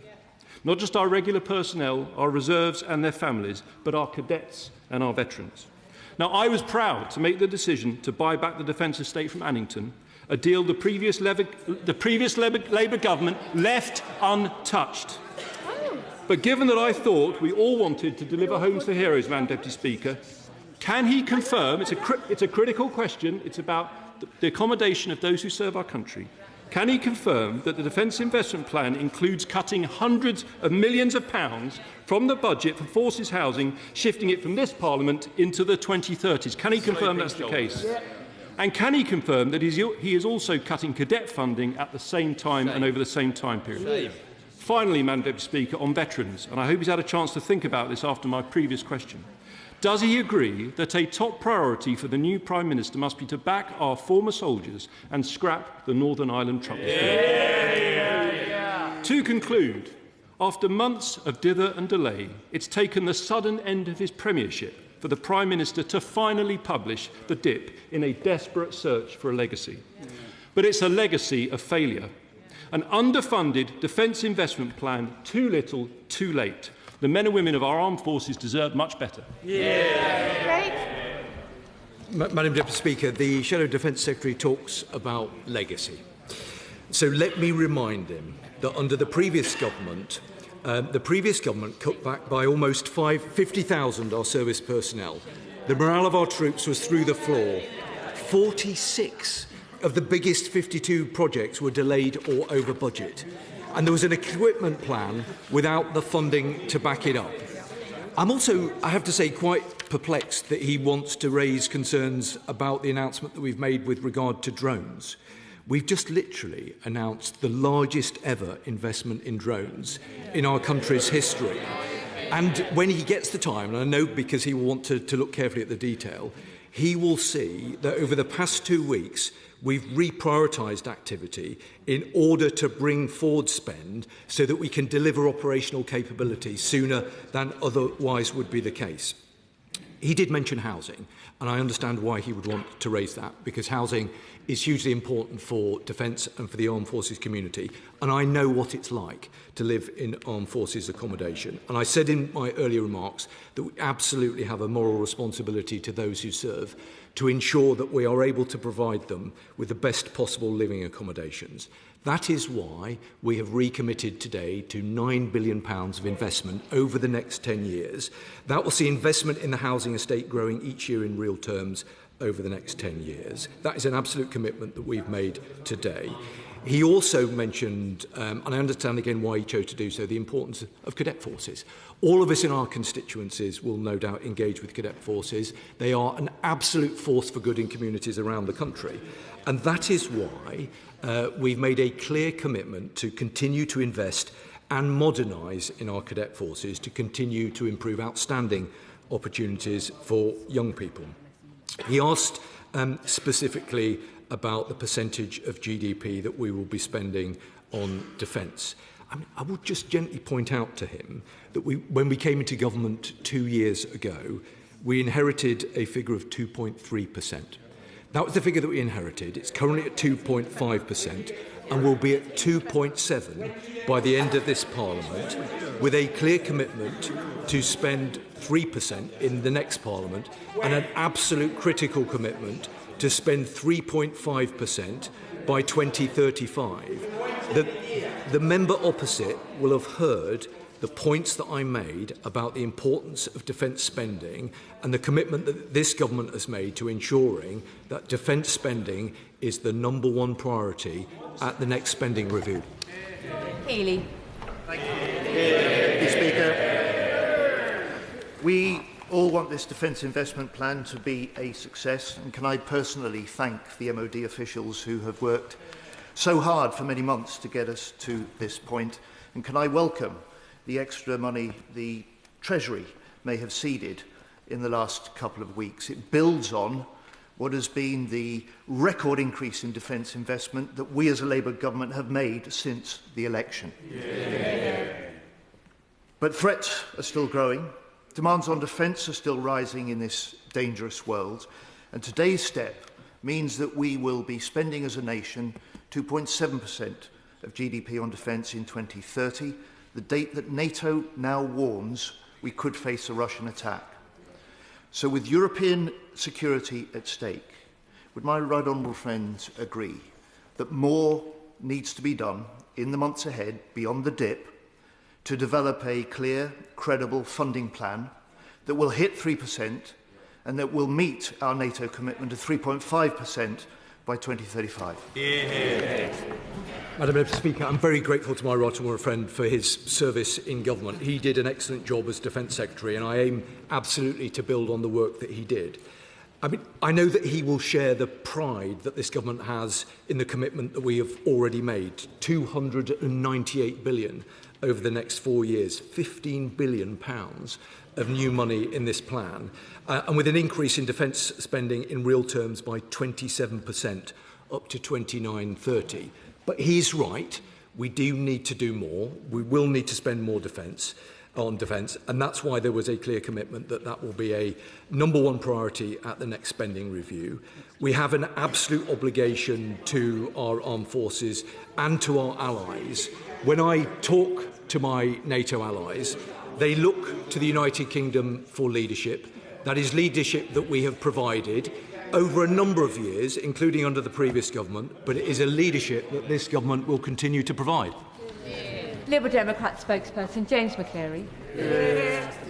Not just our regular personnel, our reserves and their families, but our cadets and our veterans. Now, I was proud to make the decision to buy back the Defence Estate from Annington, a deal the previous Labour government left untouched. But given that I thought we all wanted to deliver homes for heroes, Madam Deputy Speaker, can he confirm, it's a critical question, it's about the accommodation of those who serve our country, can he confirm that the Defence Investment Plan includes cutting hundreds of millions of pounds from the budget for forces housing, shifting it from this Parliament into the 2030s? Can he confirm that's the case? And can he confirm that he is also cutting cadet funding at the same time and over the same time period? Finally, Madam Deputy Speaker, on veterans, and I hope he's had a chance to think about this after my previous question, does he agree that a top priority for the new Prime Minister must be to back our former soldiers and scrap the Northern Ireland Troubles? To conclude, after months of dither and delay, it's taken the sudden end of his premiership for the Prime Minister to finally publish the DIP in a desperate search for a legacy. But it's a legacy of failure. An underfunded defence investment plan, too little, too late. The men and women of our armed forces deserve much better. Madam Deputy Speaker, the Shadow Defence Secretary talks about legacy. So let me remind him that under the previous government cut back by almost 50,000 our service personnel. The morale of our troops was through the floor. 46 of the biggest 52 projects were delayed or over budget. And there was an equipment plan without the funding to back it up. I'm also, I have to say, quite perplexed that he wants to raise concerns about the announcement that we've made with regard to drones. We've just literally announced the largest ever investment in drones in our country's history. And when he gets the time, and I know because he will want to look carefully at the detail, he will see that over the past 2 weeks, we've reprioritised activity in order to bring forward spend so that we can deliver operational capability sooner than otherwise would be the case. He did mention housing, and I understand why he would want to raise that, because housing is hugely important for defence and for the armed forces community, and I know what it's like to live in armed forces accommodation. And I said in my earlier remarks that we absolutely have a moral responsibility to those who serve to ensure that we are able to provide them with the best possible living accommodations. That is why we have recommitted today to £9 billion of investment over the next 10 years. That will see investment in the housing estate growing each year in real terms over the next 10 years. That is an absolute commitment that we've made today. He also mentioned, and I understand again why he chose to do so, the importance of cadet forces. All of us in our constituencies will no doubt engage with cadet forces. They are an absolute force for good in communities around the country. And that is why we've made a clear commitment to continue to invest and modernise in our cadet forces to continue to improve outstanding opportunities for young people. He asked specifically about the percentage of GDP that we will be spending on defence. I would just gently point out to him that when we came into government 2 years ago, we inherited a figure of 2.3%. That was the figure that we inherited. It's currently at 2.5% and will be at 2.7% by the end of this Parliament, with a clear commitment to spend 3% in the next Parliament and an absolute critical commitment to spend 3.5% by 2035. The member opposite will have heard the points that I made about the importance of defence spending and the commitment that this government has made to ensuring that defence spending is the #1 priority at the next spending review. Healy. Thank you, Speaker. We all want this defence investment plan to be a success, and can I personally thank the MOD officials who have worked so hard for many months to get us to this point, and can I welcome the extra money the Treasury may have seeded in the last couple of weeks. It builds on what has been the record increase in defence investment that we as a Labour government have made since the election. But threats are still growing. Demands on defence are still rising in this dangerous world. And today's step means that we will be spending as a nation 2.7% of GDP on defence in 2030, the date that NATO now warns we could face a Russian attack. So with European security at stake, would my right honourable friends agree that more needs to be done in the months ahead, beyond the dip, to develop a clear, credible funding plan that will hit 3% and that will meet our NATO commitment of 3.5% by 2035? Yeah. Madam Deputy Speaker, I'm very grateful to my right honourable friend for his service in government. He did an excellent job as Defence Secretary, and I aim absolutely to build on the work that he did. I know that he will share the pride that this government has in the commitment that we have already made, £298 billion over the next 4 years, £15 billion of new money in this plan, and with an increase in defence spending in real terms by 27% up to 2930. But he's right, we do need to do more. We will need to spend more on defence, and that's why there was a clear commitment that that will be a #1 priority at the next spending review. We have an absolute obligation to our armed forces and to our allies. When I talk to my NATO allies, they look to the United Kingdom for leadership. That is leadership that we have provided over a number of years, including under the previous government, but it is a leadership that this government will continue to provide. Liberal Democrat spokesperson James McCleary.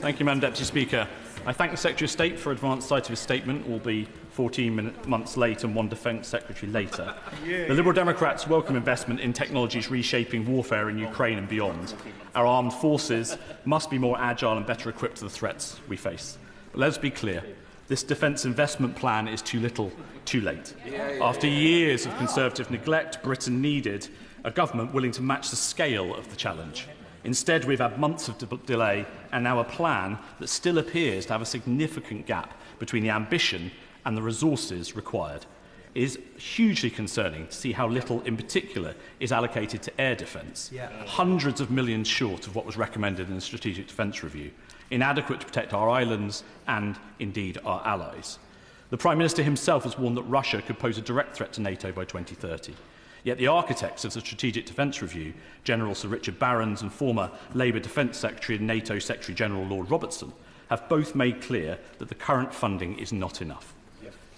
Thank you, Madam Deputy Speaker. I thank the Secretary of State for advance sight of his statement, albeit 14 months late and one Defence Secretary later. The Liberal Democrats welcome investment in technologies reshaping warfare in Ukraine and beyond. Our armed forces must be more agile and better equipped to the threats we face. But let's be clear. This defence investment plan is too little, too late. After years of Conservative neglect, Britain needed a government willing to match the scale of the challenge. Instead, we've had months of delay and now a plan that still appears to have a significant gap between the ambition and the resources required. It is hugely concerning to see how little, in particular, is allocated to air defence, hundreds of millions short of what was recommended in the Strategic Defence Review, inadequate to protect our islands and, indeed, our allies. The Prime Minister himself has warned that Russia could pose a direct threat to NATO by 2030. Yet the architects of the Strategic Defence Review, General Sir Richard Barrons and former Labour Defence Secretary and NATO Secretary-General Lord Robertson, have both made clear that the current funding is not enough.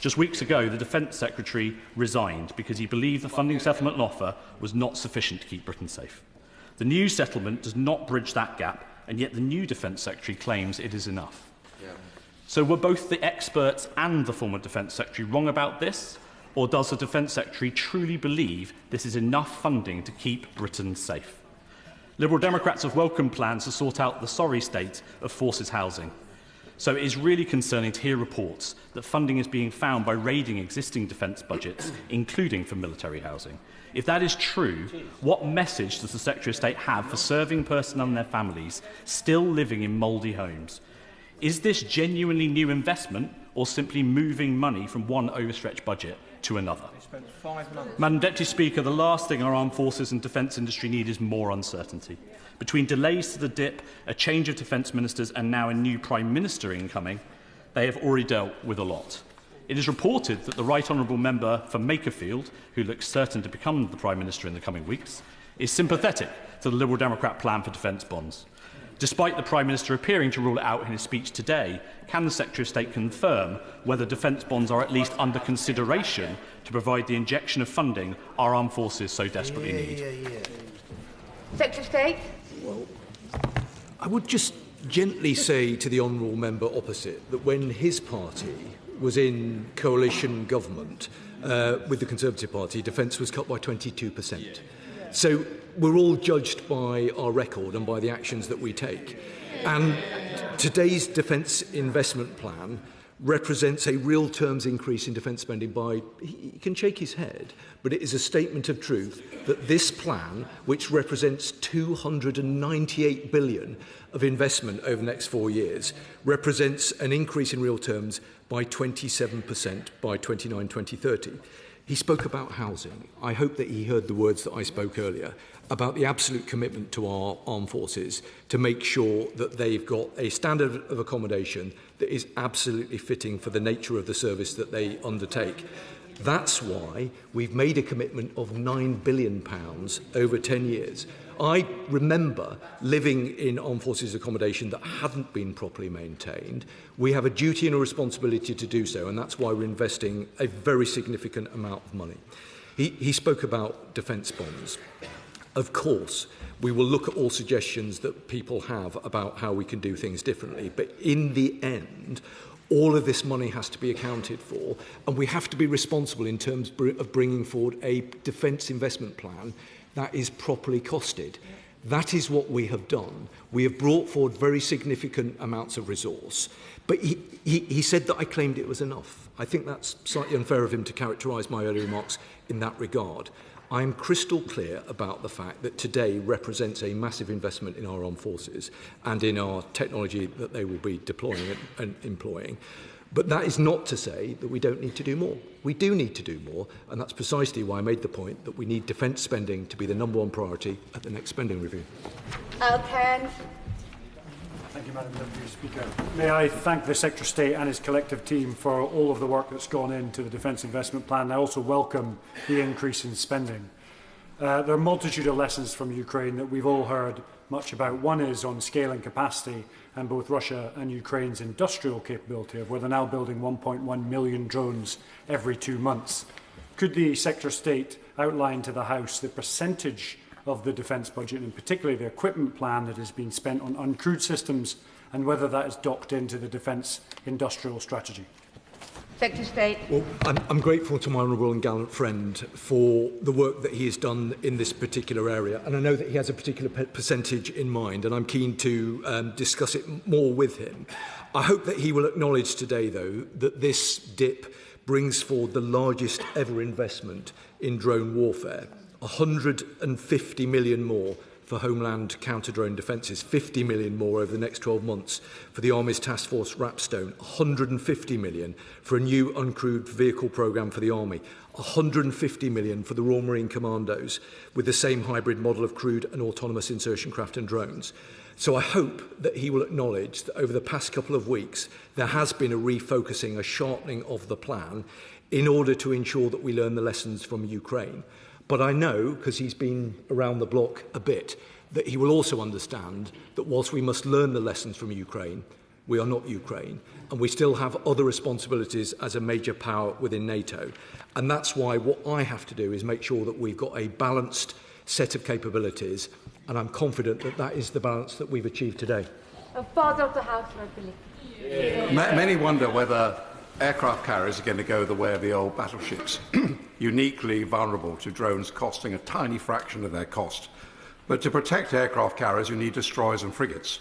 Just weeks ago, the Defence Secretary resigned because he believed the funding settlement offer was not sufficient to keep Britain safe. The new settlement does not bridge that gap, and yet the new Defence Secretary claims it is enough. So were both the experts and the former Defence Secretary wrong about this? Or does the Defence Secretary truly believe this is enough funding to keep Britain safe? Liberal Democrats have welcomed plans to sort out the sorry state of forces housing. So it is really concerning to hear reports that funding is being found by raiding existing defence budgets, including for military housing. If that is true, what message does the Secretary of State have for serving personnel and their families still living in mouldy homes? Is this genuinely new investment or simply moving money from one overstretched budget to another? Madam Deputy Speaker, the last thing our armed forces and defence industry need is more uncertainty. Between delays to the dip, a change of defence ministers and now a new Prime Minister incoming, they have already dealt with a lot. It is reported that the Right Honourable Member for Makerfield, who looks certain to become the Prime Minister in the coming weeks, is sympathetic to the Liberal Democrat plan for defence bonds. Despite the Prime Minister appearing to rule it out in his speech today, can the Secretary of State confirm whether defence bonds are at least under consideration to provide the injection of funding our armed forces so desperately need? Secretary of State? Well, I would just gently say to the honourable member opposite that when his party was in coalition government with the Conservative Party, defence was cut by 22%. So we're all judged by our record and by the actions that we take. And today's defence investment plan represents a real terms increase in defence spending by, he can shake his head, but it is a statement of truth that this plan, which represents £298 billion of investment over the next 4 years, represents an increase in real terms by 27% by 2030. He spoke about housing. I hope that he heard the words that I spoke earlier about the absolute commitment to our armed forces to make sure that they've got a standard of accommodation that is absolutely fitting for the nature of the service that they undertake. That's why we've made a commitment of £9 billion over 10 years. I remember living in armed forces accommodation that hadn't been properly maintained. We have a duty and a responsibility to do so, and that's why we're investing a very significant amount of money. He spoke about defence bonds. Of course, we will look at all suggestions that people have about how we can do things differently, but in the end, all of this money has to be accounted for, and we have to be responsible in terms of bringing forward a defence investment plan that is properly costed. That is what we have done. We have brought forward very significant amounts of resource, but he said that I claimed it was enough. I think that's slightly unfair of him to characterise my earlier remarks in that regard. I am crystal clear about the fact that today represents a massive investment in our armed forces and in our technology that they will be deploying and employing. But that is not to say that we don't need to do more. We do need to do more, and that's precisely why I made the point that we need defence spending to be the #1 priority at the next spending review. Alcan. Thank you, Madam Deputy Speaker. May I thank the Secretary of State and his collective team for all of the work that's gone into the Defence Investment Plan. I also welcome the increase in spending. There are a multitude of lessons from Ukraine that we've all heard much about. One is on scale and capacity, and both Russia and Ukraine's industrial capability of where they're now building 1.1 million drones every 2 months. Could the Secretary of State outline to the House the percentage of the defence budget, and particularly the equipment plan that has been spent on uncrewed systems, and whether that is docked into the defence industrial strategy? Secretary of State. Well, I'm grateful to my honourable and gallant friend for the work that he has done in this particular area, and I know that he has a particular percentage in mind, and I'm keen to discuss it more with him. I hope that he will acknowledge today, though, that this dip brings forward the largest ever investment in drone warfare. 150 million more for Homeland counter-drone defences, 50 million more over the next 12 months for the Army's Task Force Rapstone, 150 million for a new uncrewed vehicle programme for the Army, 150 million for the Royal Marine Commandos with the same hybrid model of crewed and autonomous insertion craft and drones. So I hope that he will acknowledge that over the past couple of weeks there has been a refocusing, a sharpening of the plan in order to ensure that we learn the lessons from Ukraine. But I know, because he's been around the block a bit, that he will also understand that whilst we must learn the lessons from Ukraine, we are not Ukraine, and we still have other responsibilities as a major power within NATO. And that's why what I have to do is make sure that we've got a balanced set of capabilities, and I'm confident that that is the balance that we've achieved today. Father of the House, I believe. Many wonder whether aircraft carriers are going to go the way of the old battleships, uniquely vulnerable to drones costing a tiny fraction of their cost. But to protect aircraft carriers, you need destroyers and frigates.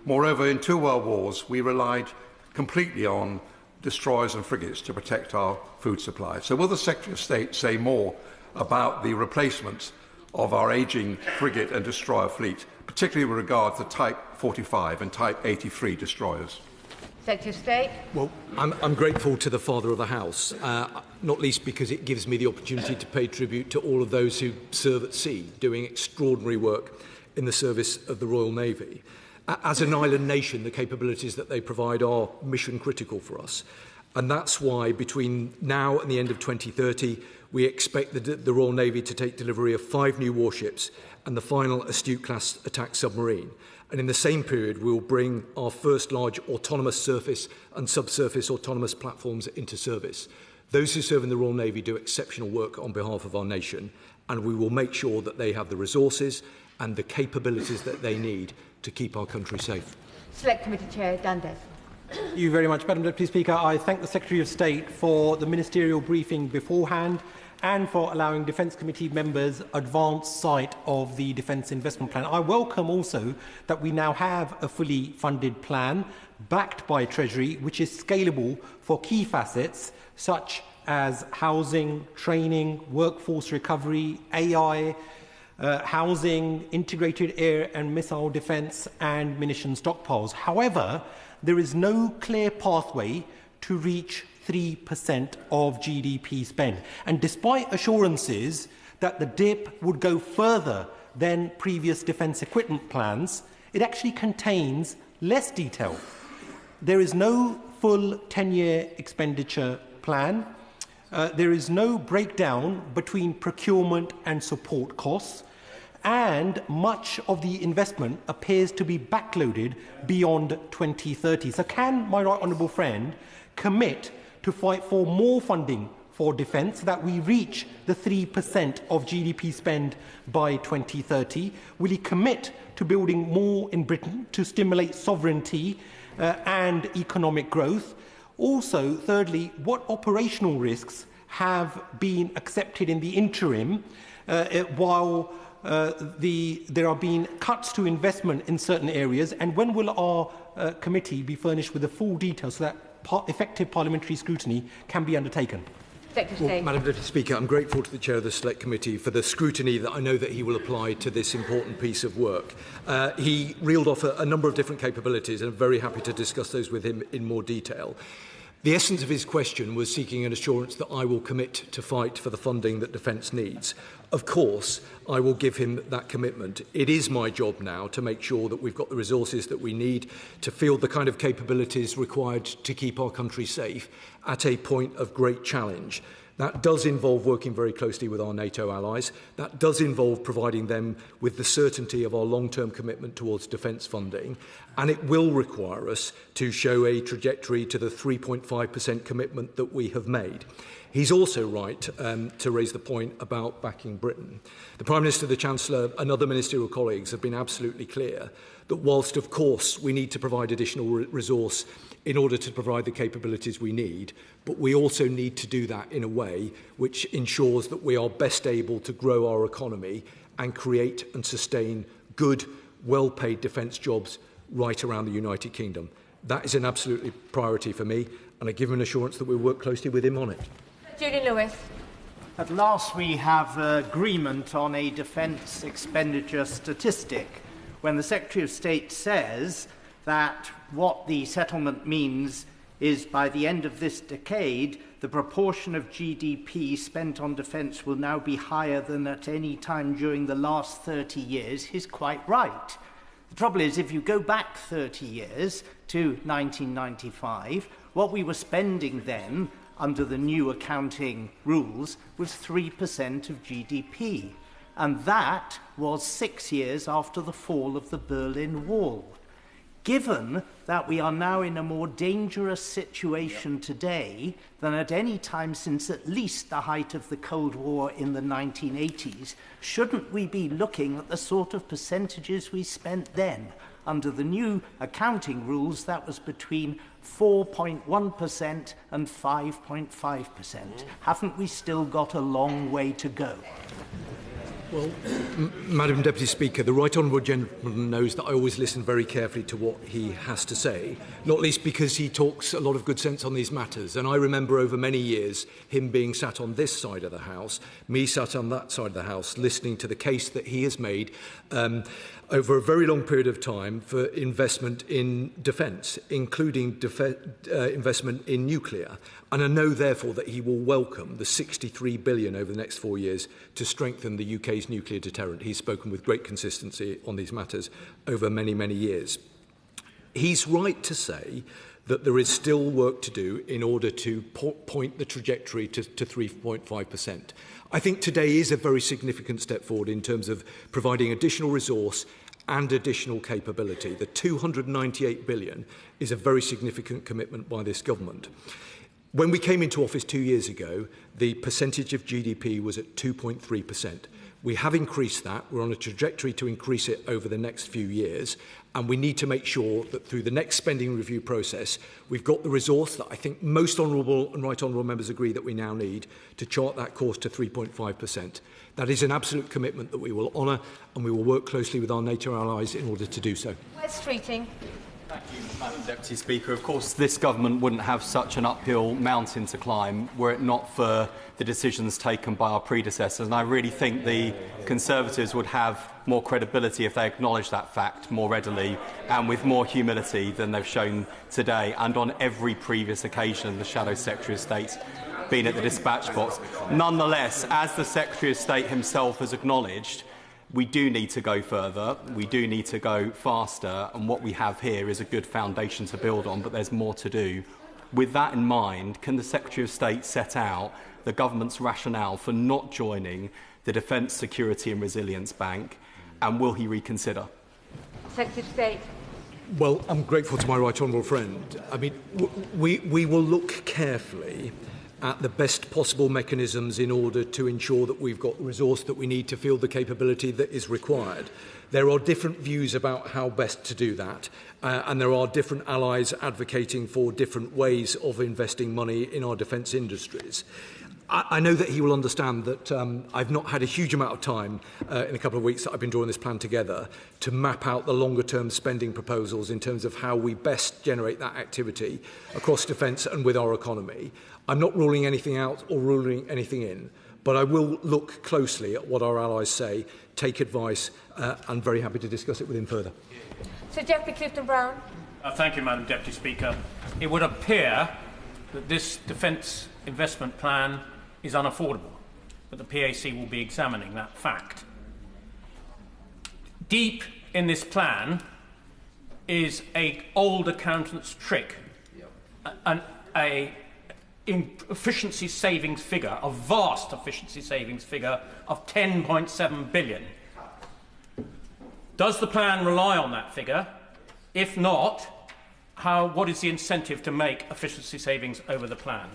Moreover, in 2 world wars, we relied completely on destroyers and frigates to protect our food supply. So will the Secretary of State say more about the replacement of our ageing frigate and destroyer fleet, particularly with regard to Type 45 and Type 83 destroyers? Secretary of State. Well, I'm grateful to the Father of the House, not least because it gives me the opportunity to pay tribute to all of those who serve at sea, doing extraordinary work in the service of the Royal Navy. As an island nation, the capabilities that they provide are mission critical for us. And that's why between now and the end of 2030, we expect the Royal Navy to take delivery of 5 new warships and the final Astute-class attack submarine. And in the same period, we will bring our first large autonomous surface and subsurface autonomous platforms into service. Those who serve in the Royal Navy do exceptional work on behalf of our nation, and we will make sure that they have the resources and the capabilities that they need to keep our country safe. Select Committee Chair Dundas. Thank you very much, Madam Deputy Speaker. I thank the Secretary of State for the ministerial briefing beforehand and for allowing Defence Committee members advance sight of the Defence Investment Plan. I welcome also that we now have a fully funded plan backed by Treasury, which is scalable for key facets such as housing, training, workforce recovery, AI, housing, integrated air and missile defence and munition stockpiles. However, there is no clear pathway to reach 3% of GDP spend. And despite assurances that the dip would go further than previous defence equipment plans, it actually contains less detail. There is no full 10-year expenditure plan. there is no breakdown between procurement and support costs, and much of the investment appears to be backloaded beyond 2030. So can my right honourable friend commit to fight for more funding for defence so that we reach the 3% of GDP spend by 2030? Will he commit to building more in Britain to stimulate sovereignty and economic growth? Also, thirdly, what operational risks have been accepted in the interim while there are being cuts to investment in certain areas, and when will our committee be furnished with the full details so that effective parliamentary scrutiny can be undertaken? Well, Madam Deputy Speaker, I'm grateful to the Chair of the Select Committee for the scrutiny that I know that he will apply to this important piece of work. He reeled off a number of different capabilities, and I'm very happy to discuss those with him in more detail. The essence of his question was seeking an assurance that I will commit to fight for the funding that defence needs. Of course, I will give him that commitment. It is my job now to make sure that we've got the resources that we need to field the kind of capabilities required to keep our country safe at a point of great challenge. That does involve working very closely with our NATO allies. That does involve providing them with the certainty of our long-term commitment towards defence funding. And it will require us to show a trajectory to the 3.5% commitment that we have made. He's also right to raise the point about backing Britain. The Prime Minister, the Chancellor and other ministerial colleagues have been absolutely clear that whilst, of course, we need to provide additional resource in order to provide the capabilities we need, but we also need to do that in a way which ensures that we are best able to grow our economy and create and sustain good, well-paid defence jobs right around the United Kingdom. That is an absolute priority for me, and I give him an assurance that we'll work closely with him on it. Julie Lewis. At last we have agreement on a defence expenditure statistic when the Secretary of State says that what the settlement means is by the end of this decade, the proportion of GDP spent on defence will now be higher than at any time during the last 30 years. He's quite right. The trouble is, if you go back 30 years to 1995, what we were spending then under the new accounting rules was 3% of GDP. And that was 6 years after the fall of the Berlin Wall. Given that we are now in a more dangerous situation today than at any time since at least the height of the Cold War in the 1980s, shouldn't we be looking at the sort of percentages we spent then? Under the new accounting rules, that was between 4.1% and 5.5%. Haven't we still got a long way to go? Well, Madam Deputy Speaker, the Right Honourable Gentleman knows that I always listen very carefully to what he has to say, not least because he talks a lot of good sense on these matters. And I remember over many years him being sat on this side of the House, me sat on that side of the House, listening to the case that he has made over a very long period of time for investment in defence, including investment in nuclear. And I know, therefore, that he will welcome the $63 billion over the next 4 years to strengthen the UK's nuclear deterrent. He's spoken with great consistency on these matters over many, many years. He's right to say that there is still work to do in order to point the trajectory to 3.5%. I think today is a very significant step forward in terms of providing additional resource and additional capability. The $298 billion is a very significant commitment by this government. When we came into office 2 years ago, the percentage of GDP was at 2.3%. We have increased that. We're on a trajectory to increase it over the next few years. And we need to make sure that through the next spending review process, we've got the resource that I think most honourable and right honourable members agree that we now need to chart that course to 3.5%. That is an absolute commitment that we will honour, and we will work closely with our NATO allies in order to do so. Wes Streeting. Thank you, Madam Deputy Speaker. Of course, this government wouldn't have such an uphill mountain to climb were it not for the decisions taken by our predecessors. And I really think the Conservatives would have more credibility if they acknowledged that fact more readily and with more humility than they've shown today and on every previous occasion the Shadow Secretary of State's been at the dispatch box. Nonetheless, as the Secretary of State himself has acknowledged, we do need to go further, we do need to go faster, and what we have here is a good foundation to build on, but there's more to do. With that in mind, can the Secretary of State set out the government's rationale for not joining the Defence, Security and Resilience Bank, and will he reconsider? Secretary of State. Well, I'm grateful to my right honourable friend. I mean, we will look carefully at the best possible mechanisms in order to ensure that we've got the resource that we need to field the capability that is required. There are different views about how best to do that, and there are different allies advocating for different ways of investing money in our defence industries. I know that he will understand that I've not had a huge amount of time in a couple of weeks that I've been drawing this plan together to map out the longer-term spending proposals in terms of how we best generate that activity across defence and with our economy. I'm not ruling anything out or ruling anything in, but I will look closely at what our allies say, take advice, and very happy to discuss it with him further. Sir Geoffrey Clifton-Brown. Thank you, Madam Deputy Speaker. It would appear that this defence investment plan is unaffordable, but the PAC will be examining that fact. Deep in this plan is an old accountant's trick, an efficiency savings figure, a vast efficiency savings figure of 10.7 billion. Does the plan rely on that figure? If not, what is the incentive to make efficiency savings over the plan?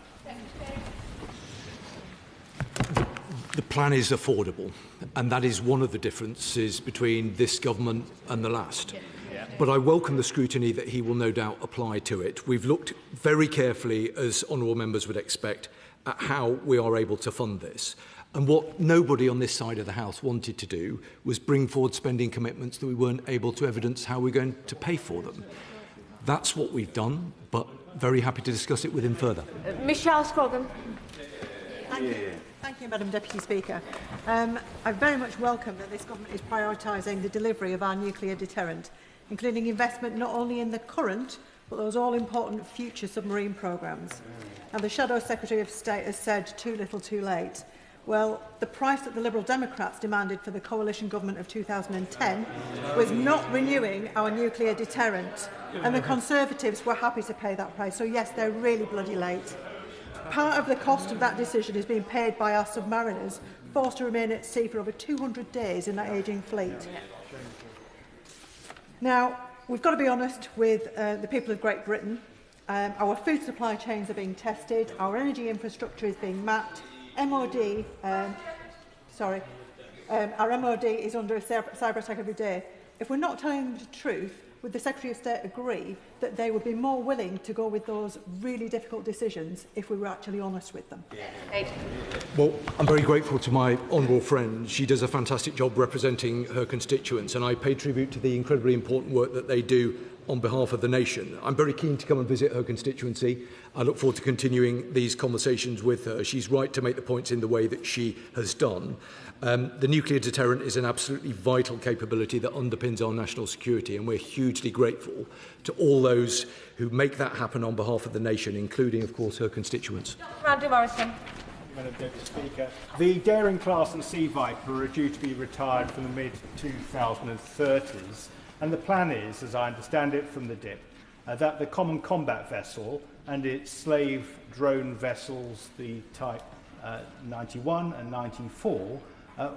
The plan is affordable, and that is one of the differences between this government and the last. But I welcome the scrutiny that he will no doubt apply to it. We've looked very carefully, as honourable members would expect, at how we are able to fund this. And what nobody on this side of the House wanted to do was bring forward spending commitments that we weren't able to evidence how we're going to pay for them. That's what we've done, but very happy to discuss it with him further. Michelle Scroggin. Thank you, Madam Deputy Speaker. I very much welcome that this government is prioritising the delivery of our nuclear deterrent, including investment not only in the current, but those all-important future submarine programmes. And the Shadow Secretary of State has said too little too late. Well, the price that the Liberal Democrats demanded for the coalition government of 2010 was not renewing our nuclear deterrent, and the Conservatives were happy to pay that price. So yes, they're really bloody late. Part of the cost of that decision is being paid by our submariners, forced to remain at sea for over 200 days in that ageing fleet. Now, we've got to be honest with the people of Great Britain. Our food supply chains are being tested, our energy infrastructure is being mapped, our MOD is under a cyber attack every day. If we're not telling them the truth, would the Secretary of State agree that they would be more willing to go with those really difficult decisions if we were actually honest with them? Well, I'm very grateful to my honourable friend. She does a fantastic job representing her constituents, and I pay tribute to the incredibly important work that they do on behalf of the nation. I'm very keen to come and visit her constituency. I look forward to continuing these conversations with her. She's right to make the points in the way that she has done. The nuclear deterrent is an absolutely vital capability that underpins our national security, and we're hugely grateful to all those who make that happen on behalf of the nation, including, of course, her constituents. Andrew Morrison. Madam Deputy Speaker, the Daring class and Sea Viper are due to be retired from the mid-2030s, and the plan is, as I understand it from the DIP, that the Common Combat Vessel and its slave drone vessels, the Type 91 and 94,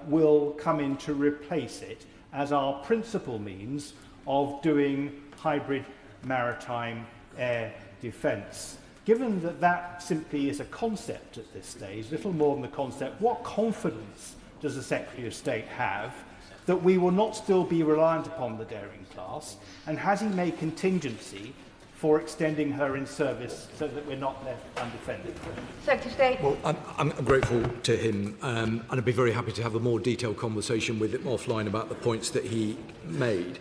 will come in to replace it as our principal means of doing hybrid maritime air defence. Given that that simply is a concept at this stage, little more than the concept, what confidence does the Secretary of State have that we will not still be reliant upon the Daring class, and has he made contingency for extending her in service so that we're not left undefended? Secretary of State. Well, I'm grateful to him, and I'd be very happy to have a more detailed conversation with him offline about the points that he made.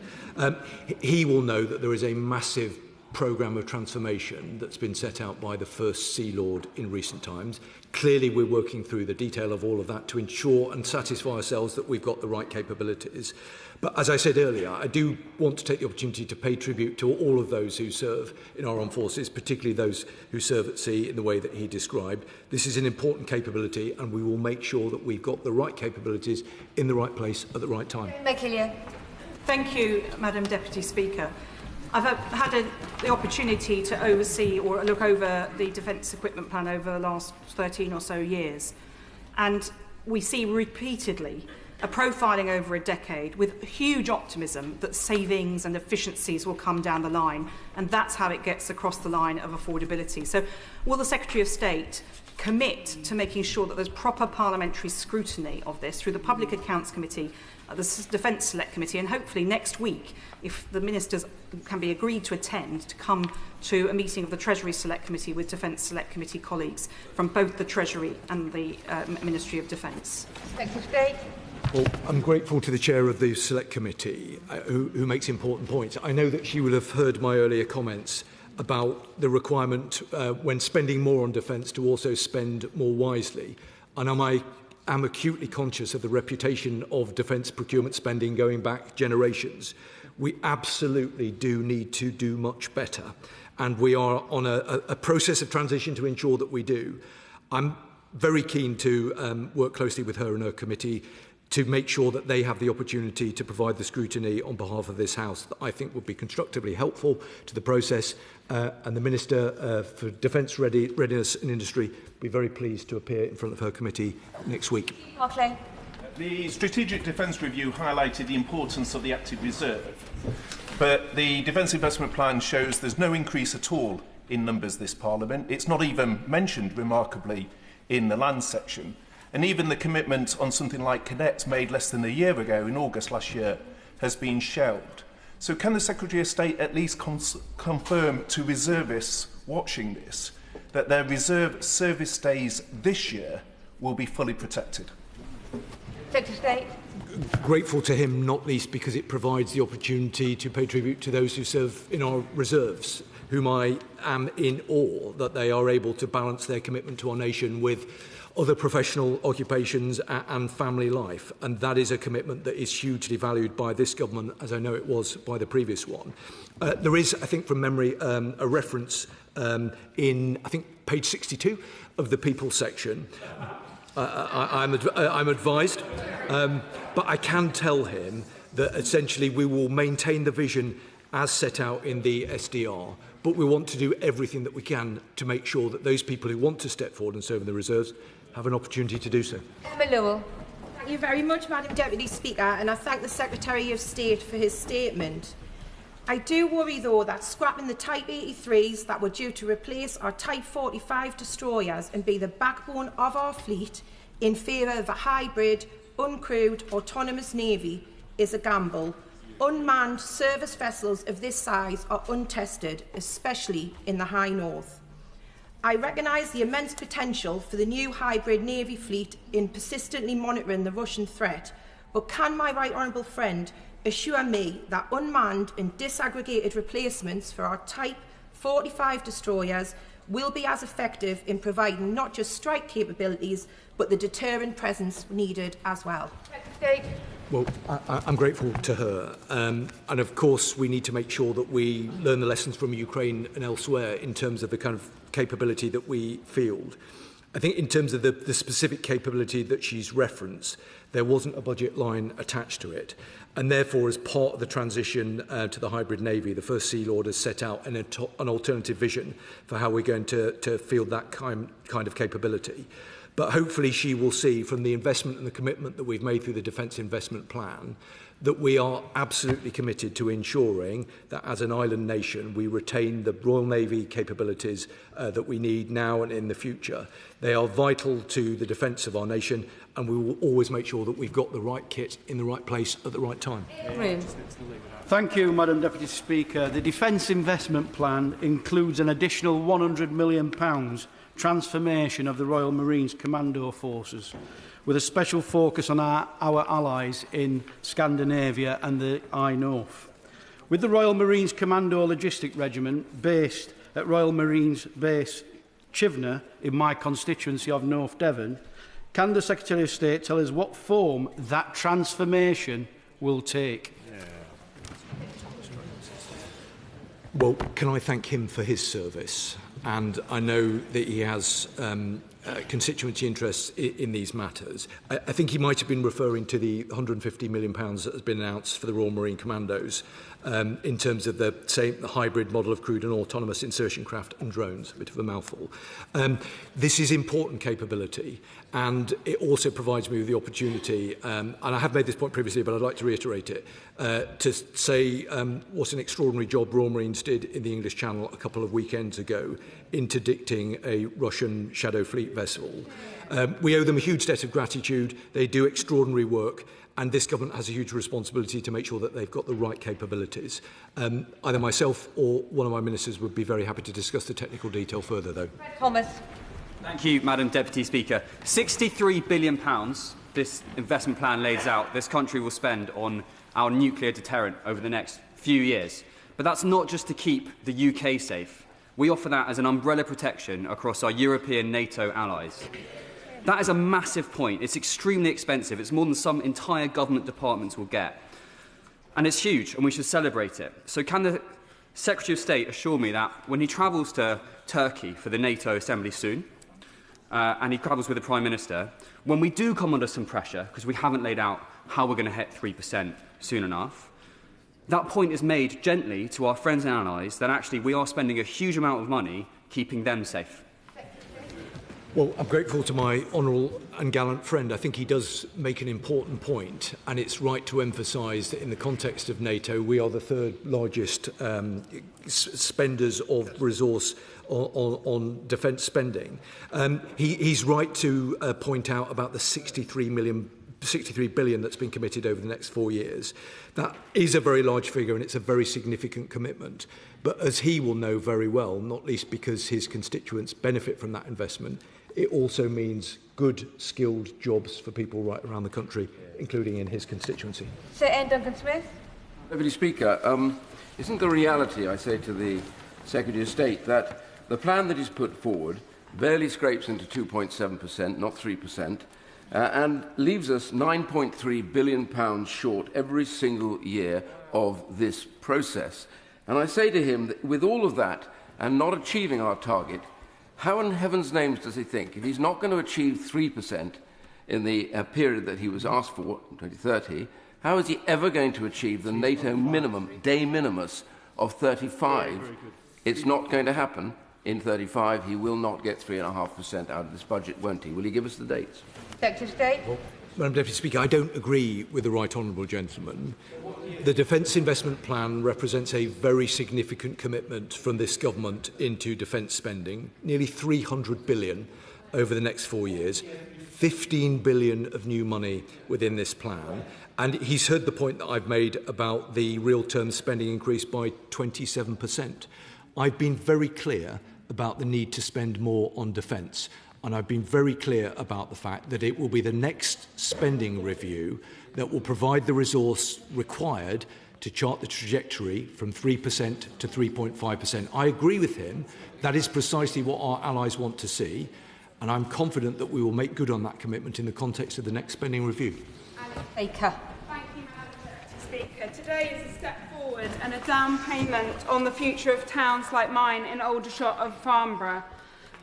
He will know that there is a massive programme of transformation that's been set out by the First Sea Lord in recent times. Clearly, we're working through the detail of all of that to ensure and satisfy ourselves that we've got the right capabilities. But as I said earlier, I do want to take the opportunity to pay tribute to all of those who serve in our armed forces, particularly those who serve at sea in the way that he described. This is an important capability, and we will make sure that we've got the right capabilities in the right place at the right time. McKillian. Thank you, Madam Deputy Speaker. I've had the opportunity to oversee or look over the defence equipment plan over the last 13 or so years, and we see repeatedly a profiling over a decade with huge optimism that savings and efficiencies will come down the line, and that's how it gets across the line of affordability. So will the Secretary of State commit to making sure that there's proper parliamentary scrutiny of this through the Public Accounts Committee, the Defence Select Committee, and hopefully next week, if the ministers can be agreed to attend, to come to a meeting of the Treasury Select Committee with Defence Select Committee colleagues from both the Treasury and the Ministry of Defence. Secretary of State. Well, I'm grateful to the chair of the Select Committee who makes important points. I know that she will have heard my earlier comments about the requirement when spending more on defence to also spend more wisely. And I am acutely conscious of the reputation of defence procurement spending going back generations. We absolutely do need to do much better. And we are on a process of transition to ensure that we do. I'm very keen to work closely with her and her committee to make sure that they have the opportunity to provide the scrutiny on behalf of this House that I think would be constructively helpful to the process. And the Minister for Defence Readiness and Industry will be very pleased to appear in front of her committee next week. Hartley. The Strategic Defence Review highlighted the importance of the active reserve, but the Defence Investment Plan shows there's no increase at all in numbers this Parliament. It's not even mentioned, remarkably, in the land section. And even the commitment on something like cadets made less than a year ago, in August last year, has been shelved. So can the Secretary of State at least confirm to reservists watching this that their reserve service days this year will be fully protected? Secretary of State. Grateful to him, not least because it provides the opportunity to pay tribute to those who serve in our reserves, whom I am in awe that they are able to balance their commitment to our nation with other professional occupations and family life. And that is a commitment that is hugely valued by this government, as I know it was by the previous one. There is, I think from memory, a reference in, I think, page 62 of the People section. I'm advised, but I can tell him that essentially we will maintain the vision as set out in the SDR, but we want to do everything that we can to make sure that those people who want to step forward and serve in the reserves have an opportunity to do so. Emma Lewell. Thank you very much, Madam Deputy Speaker, and I thank the Secretary of State for his statement. I do worry, though, that scrapping the Type 83s that were due to replace our Type 45 destroyers and be the backbone of our fleet in favour of a hybrid, uncrewed, autonomous Navy is a gamble. Unmanned service vessels of this size are untested, especially in the High North. I recognise the immense potential for the new hybrid Navy fleet in persistently monitoring the Russian threat, but can my right honourable friend assure me that unmanned and disaggregated replacements for our Type 45 destroyers will be as effective in providing not just strike capabilities, but the deterrent presence needed as well? Well, I'm grateful to her. And of course, we need to make sure that we learn the lessons from Ukraine and elsewhere in terms of the kind of capability that we field. I think in terms of the specific capability that she's referenced, there wasn't a budget line attached to it. And therefore, as part of the transition to the hybrid Navy, the First Sea Lord has set out an alternative vision for how we're going to field that kind of capability. But hopefully she will see from the investment and the commitment that we've made through the Defence Investment Plan that we are absolutely committed to ensuring that as an island nation we retain the Royal Navy capabilities that we need now and in the future. They are vital to the defence of our nation, and we will always make sure that we've got the right kit in the right place at the right time. Thank you, Madam Deputy Speaker. The Defence Investment Plan includes an additional £100 million transformation of the Royal Marines Commando Forces, with a special focus on our allies in Scandinavia and the High North. With the Royal Marines Commando Logistic Regiment based at Royal Marines Base Chivenor in my constituency of North Devon, can the Secretary of State tell us what form that transformation will take? Well, can I thank him for his service? And I know that he has constituency interests in these matters. I think he might have been referring to the £150 million that has been announced for the Royal Marine Commandos in terms of the hybrid model of crewed and autonomous insertion craft and drones, a bit of a mouthful. This is important capability, and it also provides me with the opportunity, and I have made this point previously, but I'd like to reiterate it, to say what an extraordinary job Royal Marines did in the English Channel a couple of weekends ago, interdicting a Russian Shadow Fleet vessel. We owe them a huge debt of gratitude. They do extraordinary work, and this government has a huge responsibility to make sure that they've got the right capabilities. Either myself or one of my ministers would be very happy to discuss the technical detail further, though. Thomas. Thank you, Madam Deputy Speaker. £63 billion this investment plan lays out this country will spend on our nuclear deterrent over the next few years. But that's not just to keep the UK safe. We offer that as an umbrella protection across our European NATO allies. That is a massive point. It's extremely expensive. It's more than some entire government departments will get. And it's huge, and we should celebrate it. So can the Secretary of State assure me that when he travels to Turkey for the NATO Assembly soon, and he travels with the Prime Minister, when we do come under some pressure, because we haven't laid out how we're going to hit 3% soon enough, that point is made gently to our friends and allies that actually we are spending a huge amount of money keeping them safe. Well, I'm grateful to my honourable and gallant friend. I think he does make an important point, and it's right to emphasise that in the context of NATO, we are the third largest spenders of resource on defence spending. He's right to point out about the 63 billion that's been committed over the next 4 years. That is a very large figure, and it's a very significant commitment. But as he will know very well, not least because his constituents benefit from that investment, it also means good, skilled jobs for people right around the country, including in his constituency. Sir Ian Duncan-Smith. Deputy Speaker, isn't the reality, I say to the Secretary of State, that the plan that he's put forward barely scrapes into 2.7%, not 3%, and leaves us £9.3 billion short every single year of this process? And I say to him that with all of that and not achieving our target, how in heaven's names does he think, if he's not going to achieve 3% in the period that he was asked for, 2030, how is he ever going to achieve the NATO minimum, de minimis, of 35? It's not going to happen. In 35, he will not get 3.5% out of this budget, won't he? Will he give us the dates? Secretary of State. Madam Deputy Speaker, I don't agree with the right honourable gentleman. The Defence Investment Plan represents a very significant commitment from this government into defence spending, nearly £300 billion over the next 4 years, £15 billion of new money within this plan. And he's heard the point that I've made about the real-term spending increase by 27%. I've been very clear about the need to spend more on defence. And I've been very clear about the fact that it will be the next spending review that will provide the resource required to chart the trajectory from 3% to 3.5%. I agree with him. That is precisely what our allies want to see. And I'm confident that we will make good on that commitment in the context of the next spending review. Baker. Thank you, Madam Deputy Speaker. Today is a step forward and a down payment on the future of towns like mine in Aldershot and Farnborough.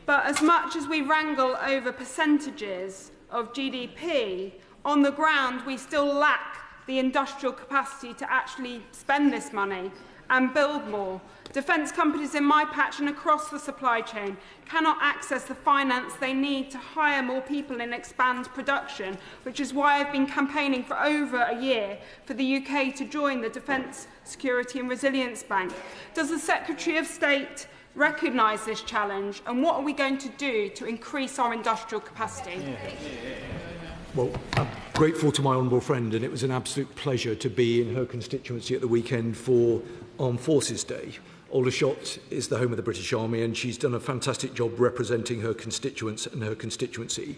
But as much as we wrangle over percentages of GDP, on the ground we still lack the industrial capacity to actually spend this money and build more. Defence companies in my patch and across the supply chain cannot access the finance they need to hire more people and expand production, which is why I've been campaigning for over a year for the UK to join the Defence Security and Resilience Bank. Does the Secretary of State recognise this challenge, and what are we going to do to increase our industrial capacity? Well, I'm grateful to my honourable friend, and it was an absolute pleasure to be in her constituency at the weekend for Armed Forces Day. Aldershot is the home of the British Army, and she's done a fantastic job representing her constituents and her constituency.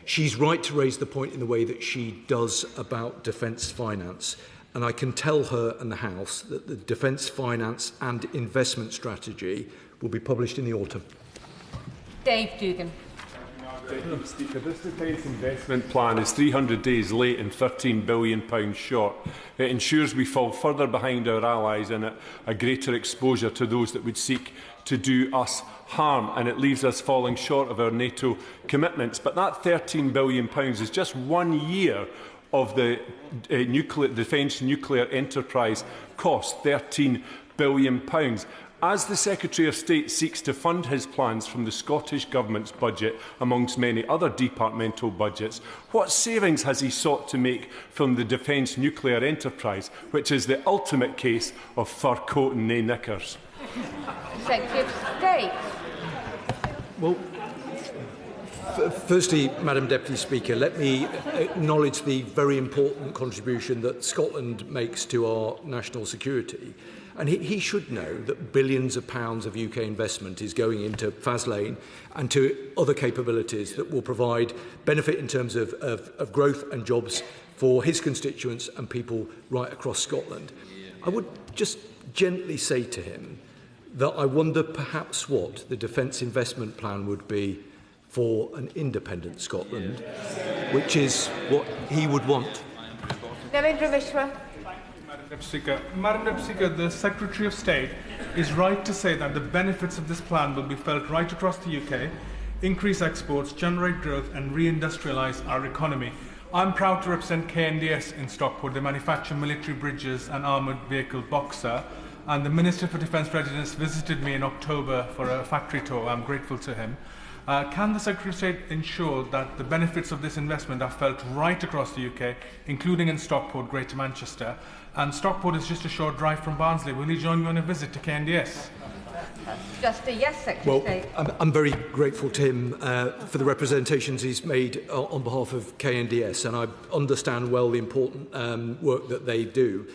She's right to raise the point in the way that she does about defence finance. And I can tell her and the House that the defence finance and investment strategy will be published in the autumn. Dave Dugan. Deputy Speaker, this defence investment plan is 300 days late and £13 billion short. It ensures we fall further behind our allies and a greater exposure to those that would seek to do us harm, and it leaves us falling short of our NATO commitments. But that £13 billion is just 1 year of the defence nuclear enterprise cost, £13 billion. As the Secretary of State seeks to fund his plans from the Scottish Government's budget, amongst many other departmental budgets, what savings has he sought to make from the defence nuclear enterprise, which is the ultimate case of fur coat and nae knickers? Secretary of State. Well, firstly, Madam Deputy Speaker, let me acknowledge the very important contribution that Scotland makes to our national security. And he should know that billions of pounds of UK investment is going into Faslane and to other capabilities that will provide benefit in terms of growth and jobs for his constituents and people right across Scotland. I would just gently say to him that I wonder perhaps what the Defence Investment Plan would be for an independent Scotland, which is what he would want. Narendra Mishra. Madam Deputy Speaker, the Secretary of State is right to say that the benefits of this plan will be felt right across the UK, increase exports, generate growth and reindustrialise our economy. I'm proud to represent KNDS in Stockport. They manufacture military bridges and armoured vehicle Boxer, and the Minister for Defence Readiness visited me in October for a factory tour. I'm grateful to him. Can the Secretary of State ensure that the benefits of this investment are felt right across the UK, including in Stockport, Greater Manchester? And Stockport is just a short drive from Barnsley. Will he join me on a visit to KNDS? Just a yes, Secretary of State. I'm very grateful to him for the representations he's made on behalf of KNDS, and I understand well the important work that they do.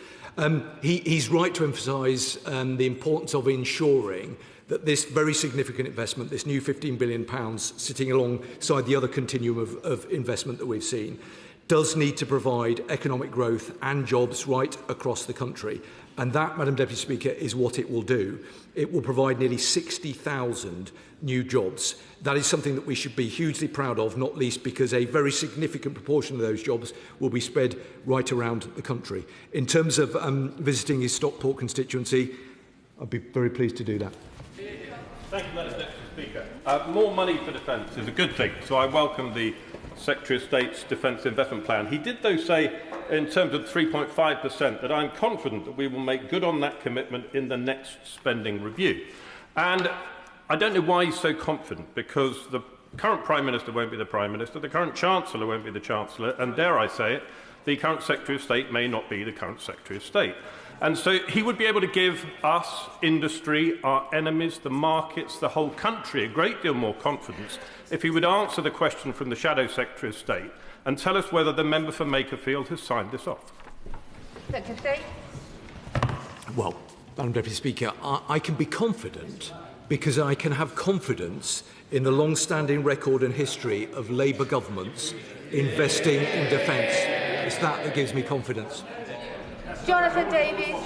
He's right to emphasise the importance of ensuring that this very significant investment, this new £15 billion sitting alongside the other continuum of investment that we've seen, does need to provide economic growth and jobs right across the country. And that, Madam Deputy Speaker, is what it will do. It will provide nearly 60,000 new jobs. That is something that we should be hugely proud of, not least because a very significant proportion of those jobs will be spread right around the country. In terms of visiting his Stockport constituency, I'd be very pleased to do that. Thank you, Madam Deputy Speaker. More money for defence is a good thing, so I welcome the Secretary of State's Defence Investment Plan. He did, though, say, in terms of 3.5%, that I'm confident that we will make good on that commitment in the next spending review. And I don't know why he's so confident, because the current Prime Minister won't be the Prime Minister, the current Chancellor won't be the Chancellor, and dare I say it, the current Secretary of State may not be the current Secretary of State. And so he would be able to give us, industry, our enemies, the markets, the whole country a great deal more confidence if he would answer the question from the Shadow Secretary of State and tell us whether the member for Makerfield has signed this off. Secretary of State. Well, Madam Deputy Speaker, I can be confident because I can have confidence in the long-standing record and history of Labour governments investing in defence. It's that gives me confidence. Jonathan Davies.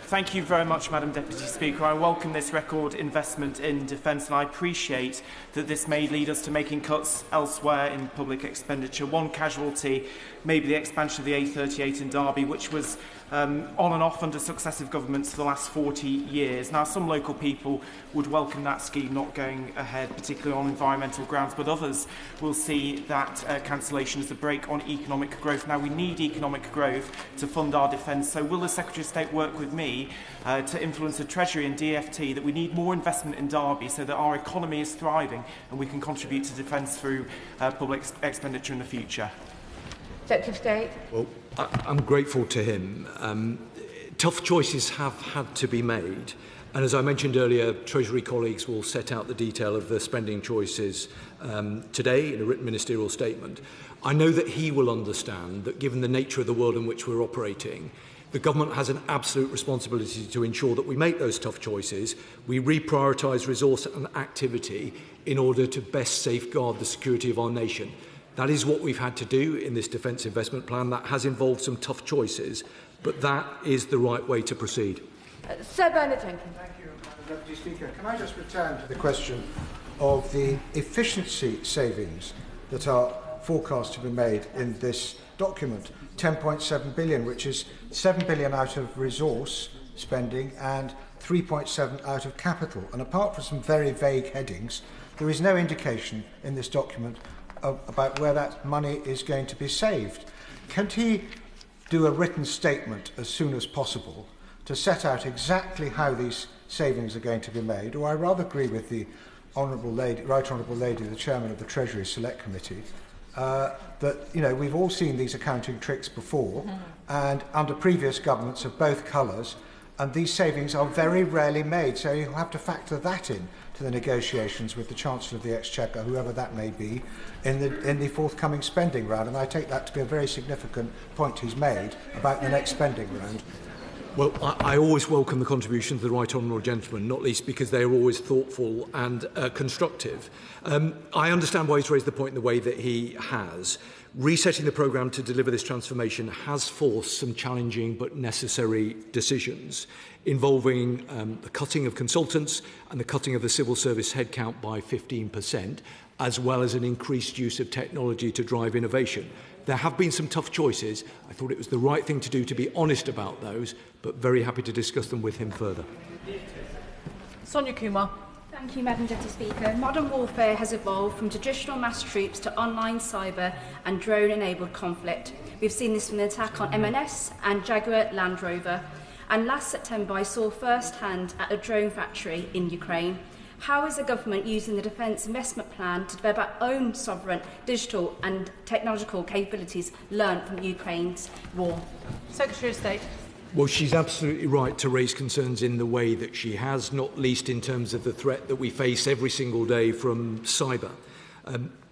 Thank you very much, Madam Deputy Speaker. I welcome this record investment in defence, and I appreciate that this may lead us to making cuts elsewhere in public expenditure. One casualty may be the expansion of the A38 in Derby, which was on and off under successive governments for the last 40 years. Now, some local people would welcome that scheme not going ahead, particularly on environmental grounds, but others will see that cancellation as a brake on economic growth. Now, we need economic growth to fund our defence, so will the Secretary of State work with me to influence the Treasury and DFT that we need more investment in Derby so that our economy is thriving and we can contribute to defence through public expenditure in the future? Secretary of State. Well, I'm grateful to him. Tough choices have had to be made. And as I mentioned earlier, Treasury colleagues will set out the detail of the spending choices today in a written ministerial statement. I know that he will understand that given the nature of the world in which we're operating, the government has an absolute responsibility to ensure that we make those tough choices. We reprioritise resource and activity in order to best safeguard the security of our nation. That is what we've had to do in this Defence Investment Plan. That has involved some tough choices, but that is the right way to proceed. Sir Bernard Jenkins. Thank you, Madam Deputy Speaker. Can I just return to the question of the efficiency savings that are forecast to be made in this document. 10.7 billion, which is 7 billion out of resource spending and 3.7 out of capital. And apart from some very vague headings, there is no indication in this document about where that money is going to be saved. Can he do a written statement as soon as possible to set out exactly how these savings are going to be made? Or I rather agree with the Right Honourable Lady, the Chairman of the Treasury Select Committee, that, you know, we've all seen these accounting tricks before, and under previous governments of both colours, and these savings are very rarely made, so you'll have to factor that in to the negotiations with the Chancellor of the Exchequer, whoever that may be, in the forthcoming spending round. And I take that to be a very significant point he's made about the next spending round. Well, I always welcome the contributions of the Right Honourable Gentleman, not least because they are always thoughtful and constructive. I understand why he's raised the point in the way that he has. Resetting the programme to deliver this transformation has forced some challenging but necessary decisions involving the cutting of consultants and the cutting of the civil service headcount by 15%, as well as an increased use of technology to drive innovation. There have been some tough choices. I thought it was the right thing to do to be honest about those, but very happy to discuss them with him further. Sonia Kumar. Thank you, Madam Deputy Speaker. Modern warfare has evolved from traditional mass troops to online cyber and drone-enabled conflict. We've seen this from the attack on M&S and Jaguar Land Rover. And last September, I saw firsthand at a drone factory in Ukraine. How is the government using the Defence Investment Plan to develop our own sovereign digital and technological capabilities learned from Ukraine's war? Secretary of State. Well, she's absolutely right to raise concerns in the way that she has, not least in terms of the threat that we face every single day from cyber.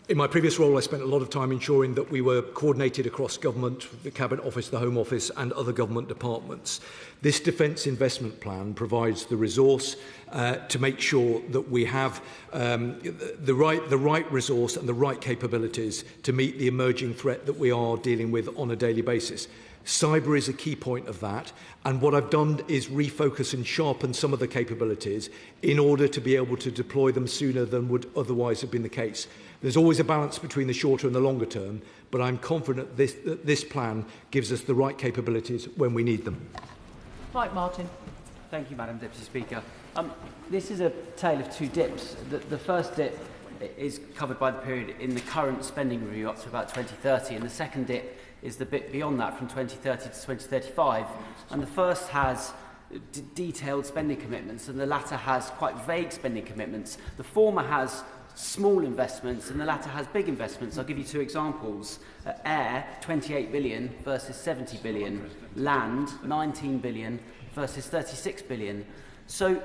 In my previous role, I spent a lot of time ensuring that we were coordinated across government, the Cabinet Office, the Home Office and other government departments. This Defence Investment Plan provides the resource to make sure that we have the right resource and the right capabilities to meet the emerging threat that we are dealing with on a daily basis. Cyber is a key point of that, and what I've done is refocus and sharpen some of the capabilities in order to be able to deploy them sooner than would otherwise have been the case. There's always a balance between the shorter and the longer term, but I'm confident that this plan gives us the right capabilities when we need them. Mike Martin. Thank you, Madam Deputy Speaker. This is a tale of two dips. The first dip is covered by the period in the current spending review up to about 2030, and the second dip is the bit beyond that from 2030 to 2035. And the first has detailed spending commitments, and the latter has quite vague spending commitments. The former has small investments, and the latter has big investments. I'll give you two examples. Air, 28 billion versus 70 billion. Land, 19 billion versus 36 billion. So,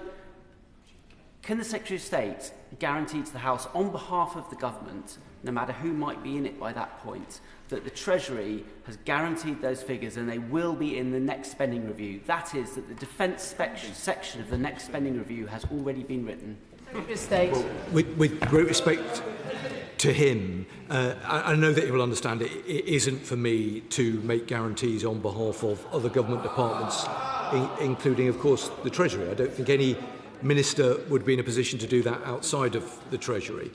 can the Secretary of State guarantee to the House, on behalf of the government, no matter who might be in it by that point, that the Treasury has guaranteed those figures and they will be in the next spending review? That is, that the defence section of the next spending review has already been written. Secretary of State. Well, with great respect to him, I know that he will understand it isn't for me to make guarantees on behalf of other government departments, including, of course, the Treasury. I don't think any minister would be in a position to do that outside of the Treasury.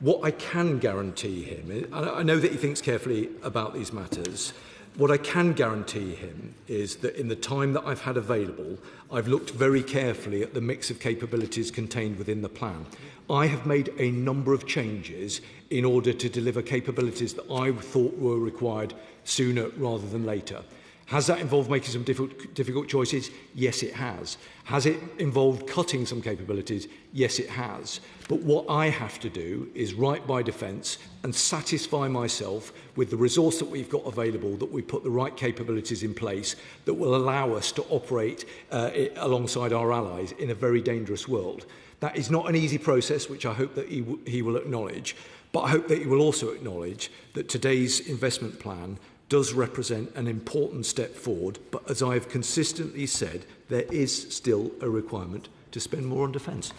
What I can guarantee him, I know that he thinks carefully about these matters, what I can guarantee him is that in the time that I've had available, I've looked very carefully at the mix of capabilities contained within the plan. I have made a number of changes in order to deliver capabilities that I thought were required sooner rather than later. Has that involved making some difficult choices? Yes, it has. Has it involved cutting some capabilities? Yes, it has. But what I have to do is right by defence and satisfy myself with the resource that we've got available, that we put the right capabilities in place that will allow us to operate alongside our allies in a very dangerous world. That is not an easy process, which I hope that he will acknowledge. But I hope that he will also acknowledge that today's investment plan does represent an important step forward, but as I have consistently said, there is still a requirement to spend more on defence.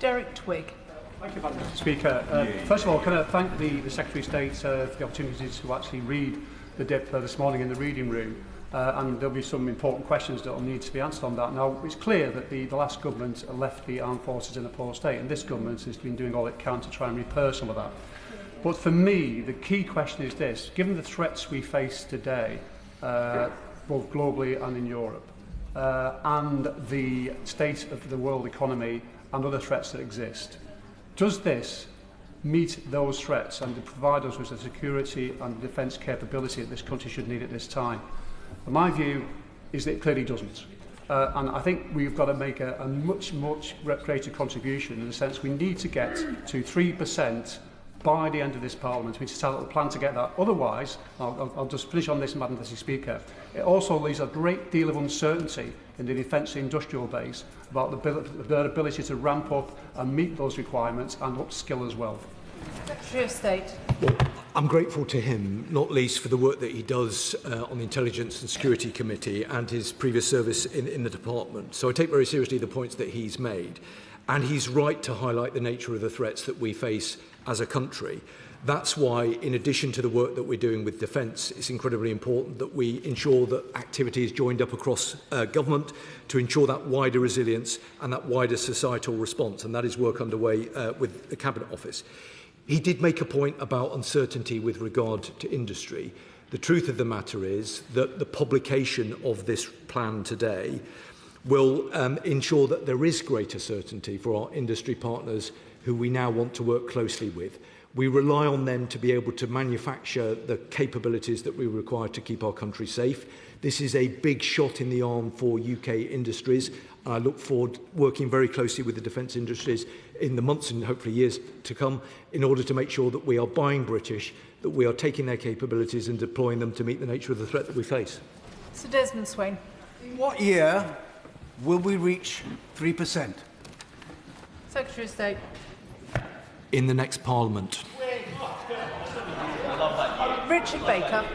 Derek Twigg. Thank you, Madam Speaker. First of all, can I thank the Secretary of State for the opportunity to actually read the DIP this morning in the reading room. and there'll be some important questions that will need to be answered on that. Now, it's clear that the last government left the armed forces in a poor state, and this government has been doing all it can to try and repair some of that. But for me, the key question is this: given the threats we face today, both globally and in Europe, and the state of the world economy and other threats that exist, does this meet those threats and provide us with the security and defence capability that this country should need at this time? And my view is that it clearly doesn't. And I think we've got to make a much greater contribution, in the sense we need to get to 3% by the end of this Parliament. We just have a plan to get that. Otherwise, I'll just finish on this, Madam Deputy Speaker, it also leaves a great deal of uncertainty in the defence industrial base about their ability to ramp up and meet those requirements and upskill as well. Secretary of State. Well, I'm grateful to him, not least for the work that he does on the Intelligence and Security Committee and his previous service in the department. So I take very seriously the points that he's made. And he's right to highlight the nature of the threats that we face as a country. That's why, in addition to the work that we're doing with defence, it's incredibly important that we ensure that activity is joined up across government to ensure that wider resilience and that wider societal response. And that is work underway with the Cabinet Office. He did make a point about uncertainty with regard to industry. The truth of the matter is that the publication of this plan today will ensure that there is greater certainty for our industry partners who we now want to work closely with. We rely on them to be able to manufacture the capabilities that we require to keep our country safe. This is a big shot in the arm for UK industries. I look forward to working very closely with the defence industries in the months and hopefully years to come in order to make sure that we are buying British, that we are taking their capabilities and deploying them to meet the nature of the threat that we face. Sir Desmond Swain. In what year will we reach 3%? Secretary of State. In the next Parliament. Richard Baker.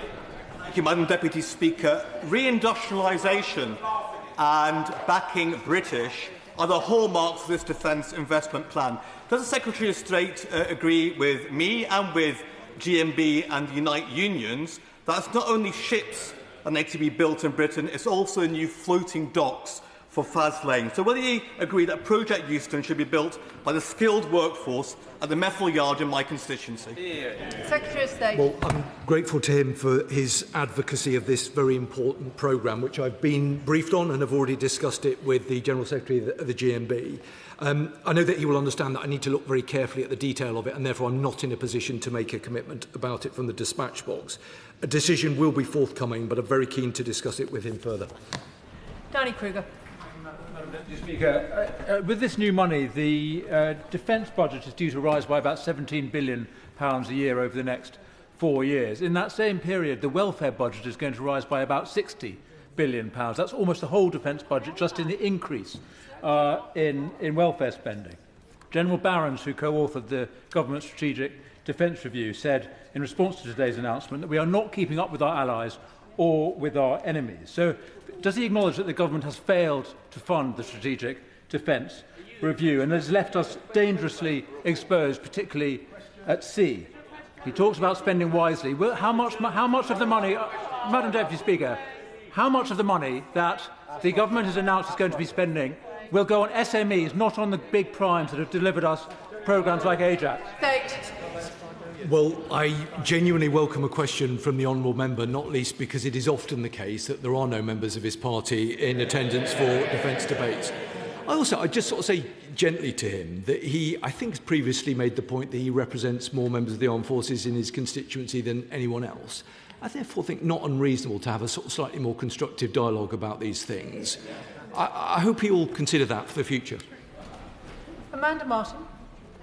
Thank you, Madam Deputy Speaker. Reindustrialisation and backing British are the hallmarks of this defence investment plan. Does the Secretary of State agree with me and with GMB and Unite Unions that it's not only ships that need to be built in Britain, it's also new floating docks for Faslane? So will he agree that Project Euston should be built by the skilled workforce at the Methil Yard in my constituency? Secretary of State. Well, I'm grateful to him for his advocacy of this very important programme, which I've been briefed on and have already discussed it with the General Secretary of the GMB. I know that he will understand that I need to look very carefully at the detail of it, and therefore I'm not in a position to make a commitment about it from the dispatch box. A decision will be forthcoming, but I'm very keen to discuss it with him further. Danny Kruger. Madam Deputy Speaker, with this new money, the defence budget is due to rise by about £17 billion a year over the next 4 years. In that same period, the welfare budget is going to rise by about £60 billion. That's almost the whole defence budget, just in the increase in welfare spending. General Barrons, who co-authored the Government Strategic Defence Review, said in response to today's announcement that we are not keeping up with our allies or with our enemies. So, does he acknowledge that the government has failed to fund the Strategic Defence Review and has left us dangerously exposed, particularly at sea? He talks about spending wisely. How much of the money, Madam Deputy Speaker, how much of the money that the government has announced is going to be spending will go on SMEs, not on the big primes that have delivered us programmes like Ajax? Well, I genuinely welcome a question from the honourable member, not least because it is often the case that there are no members of his party in attendance for defence debates. I just sort of say gently to him that he, I think, has previously made the point that he represents more members of the armed forces in his constituency than anyone else. I therefore think not unreasonable to have a sort of slightly more constructive dialogue about these things. I hope he will consider that for the future. Amanda Martin.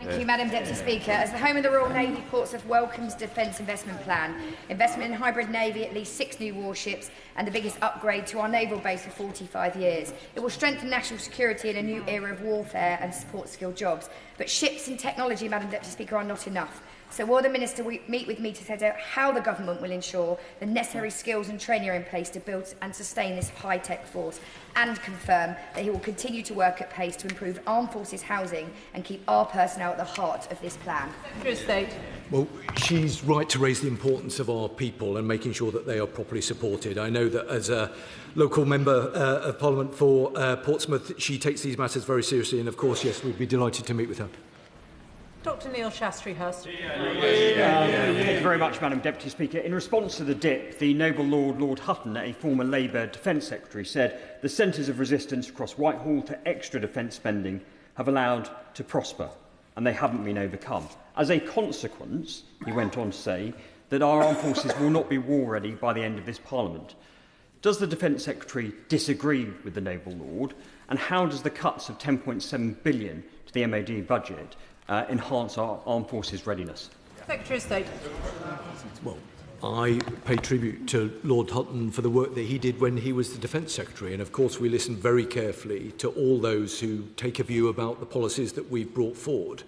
Thank you, Madam Deputy Speaker. As the home of the Royal Navy, Portsmouth welcomes Defence Investment Plan. Investment in hybrid navy, at least 6 new warships, and the biggest upgrade to our naval base for 45 years. It will strengthen national security in a new era of warfare and support skilled jobs. But ships and technology, Madam Deputy Speaker, are not enough. So will the Minister meet with me to set out how the Government will ensure the necessary skills and training are in place to build and sustain this high-tech force, and confirm that he will continue to work at pace to improve Armed Forces housing and keep our personnel at the heart of this plan? Secretary of State. Well, she's right to raise the importance of our people and making sure that they are properly supported. I know that as a local member of Parliament for Portsmouth, she takes these matters very seriously, and of course, yes, we'd be delighted to meet with her. Dr Neil Shastri-Hurst. Thank you very much, Madam Deputy Speaker. In response to the dip, the Noble Lord Hutton, a former Labour Defence Secretary, said the centres of resistance across Whitehall to extra defence spending have allowed to prosper, and they haven't been overcome. As a consequence, he went on to say, that our armed forces will not be war-ready by the end of this Parliament. Does the Defence Secretary disagree with the Noble Lord, and how does the cuts of £10.7 billion to the MOD budget enhance our armed forces' readiness? Secretary of State. Well, I pay tribute to Lord Hutton for the work that he did when he was the Defence Secretary, and of course we listen very carefully to all those who take a view about the policies that we've brought forward.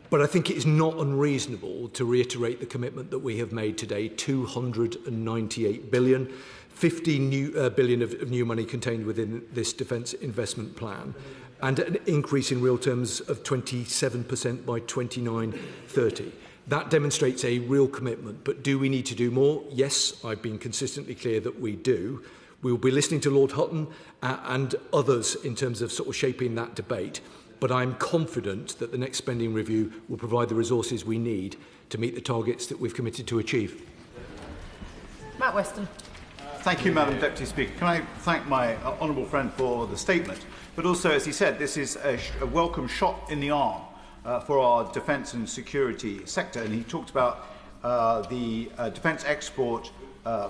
But I think it is not unreasonable to reiterate the commitment that we have made today, £298 billion, £50 billion of new money contained within this defence investment plan, and an increase in real terms of 27% by 29/30. That demonstrates a real commitment, but do we need to do more? Yes, I've been consistently clear that we do. We will be listening to Lord Hutton and others in terms of sort of shaping that debate, but I'm confident that the next spending review will provide the resources we need to meet the targets that we've committed to achieve. Matt Weston. Thank you, Madam Deputy Speaker. Can I thank my honourable friend for the statement? But also, as he said, this is a welcome shot in the arm for our defence and security sector. And he talked about the defence export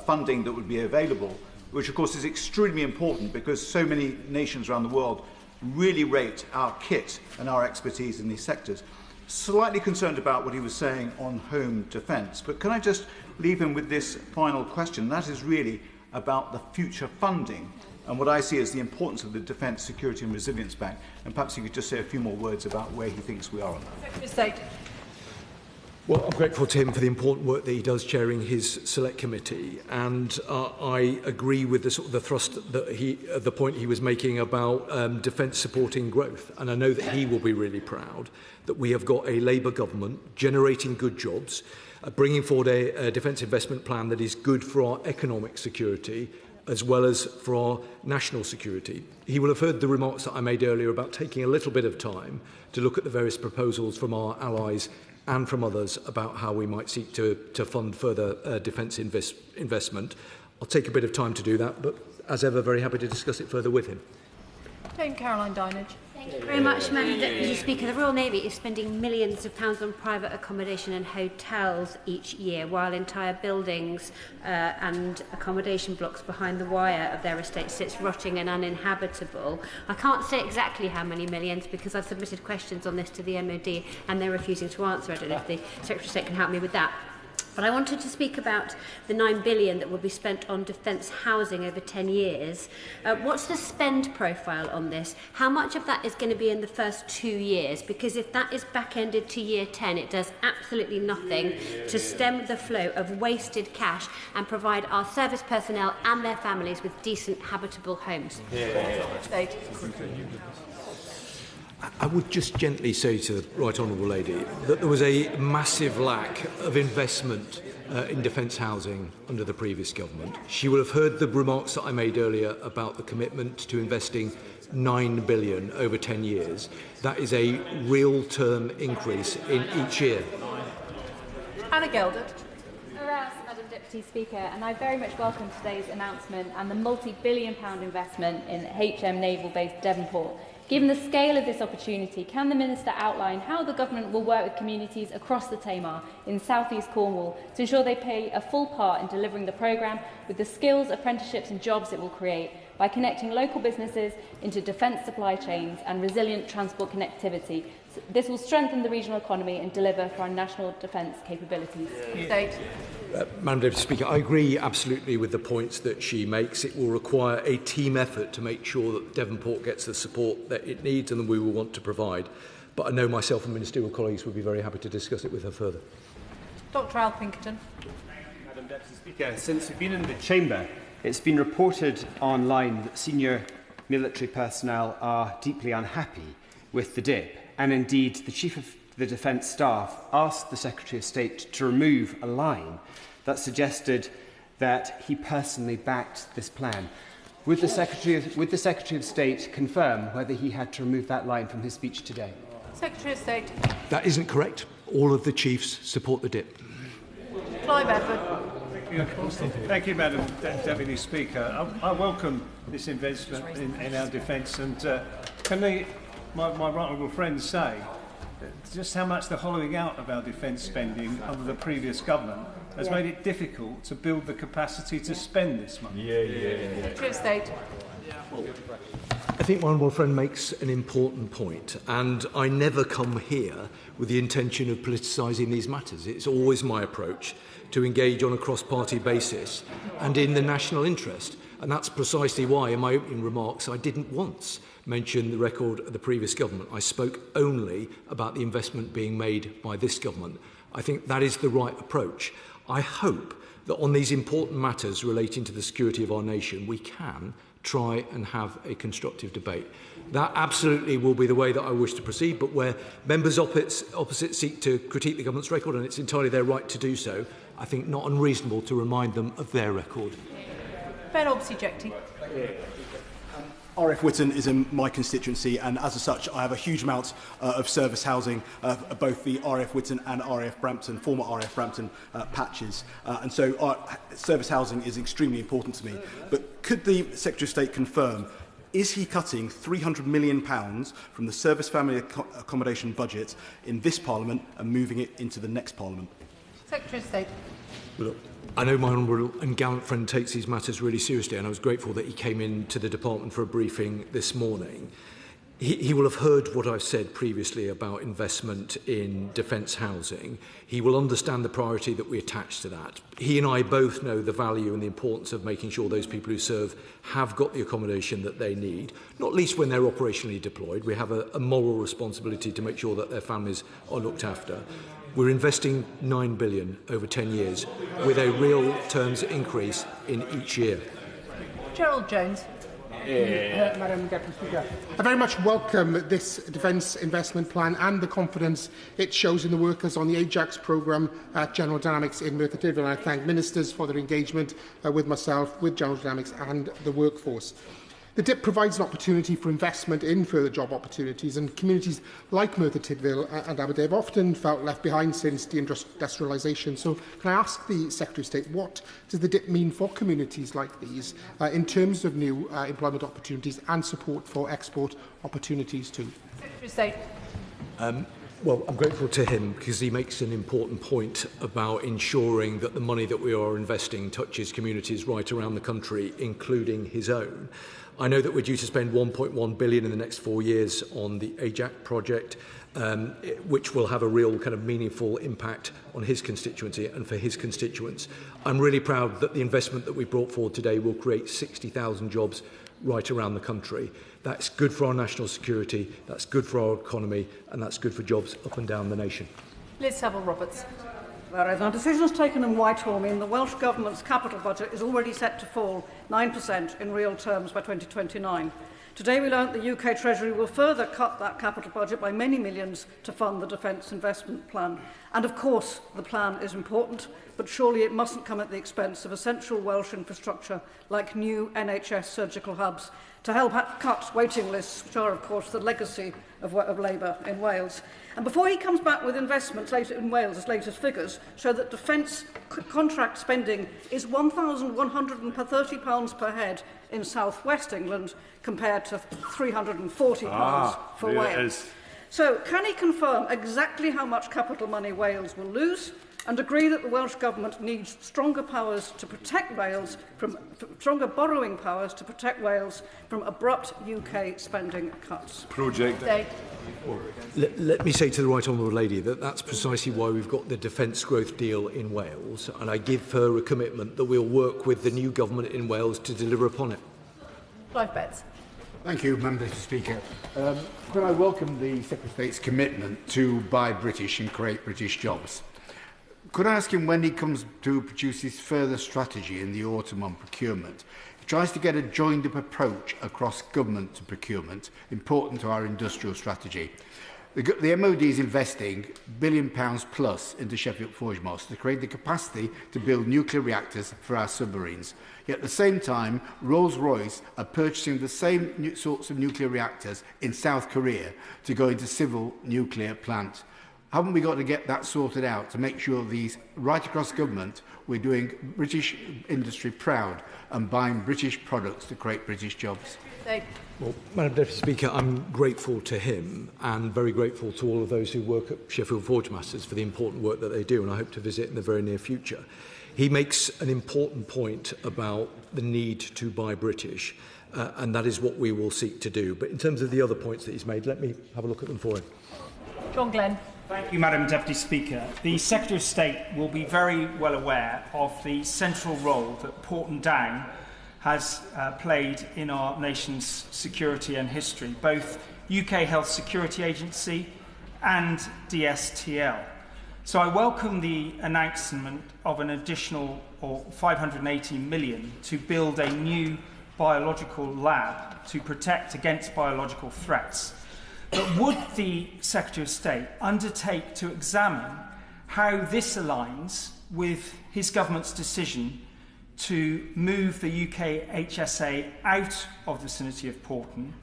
funding that would be available, which of course is extremely important because so many nations around the world really rate our kit and our expertise in these sectors. Slightly concerned about what he was saying on home defence, but can I just leave him with this final question? That is really about the future funding and what I see as the importance of the Defence, Security and Resilience Bank. And perhaps you could just say a few more words about where he thinks we are on that. Secretary of State. Well, I'm grateful to him for the important work that he does chairing his select committee, and I agree with the sort of the thrust that the point he was making about defence supporting growth. And I know that he will be really proud that we have got a Labour government generating good jobs, bringing forward a defence investment plan that is good for our economic security as well as for our national security. He will have heard the remarks that I made earlier about taking a little bit of time to look at the various proposals from our allies and from others about how we might seek to fund further defence investment. I'll take a bit of time to do that, but as ever, very happy to discuss it further with him. Dame Caroline Dinage. Thank you very much, Madam Deputy Speaker. The Royal Navy is spending millions of pounds on private accommodation and hotels each year, while entire buildings and accommodation blocks behind the wire of their estate sits rotting and uninhabitable. I can't say exactly how many millions because I've submitted questions on this to the MOD and they're refusing to answer. I don't know if the Secretary of State can help me with that. But I wanted to speak about the £9 billion that will be spent on defence housing over 10 years. What's the spend profile on this? How much of that is going to be in the first 2 years? Because if that is back-ended to year 10, it does absolutely nothing to stem the flow of wasted cash and provide our service personnel and their families with decent, habitable homes. State. I would just gently say to the Right Honourable Lady that there was a massive lack of investment in defence housing under the previous government. She will have heard the remarks that I made earlier about the commitment to investing £9 billion over 10 years. That is a real term increase in each year. Anna Gelder. Madam Deputy Speaker, and I very much welcome today's announcement and the multi-billion-pound investment in HM Naval Base Devonport. Given the scale of this opportunity, can the Minister outline how the Government will work with communities across the Tamar in South East Cornwall to ensure they play a full part in delivering the programme with the skills, apprenticeships and jobs it will create by connecting local businesses into defence supply chains and resilient transport connectivity? This will strengthen the regional economy and deliver for our national defence capabilities. State. Madam Deputy Speaker, I agree absolutely with the points that she makes. It will require a team effort to make sure that Devonport gets the support that it needs and that we will want to provide. But I know myself and ministerial colleagues would be very happy to discuss it with her further. Dr Al Pinkerton. Madam Deputy Speaker, since we've been in the Chamber, it's been reported online that senior military personnel are deeply unhappy with the DIP, and indeed the Chief of the Defence Staff asked the Secretary of State to remove a line that suggested that he personally backed this plan. Would the Secretary of State confirm whether he had to remove that line from his speech today? Secretary of State. That isn't correct. All of the chiefs support the DIP. Clive Efford. Thank you, Madam Deputy Speaker. I welcome this investment in our defence, and can my right honourable friends say just how much the hollowing out of our defence spending under the previous government has made it difficult to build the capacity to spend this money? Secretary of State. I think my honourable friend makes an important point, and I never come here with the intention of politicising these matters. It's always my approach to engage on a cross-party basis and in the national interest. And that's precisely why, in my opening remarks, I didn't once mention the record of the previous government. I spoke only about the investment being made by this government. I think that is the right approach. I hope that on these important matters relating to the security of our nation, we can try and have a constructive debate. That absolutely will be the way that I wish to proceed, but where members opposite seek to critique the government's record, and it's entirely their right to do so, I think not unreasonable to remind them of their record. Ben Obsi-Jecty. RF Whitton is in my constituency, and as such I have a huge amount of service housing, both the RF Whitton and RF Brampton, former RF Brampton patches, and so service housing is extremely important to me. But could the Secretary of State confirm, is he cutting £300 million from the service family accommodation budget in this Parliament and moving it into the next Parliament? Secretary of State. Look, I know my honourable and gallant friend takes these matters really seriously, and I was grateful that he came into the department for a briefing this morning. He will have heard what I've said previously about investment in defence housing. He will understand the priority that we attach to that. He and I both know the value and the importance of making sure those people who serve have got the accommodation that they need, not least when they're operationally deployed. We have a moral responsibility to make sure that their families are looked after. We're investing £9 billion over 10 years with a real terms increase in each year. Gerald Jones. Madam Deputy Speaker, I very much welcome this defence investment plan and the confidence it shows in the workers on the Ajax programme at General Dynamics in Merthyr Tydfil. I thank ministers for their engagement with myself, with General Dynamics and the workforce. The DIP provides an opportunity for investment in further job opportunities, and communities like Merthyr Tydfil and Aberdeen have often felt left behind since deindustrialisation. So can I ask the Secretary of State, what does the DIP mean for communities like these in terms of new employment opportunities and support for export opportunities too? Secretary of State. Well, I'm grateful to him because he makes an important point about ensuring that the money that we are investing touches communities right around the country, including his own. I know that we're due to spend £1.1 billion in the next 4 years on the Ajax project, which will have a real kind of meaningful impact on his constituency and for his constituents. I'm really proud that the investment that we brought forward today will create 60,000 jobs right around the country. That's good for our national security, that's good for our economy, and that's good for jobs up and down the nation. Liz Saville-Roberts. Now, decisions taken in Whitehall mean the Welsh Government's capital budget is already set to fall 9% in real terms by 2029. Today we learnt the UK Treasury will further cut that capital budget by many millions to fund the Defence Investment Plan. And of course the plan is important, but surely it mustn't come at the expense of essential Welsh infrastructure like new NHS surgical hubs to help cut waiting lists, which are of course the legacy of Labour in Wales. And before he comes back with investments later in Wales' latest figures show that defence contract spending is £1,130 per head in South West England compared to £340 for Wales. So can he confirm exactly how much capital money Wales will lose and agree that the Welsh Government needs stronger powers to protect Wales from stronger borrowing powers to protect Wales from abrupt UK spending cuts? Let me say to the Right Honourable Lady that that's precisely why we've got the defence growth deal in Wales, and I give her a commitment that we'll work with the new government in Wales to deliver upon it. Clive Betts. Thank you, Madam Speaker. Could I welcome the Secretary of State's commitment to buy British and create British jobs? Could I ask him when he comes to produce his further strategy in the autumn on procurement? He tries to get a joined-up approach across government to procurement, important to our industrial strategy. The MOD is investing £1 billion plus into Sheffield Forge-Moss to create the capacity to build nuclear reactors for our submarines. Yet at the same time, Rolls-Royce are purchasing the same sorts of nuclear reactors in South Korea to go into civil nuclear plants. Haven't we got to get that sorted out to make sure these, right across government, we're doing British industry proud and buying British products to create British jobs? Well, Madam Deputy Speaker, I'm grateful to him and very grateful to all of those who work at Sheffield Forgemasters for the important work that they do, and I hope to visit in the very near future. He makes an important point about the need to buy British, and that is what we will seek to do. But in terms of the other points that he's made, let me have a look at them for him. John Glenn. Thank you, Madam Deputy Speaker. The Secretary of State will be very well aware of the central role that Porton Down has played in our nation's security and history, both UK Health Security Agency and DSTL. So I welcome the announcement of an additional £580 million to build a new biological lab to protect against biological threats. But would the Secretary of State undertake to examine how this aligns with his government's decision to move the UK HSA out of the vicinity of Porton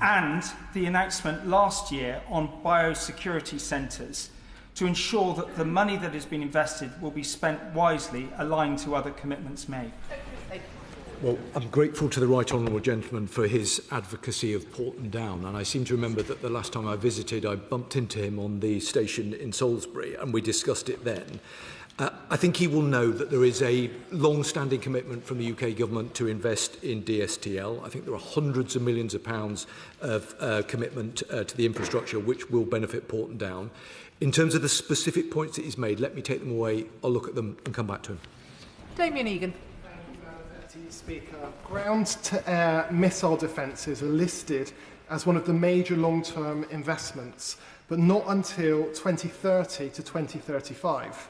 and the announcement last year on biosecurity centres to ensure that the money that has been invested will be spent wisely, aligned to other commitments made? Well, I'm grateful to the right honourable gentleman for his advocacy of Porton Down, and I seem to remember that the last time I visited I bumped into him on the station in Salisbury and we discussed it then. I think he will know that there is a long-standing commitment from the UK government to invest in DSTL. I think there are hundreds of millions of pounds of commitment to the infrastructure which will benefit Porton Down. In terms of the specific points that he's made, let me take them away, I'll look at them and come back to him. Damien Egan. Speaker, ground-to-air missile defences are listed as one of the major long-term investments, but not until 2030 to 2035.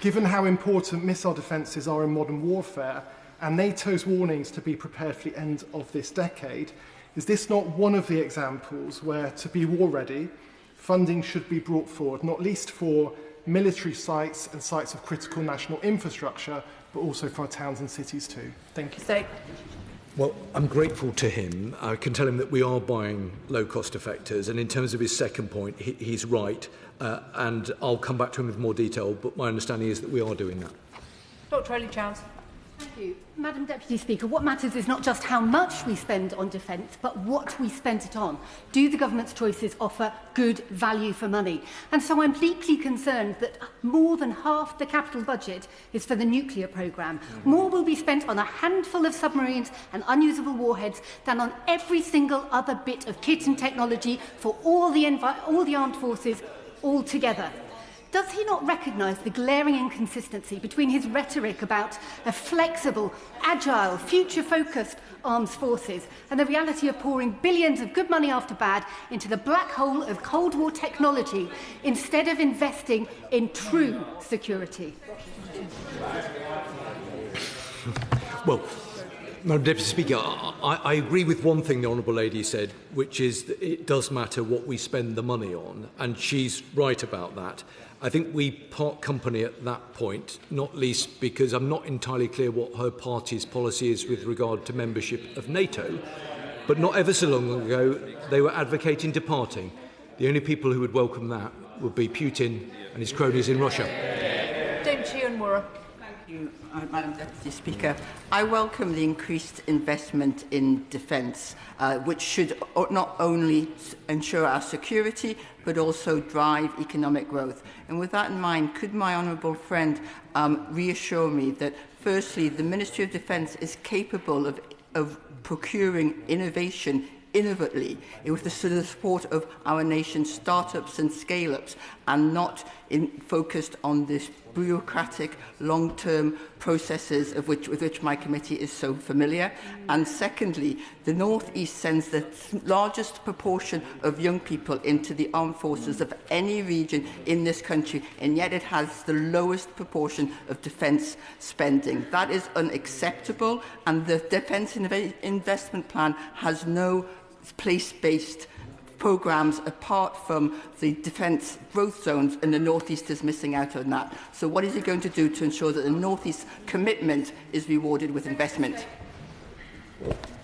Given how important missile defences are in modern warfare and NATO's warnings to be prepared for the end of this decade, is this not one of the examples where, to be war-ready, funding should be brought forward, not least for military sites and sites of critical national infrastructure, but also for our towns and cities too? Thank you. Well, I'm grateful to him. I can tell him that we are buying low-cost effectors, and in terms of his second point, he's right, and I'll come back to him with more detail, but my understanding is that we are doing that. Dr. Ellie Chowns. Thank you. Madam Deputy Speaker, what matters is not just how much we spend on defence, but what we spend it on. Do the government's choices offer good value for money? And so I'm deeply concerned that more than half the capital budget is for the nuclear programme. More will be spent on a handful of submarines and unusable warheads than on every single other bit of kit and technology for all the armed forces altogether. Does he not recognise the glaring inconsistency between his rhetoric about a flexible, agile, future-focused armed forces and the reality of pouring billions of good money after bad into the black hole of Cold War technology instead of investing in true security? Well, Madam Deputy Speaker, I agree with one thing the Honourable Lady said, which is that it does matter what we spend the money on, and she's right about that. I think we part company at that point, not least because I'm not entirely clear what her party's policy is with regard to membership of NATO, but not ever so long ago they were advocating departing. The only people who would welcome that would be Putin and his cronies in Russia. Dame Chian Murrah. Madam Deputy Speaker, I welcome the increased investment in defence, which should not only ensure our security, but also drive economic growth. And with that in mind, could my honourable friend reassure me that, firstly, the Ministry of Defence is capable of procuring innovation innovatively with the support of our nation's start-ups and scale-ups, and not focused on this bureaucratic, long-term processes with which my committee is so familiar. And secondly, the North East sends the largest proportion of young people into the armed forces of any region in this country, and yet it has the lowest proportion of defence spending. That is unacceptable, and the Defence Investment Plan has no place-based programmes apart from the defence growth zones, and the North East is missing out on that. So what is he going to do to ensure that the North East commitment is rewarded with investment?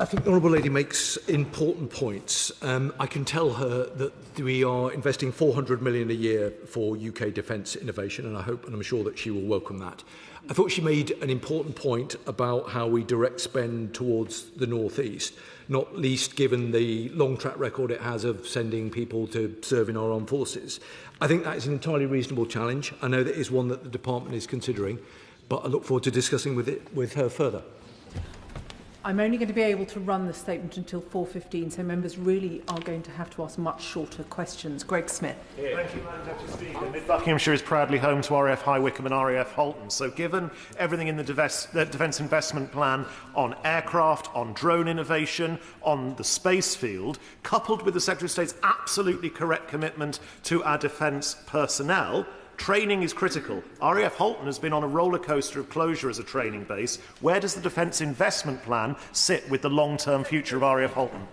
I think the Honourable Lady makes important points. I can tell her that we are investing $400 million a year for UK defence innovation, and I hope and I'm sure that she will welcome that. I thought she made an important point about how we direct spend towards the North East, not least given the long track record it has of sending people to serve in our armed forces. I think that is an entirely reasonable challenge. I know that is one that the department is considering, but I look forward to discussing with her further. I'm only going to be able to run the statement until 4:15, so members really are going to have to ask much shorter questions. Greg Smith. Thank you, Madam Deputy Speaker. Mid Buckinghamshire is proudly home to RAF High Wycombe and RAF Halton. So given everything in the Defence Investment Plan on aircraft, on drone innovation, on the space field, coupled with the Secretary of State's absolutely correct commitment to our defence personnel, training is critical. RAF Halton has been on a roller coaster of closure as a training base. Where does the Defence Investment Plan sit with the long-term future of RAF Halton?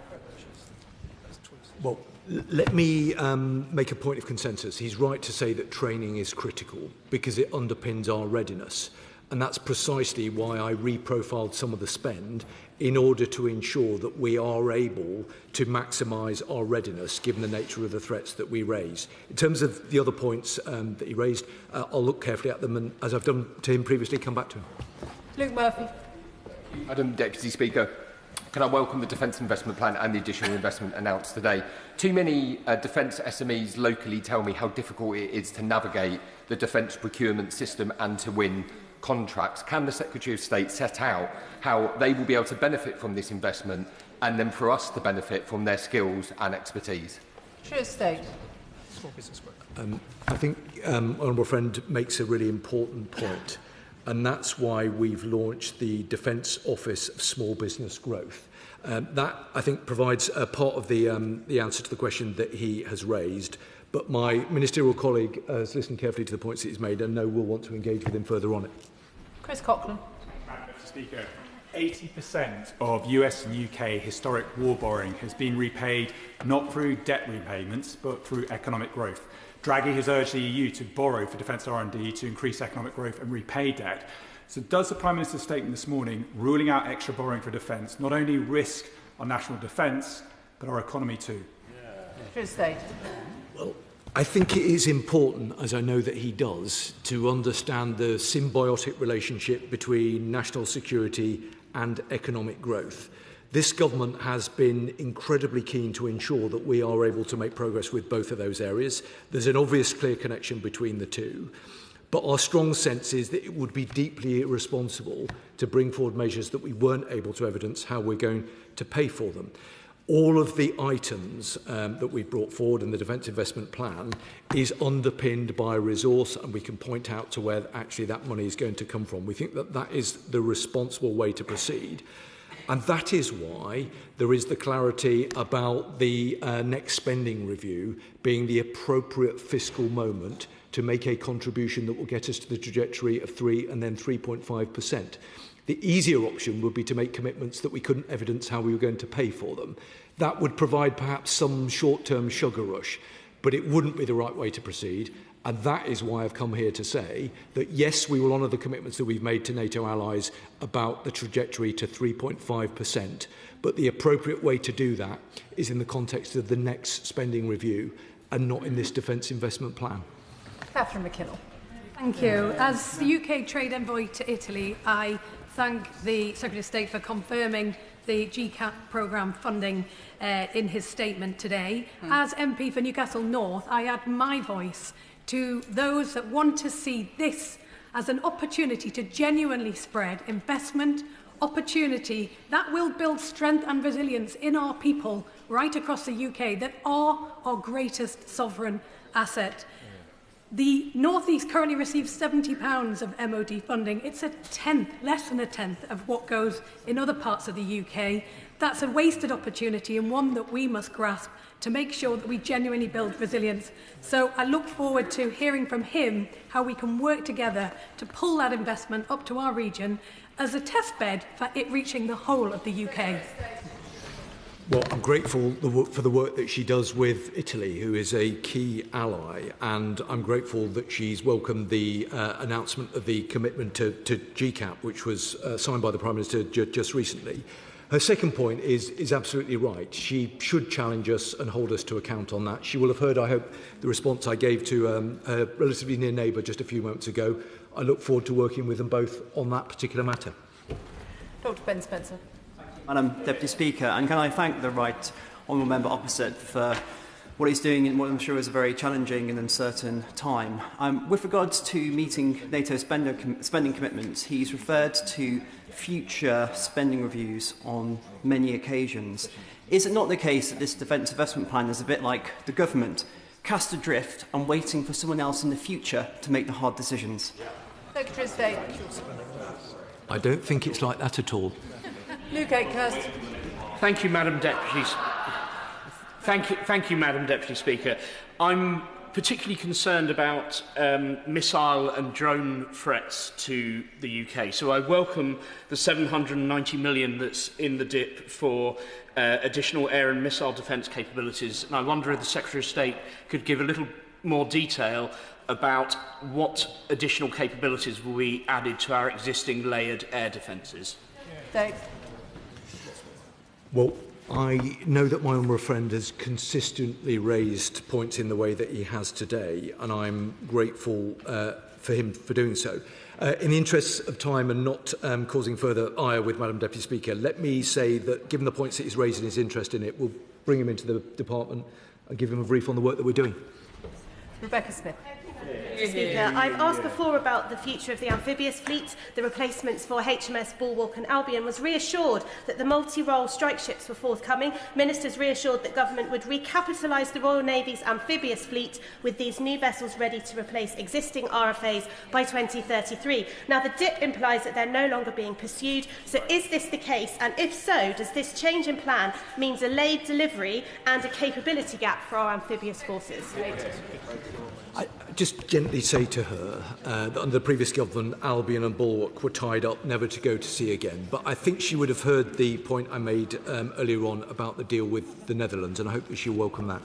Well, let me make a point of consensus. He's right to say that training is critical because it underpins our readiness. And that's precisely why I reprofiled some of the spend in order to ensure that we are able to maximise our readiness given the nature of the threats that we raise. In terms of the other points that he raised, I'll look carefully at them and, as I've done to him previously, come back to him. Luke Murphy. Madam Deputy Speaker, can I welcome the Defence Investment Plan and the additional investment announced today? Too many defence SMEs locally tell me how difficult it is to navigate the defence procurement system and to win contracts. Can the Secretary of State set out how they will be able to benefit from this investment and then for us to benefit from their skills and expertise? Secretary of State. I think Honourable Friend makes a really important point, and that's why we've launched the Defence Office of Small Business Growth. That, I think, provides a part of the answer to the question that he has raised. But my ministerial colleague has listened carefully to the points that he's made and know we'll want to engage with him further on it. Chris Coughlin. Madam Speaker, 80% of US and UK historic war borrowing has been repaid not through debt repayments but through economic growth. Draghi has urged the EU to borrow for defence R&D to increase economic growth and repay debt. So does the Prime Minister's statement this morning, ruling out extra borrowing for defence, not only risk our national defence but our economy too? Secretary of State. Well, I think it is important, as I know that he does, to understand the symbiotic relationship between national security and economic growth. This government has been incredibly keen to ensure that we are able to make progress with both of those areas. There's an obvious clear connection between the two. But our strong sense is that it would be deeply irresponsible to bring forward measures that we weren't able to evidence how we're going to pay for them. All of the items that we brought forward in the Defence Investment Plan is underpinned by resource, and we can point out to where actually that money is going to come from. We think that that is the responsible way to proceed. And that is why there is the clarity about the next spending review being the appropriate fiscal moment to make a contribution that will get us to the trajectory of 3 and then 3.5%. The easier option would be to make commitments that we couldn't evidence how we were going to pay for them. That would provide perhaps some short-term sugar rush, but it wouldn't be the right way to proceed. And that is why I've come here to say that, yes, we will honour the commitments that we've made to NATO allies about the trajectory to 3.5%. But the appropriate way to do that is in the context of the next spending review and not in this defence investment plan. Catherine McKinnell. Thank you. As the UK trade envoy to Italy, I thank the Secretary of State for confirming the GCAP programme funding in his statement today. As MP for Newcastle North, I add my voice to those that want to see this as an opportunity to genuinely spread investment, opportunity that will build strength and resilience in our people right across the UK that are our greatest sovereign asset. The North East currently receives £70 of MOD funding. It's a tenth, less than a tenth of what goes in other parts of the UK. That's a wasted opportunity and one that we must grasp to make sure that we genuinely build resilience. So I look forward to hearing from him how we can work together to pull that investment up to our region as a test bed for it reaching the whole of the UK. Well, I'm grateful for the work that she does with Italy, who is a key ally, and I'm grateful that she's welcomed the announcement of the commitment to GCAP, which was signed by the Prime Minister just recently. Her second point is absolutely right. She should challenge us and hold us to account on that. She will have heard, I hope, the response I gave to a relatively near neighbour just a few moments ago. I look forward to working with them both on that particular matter. Dr. Ben Spencer. Madam Deputy Speaker, and can I thank the right honourable member opposite for what he's doing in what I'm sure is a very challenging and uncertain time. With regards to meeting NATO spending commitments, he's referred to future spending reviews on many occasions. Is it not the case that this defence investment plan is a bit like the government, cast adrift and waiting for someone else in the future to make the hard decisions? Secretary of State. I don't think it's like that at all. Luke Akehurst. Thank you, Madam Deputy. Thank you, Madam Deputy Speaker. I'm particularly concerned about missile and drone threats to the UK. So I welcome the £790 million that's in the DIP for additional air and missile defence capabilities. And I wonder if the Secretary of State could give a little more detail about what additional capabilities will be added to our existing layered air defences. Dave. Well, I know that my honourable friend has consistently raised points in the way that he has today, and I'm grateful for him for doing so. In the interests of time and not causing further ire with Madam Deputy Speaker, let me say that given the points that he's raised and his interest in it, we'll bring him into the department and give him a brief on the work that we're doing. Rebecca Smith. Speaker, I've asked before about the future of the amphibious fleet. The replacements for HMS Bulwark and Albion was reassured that the multi-role strike ships were forthcoming. Ministers reassured that government would recapitalise the Royal Navy's amphibious fleet with these new vessels ready to replace existing RFAs by 2033. Now, the DIP implies that they're no longer being pursued. So is this the case? And if so, does this change in plan mean delayed delivery and a capability gap for our amphibious forces? I just gently say to her that under the previous government, Albion and Bulwark were tied up, never to go to sea again. But I think she would have heard the point I made earlier on about the deal with the Netherlands, and I hope that she'll welcome that.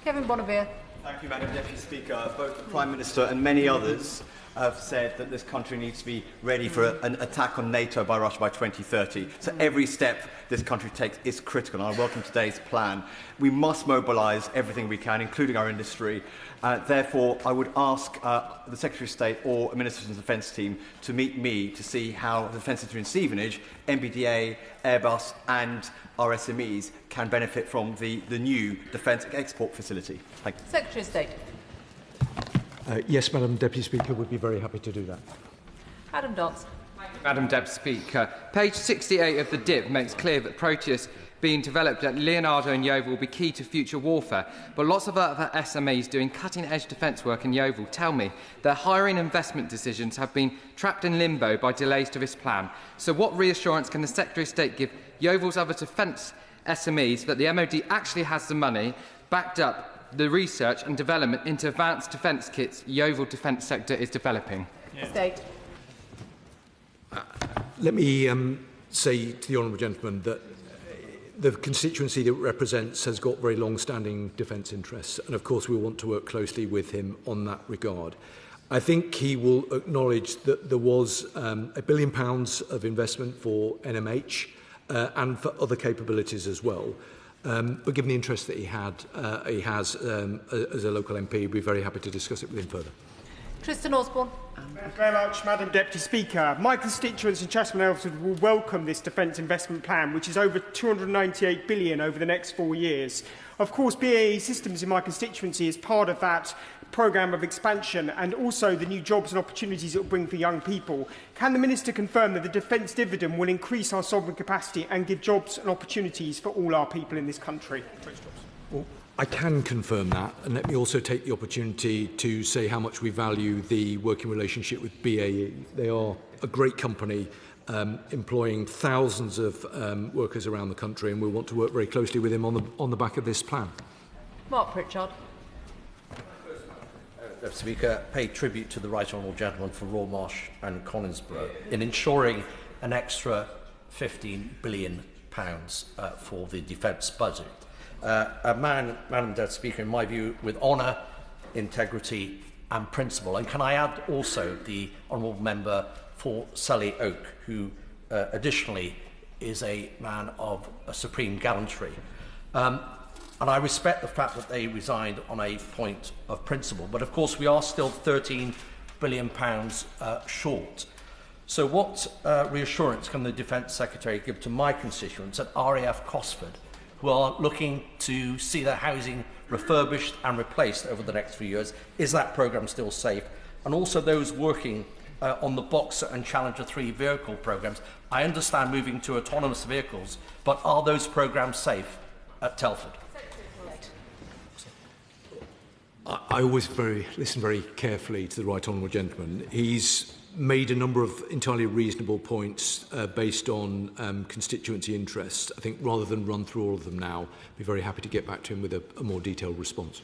Kevin Bonavere. Thank you, Madam Deputy Speaker. Both the Prime Minister and many others have said that this country needs to be ready for an attack on NATO by Russia by 2030. So every step this country takes is critical, and I welcome today's plan. We must mobilise everything we can, including our industry. Therefore, I would ask the Secretary of State or a Minister's Defence team to meet me to see how the Defence Industry in Stevenage, MBDA, Airbus and our SMEs can benefit from the new defence export facility. Thank you. Secretary of State. Yes, Madam Deputy Speaker, would be very happy to do that. Adam Dodds. Madam Deputy Speaker, page 68 of the DIP makes clear that Proteus being developed at Leonardo and Yeovil will be key to future warfare, but lots of other SMEs doing cutting-edge defence work in Yeovil tell me their hiring investment decisions have been trapped in limbo by delays to this plan. So what reassurance can the Secretary of State give Yeovil's other defence SMEs that the MOD actually has the money, backed up the research and development into advanced defence kits Yeovil defence sector is developing? State. Let me say to the honourable gentleman that the constituency that it represents has got very long-standing defence interests, and of course we want to work closely with him on that regard. I think he will acknowledge that there was £1 billion of investment for NMH and for other capabilities as well. But given the interest that he has as a local MP, we'd be very happy to discuss it with him further. Tristan Osborne. Thank you very much, Madam Deputy Speaker. My constituents in Chesham and Elsford will welcome this defence investment plan, which is over £298 billion over the next 4 years. Of course, BAE Systems in my constituency is part of that programme of expansion, and also the new jobs and opportunities it will bring for young people. Can the Minister confirm that the defence dividend will increase our sovereign capacity and give jobs and opportunities for all our people in this country? Well, I can confirm that, and let me also take the opportunity to say how much we value the working relationship with BAE. They are a great company, employing thousands of workers around the country, and we want to work very closely with them on the back of this plan. Mark Pritchard. Speaker, pay tribute to the Right Honourable Gentleman from Royal Marsh and Conisbrough in ensuring an extra £15 billion for the defence budget. Madam Deputy Speaker, in my view, with honour, integrity and principle. And can I add also the Honourable Member for Selly Oak, who additionally is a man of a supreme gallantry. And I respect the fact that they resigned on a point of principle. But of course, we are still £13 billion short. So what reassurance can the Defence Secretary give to my constituents at RAF Cosford, who are looking to see their housing refurbished and replaced over the next few years? Is that programme still safe? And also those working on the Boxer and Challenger 3 vehicle programmes. I understand moving to autonomous vehicles, but are those programmes safe at Telford? I always listen very carefully to the Right Honourable Gentleman. He's made a number of entirely reasonable points based on constituency interests. I think rather than run through all of them now, I'd be very happy to get back to him with a more detailed response.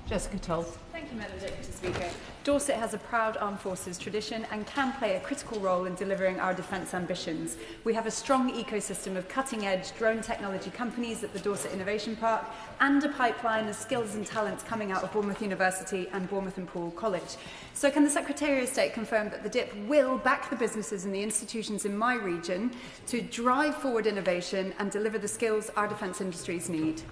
Jessica Toll. Thank you, Madam Deputy Speaker. Dorset has a proud armed forces tradition and can play a critical role in delivering our defence ambitions. We have a strong ecosystem of cutting-edge drone technology companies at the Dorset Innovation Park and a pipeline of skills and talents coming out of Bournemouth University and Bournemouth and Poole College. So can the Secretary of State confirm that the DIP will back the businesses and the institutions in my region to drive forward innovation and deliver the skills our defence industries need?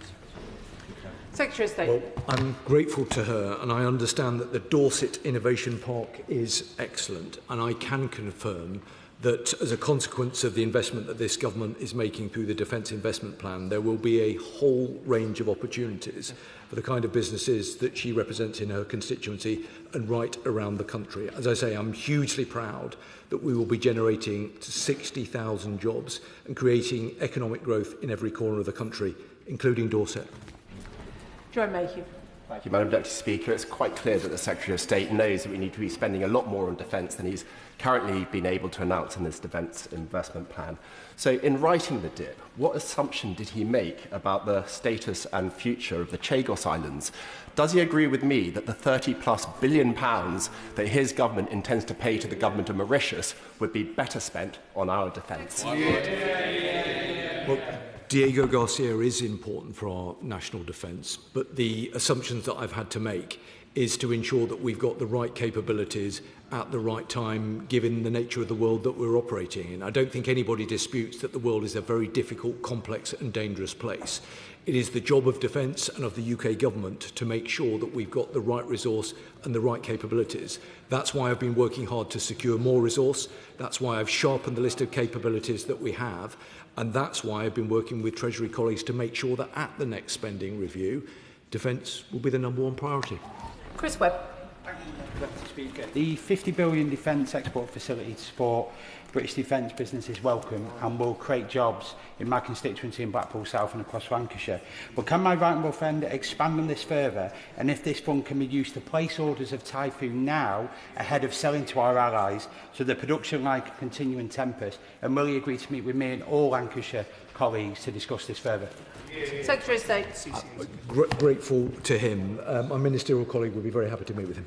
Secretary of State. Well, I'm grateful to her, and I understand that the Dorset Innovation Park is excellent, and I can confirm that as a consequence of the investment that this government is making through the Defence Investment Plan, there will be a whole range of opportunities for the kind of businesses that she represents in her constituency and right around the country. As I say, I'm hugely proud that we will be generating 60,000 jobs and creating economic growth in every corner of the country, including Dorset. Joe Mayhew. Thank you, Madam Deputy Speaker. It's quite clear that the Secretary of State knows that we need to be spending a lot more on defence than he's currently been able to announce in this Defence Investment Plan. So in writing the DIP, what assumption did he make about the status and future of the Chagos Islands? Does he agree with me that the £30+ billion that his government intends to pay to the government of Mauritius would be better spent on our defence? Well, Diego Garcia is important for our national defence, but the assumptions that I've had to make is to ensure that we've got the right capabilities at the right time, given the nature of the world that we're operating in. I don't think anybody disputes that the world is a very difficult, complex and dangerous place. It is the job of defence and of the UK government to make sure that we've got the right resource and the right capabilities. That's why I've been working hard to secure more resource. That's why I've sharpened the list of capabilities that we have. And that's why I've been working with Treasury colleagues to make sure that at the next spending review, defence will be the #1 priority. Chris Webb. The £50 billion defence export facility to support British defence business is welcome and will create jobs in my constituency in Blackpool South and across Lancashire. But can my right honourable friend expand on this further, and if this fund can be used to place orders of Typhoon now ahead of selling to our allies so the production line can continue in Tempest, and will he agree to meet with me and all Lancashire colleagues to discuss this further? Secretary of State. Grateful to him. My ministerial colleague will be very happy to meet with him.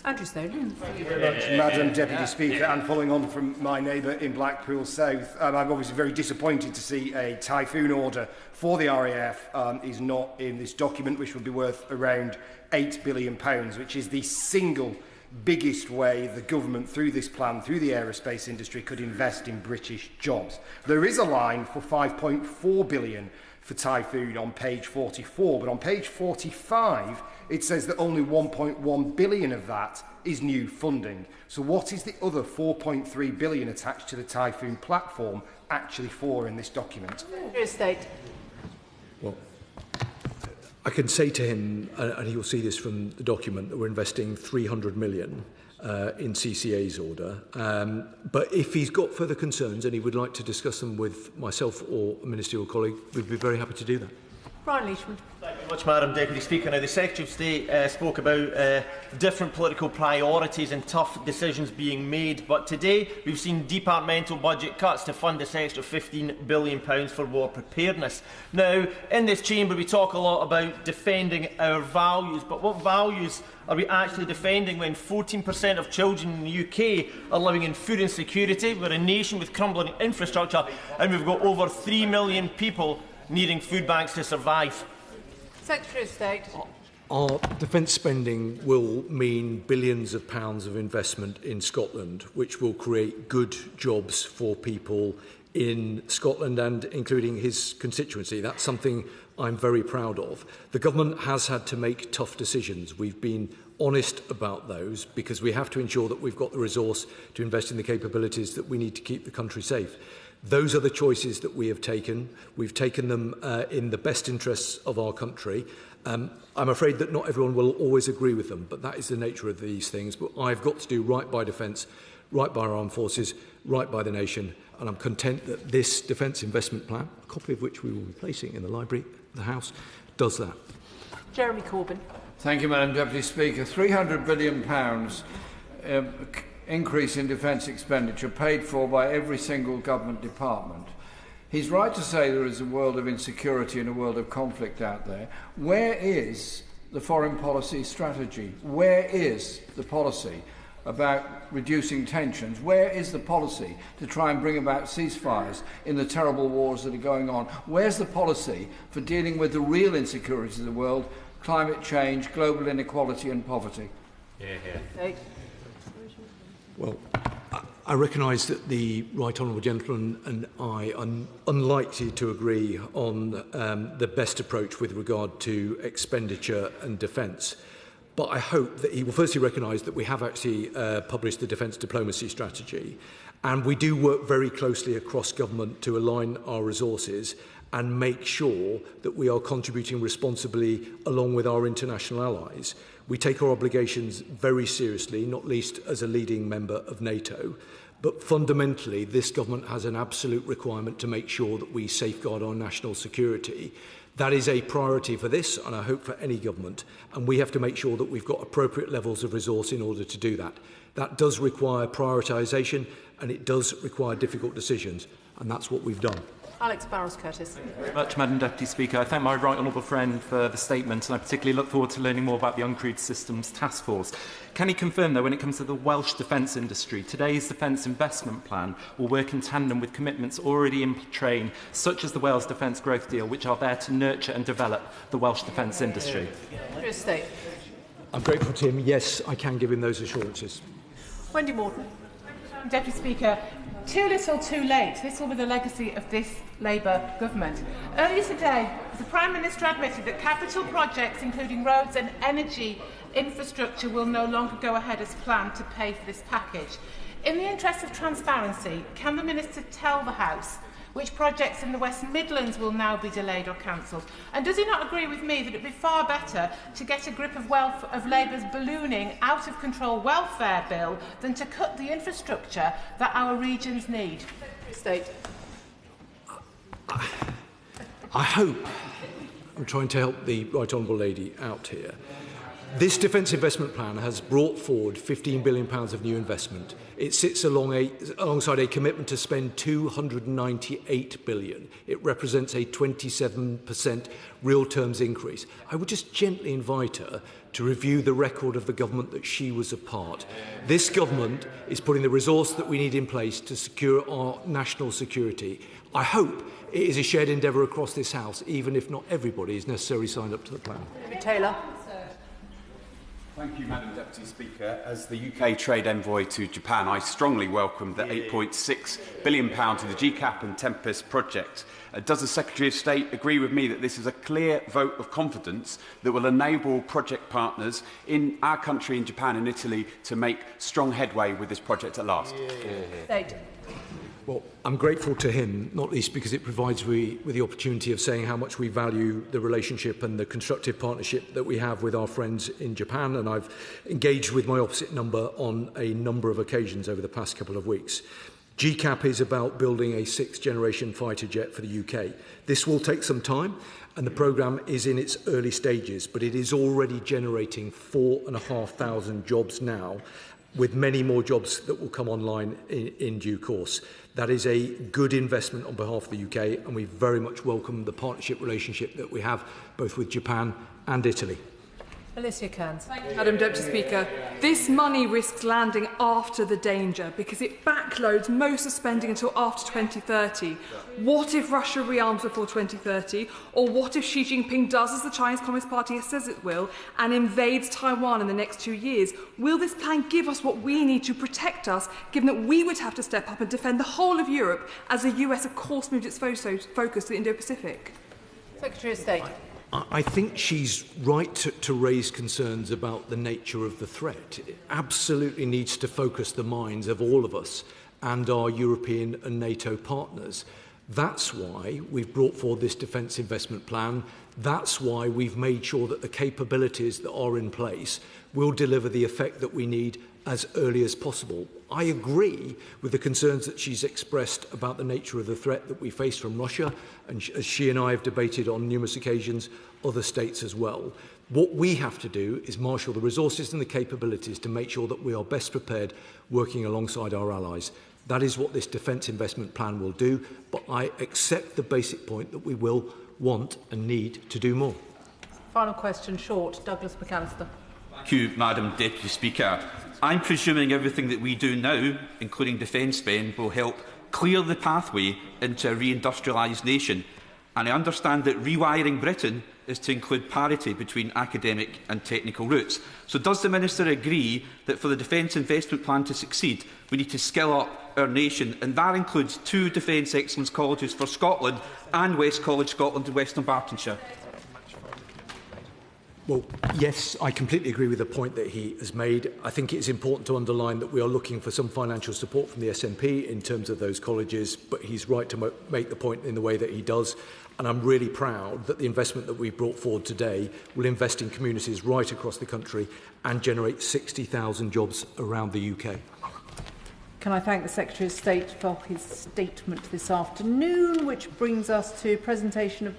Andrew Snowden. Thank you very much, Madam Deputy Speaker. And following on from my neighbour in Blackpool South, I'm obviously very disappointed to see a Typhoon order for the RAF is not in this document, which will be worth around £8 billion, which is the single biggest way the government, through this plan, through the aerospace industry, could invest in British jobs. There is a line for £5.4 billion for Typhoon on page 44, but on page 45, it says that only £1.1 billion of that is new funding. So what is the other £4.3 billion attached to the Typhoon platform actually for in this document? Secretary of State. Well, I can say to him, and he will see this from the document, that we're investing £300 million in CCA's order. But if he's got further concerns and he would like to discuss them with myself or a ministerial colleague, we'd be very happy to do that. Brian Leishman. Thank you very much, Madam Deputy Speaker. Now, the Secretary of State spoke about different political priorities and tough decisions being made, but today we've seen departmental budget cuts to fund this extra £15 billion for war preparedness. Now, in this chamber we talk a lot about defending our values, but what values are we actually defending when 14% of children in the UK are living in food insecurity? We're a nation with crumbling infrastructure, and we've got over 3 million people needing food banks to survive. Secretary of State. Our defence spending will mean billions of pounds of investment in Scotland, which will create good jobs for people in Scotland and including his constituency. That's something I'm very proud of. The government has had to make tough decisions. We've been honest about those because we have to ensure that we've got the resource to invest in the capabilities that we need to keep the country safe. Those are the choices that we have taken. We've taken them in the best interests of our country. I'm afraid that not everyone will always agree with them, but that is the nature of these things. But I've got to do right by defence, right by our armed forces, right by the nation, and I'm content that this Defence Investment Plan, a copy of which we will be placing in the library of the House, does that. Jeremy Corbyn. Thank you, Madam Deputy Speaker. £300 billion increase in defence expenditure paid for by every single government department. He's right to say there is a world of insecurity and a world of conflict out there. Where is the foreign policy strategy? Where is the policy about reducing tensions? Where is the policy to try and bring about ceasefires in the terrible wars that are going on? Where's the policy for dealing with the real insecurities of the world, climate change, global inequality and poverty? Well, I recognise that the Right Honourable Gentleman and I are unlikely to agree on the best approach with regard to expenditure and defence. But I hope that he will firstly recognise that we have actually published the Defence Diplomacy Strategy, and we do work very closely across government to align our resources and make sure that we are contributing responsibly along with our international allies. We take our obligations very seriously, not least as a leading member of NATO. But fundamentally, this government has an absolute requirement to make sure that we safeguard our national security. That is a priority for this, and I hope for any government. And we have to make sure that we've got appropriate levels of resource in order to do that. That does require prioritisation, and it does require difficult decisions. And that's what we've done. Alex Barros-Curtis. Thank you very much, Madam Deputy Speaker. I thank my right honourable friend for the statement, and I particularly look forward to learning more about the Uncrewed Systems Task Force. Can he confirm, though, when it comes to the Welsh defence industry, today's Defence Investment Plan will work in tandem with commitments already in train, such as the Wales Defence Growth Deal, which are there to nurture and develop the Welsh defence industry? State. I'm grateful to him. Yes, I can give him those assurances. Wendy Morton. Deputy Speaker, too little, too late. This will be the legacy of this Labour government. Earlier today, the Prime Minister admitted that capital projects, including roads and energy infrastructure, will no longer go ahead as planned to pay for this package. In the interest of transparency, can the Minister tell the House which projects in the West Midlands will now be delayed or cancelled? And does he not agree with me that it would be far better to get a grip of Labour's ballooning, out-of-control welfare bill than to cut the infrastructure that our regions need? State. I hope, I'm trying to help the Right Honourable Lady out here, this Defence Investment Plan has brought forward £15 billion of new investment. It sits alongside a commitment to spend £298 billion. It represents a 27% real terms increase. I would just gently invite her to review the record of the government that she was a part. This government is putting the resource that we need in place to secure our national security. I hope it is a shared endeavour across this House, even if not everybody is necessarily signed up to the plan. Taylor. Thank you, Madam Deputy Speaker. As the UK trade envoy to Japan, I strongly welcome the £8.6 billion of the GCAP and Tempest project. Does the Secretary of State agree with me that this is a clear vote of confidence that will enable project partners in our country, in Japan and Italy, to make strong headway with this project at last? State. Well, I'm grateful to him, not least because it provides me with the opportunity of saying how much we value the relationship and the constructive partnership that we have with our friends in Japan, and I've engaged with my opposite number on a number of occasions over the past couple of weeks. GCAP is about building a 6th-generation fighter jet for the UK. This will take some time, and the programme is in its early stages, but it is already generating 4,500 jobs now, with many more jobs that will come online in due course. That is a good investment on behalf of the UK, and we very much welcome the partnership relationship that we have both with Japan and Italy. Alicia Cairns. Madam Deputy Speaker, this money risks landing after the danger because it backloads most of spending until after 2030. What if Russia rearms before 2030? Or what if Xi Jinping does as the Chinese Communist Party says it will and invades Taiwan in the next 2 years? Will this plan give us what we need to protect us, given that we would have to step up and defend the whole of Europe as the US, of course, moved its focus to the Indo-Pacific? Secretary of State. I think she's right to raise concerns about the nature of the threat. It absolutely needs to focus the minds of all of us and our European and NATO partners. That's why we've brought forward this defence investment plan. That's why we've made sure that the capabilities that are in place will deliver the effect that we need as early as possible. I agree with the concerns that she's expressed about the nature of the threat that we face from Russia, and as she and I have debated on numerous occasions, other states as well. What we have to do is marshal the resources and the capabilities to make sure that we are best prepared working alongside our allies. That is what this defence investment plan will do, but I accept the basic point that we will want and need to do more. Final question, short. Douglas McAllister. Thank you, Madam Deputy Speaker. I'm presuming everything that we do now, including defence spend, will help clear the pathway into a reindustrialised nation. And I understand that rewiring Britain is to include parity between academic and technical routes. So does the Minister agree that for the Defence Investment Plan to succeed, we need to skill up our nation, and that includes 2 Defence Excellence Colleges for Scotland and West College Scotland and West Northamptonshire? Well, yes, I completely agree with the point that he has made. I think it is important to underline that we are looking for some financial support from the SNP in terms of those colleges, but he's right to make the point in the way that he does. And I'm really proud that the investment that we've brought forward today will invest in communities right across the country and generate 60,000 jobs around the UK. Can I thank the Secretary of State for his statement this afternoon, which brings us to presentation of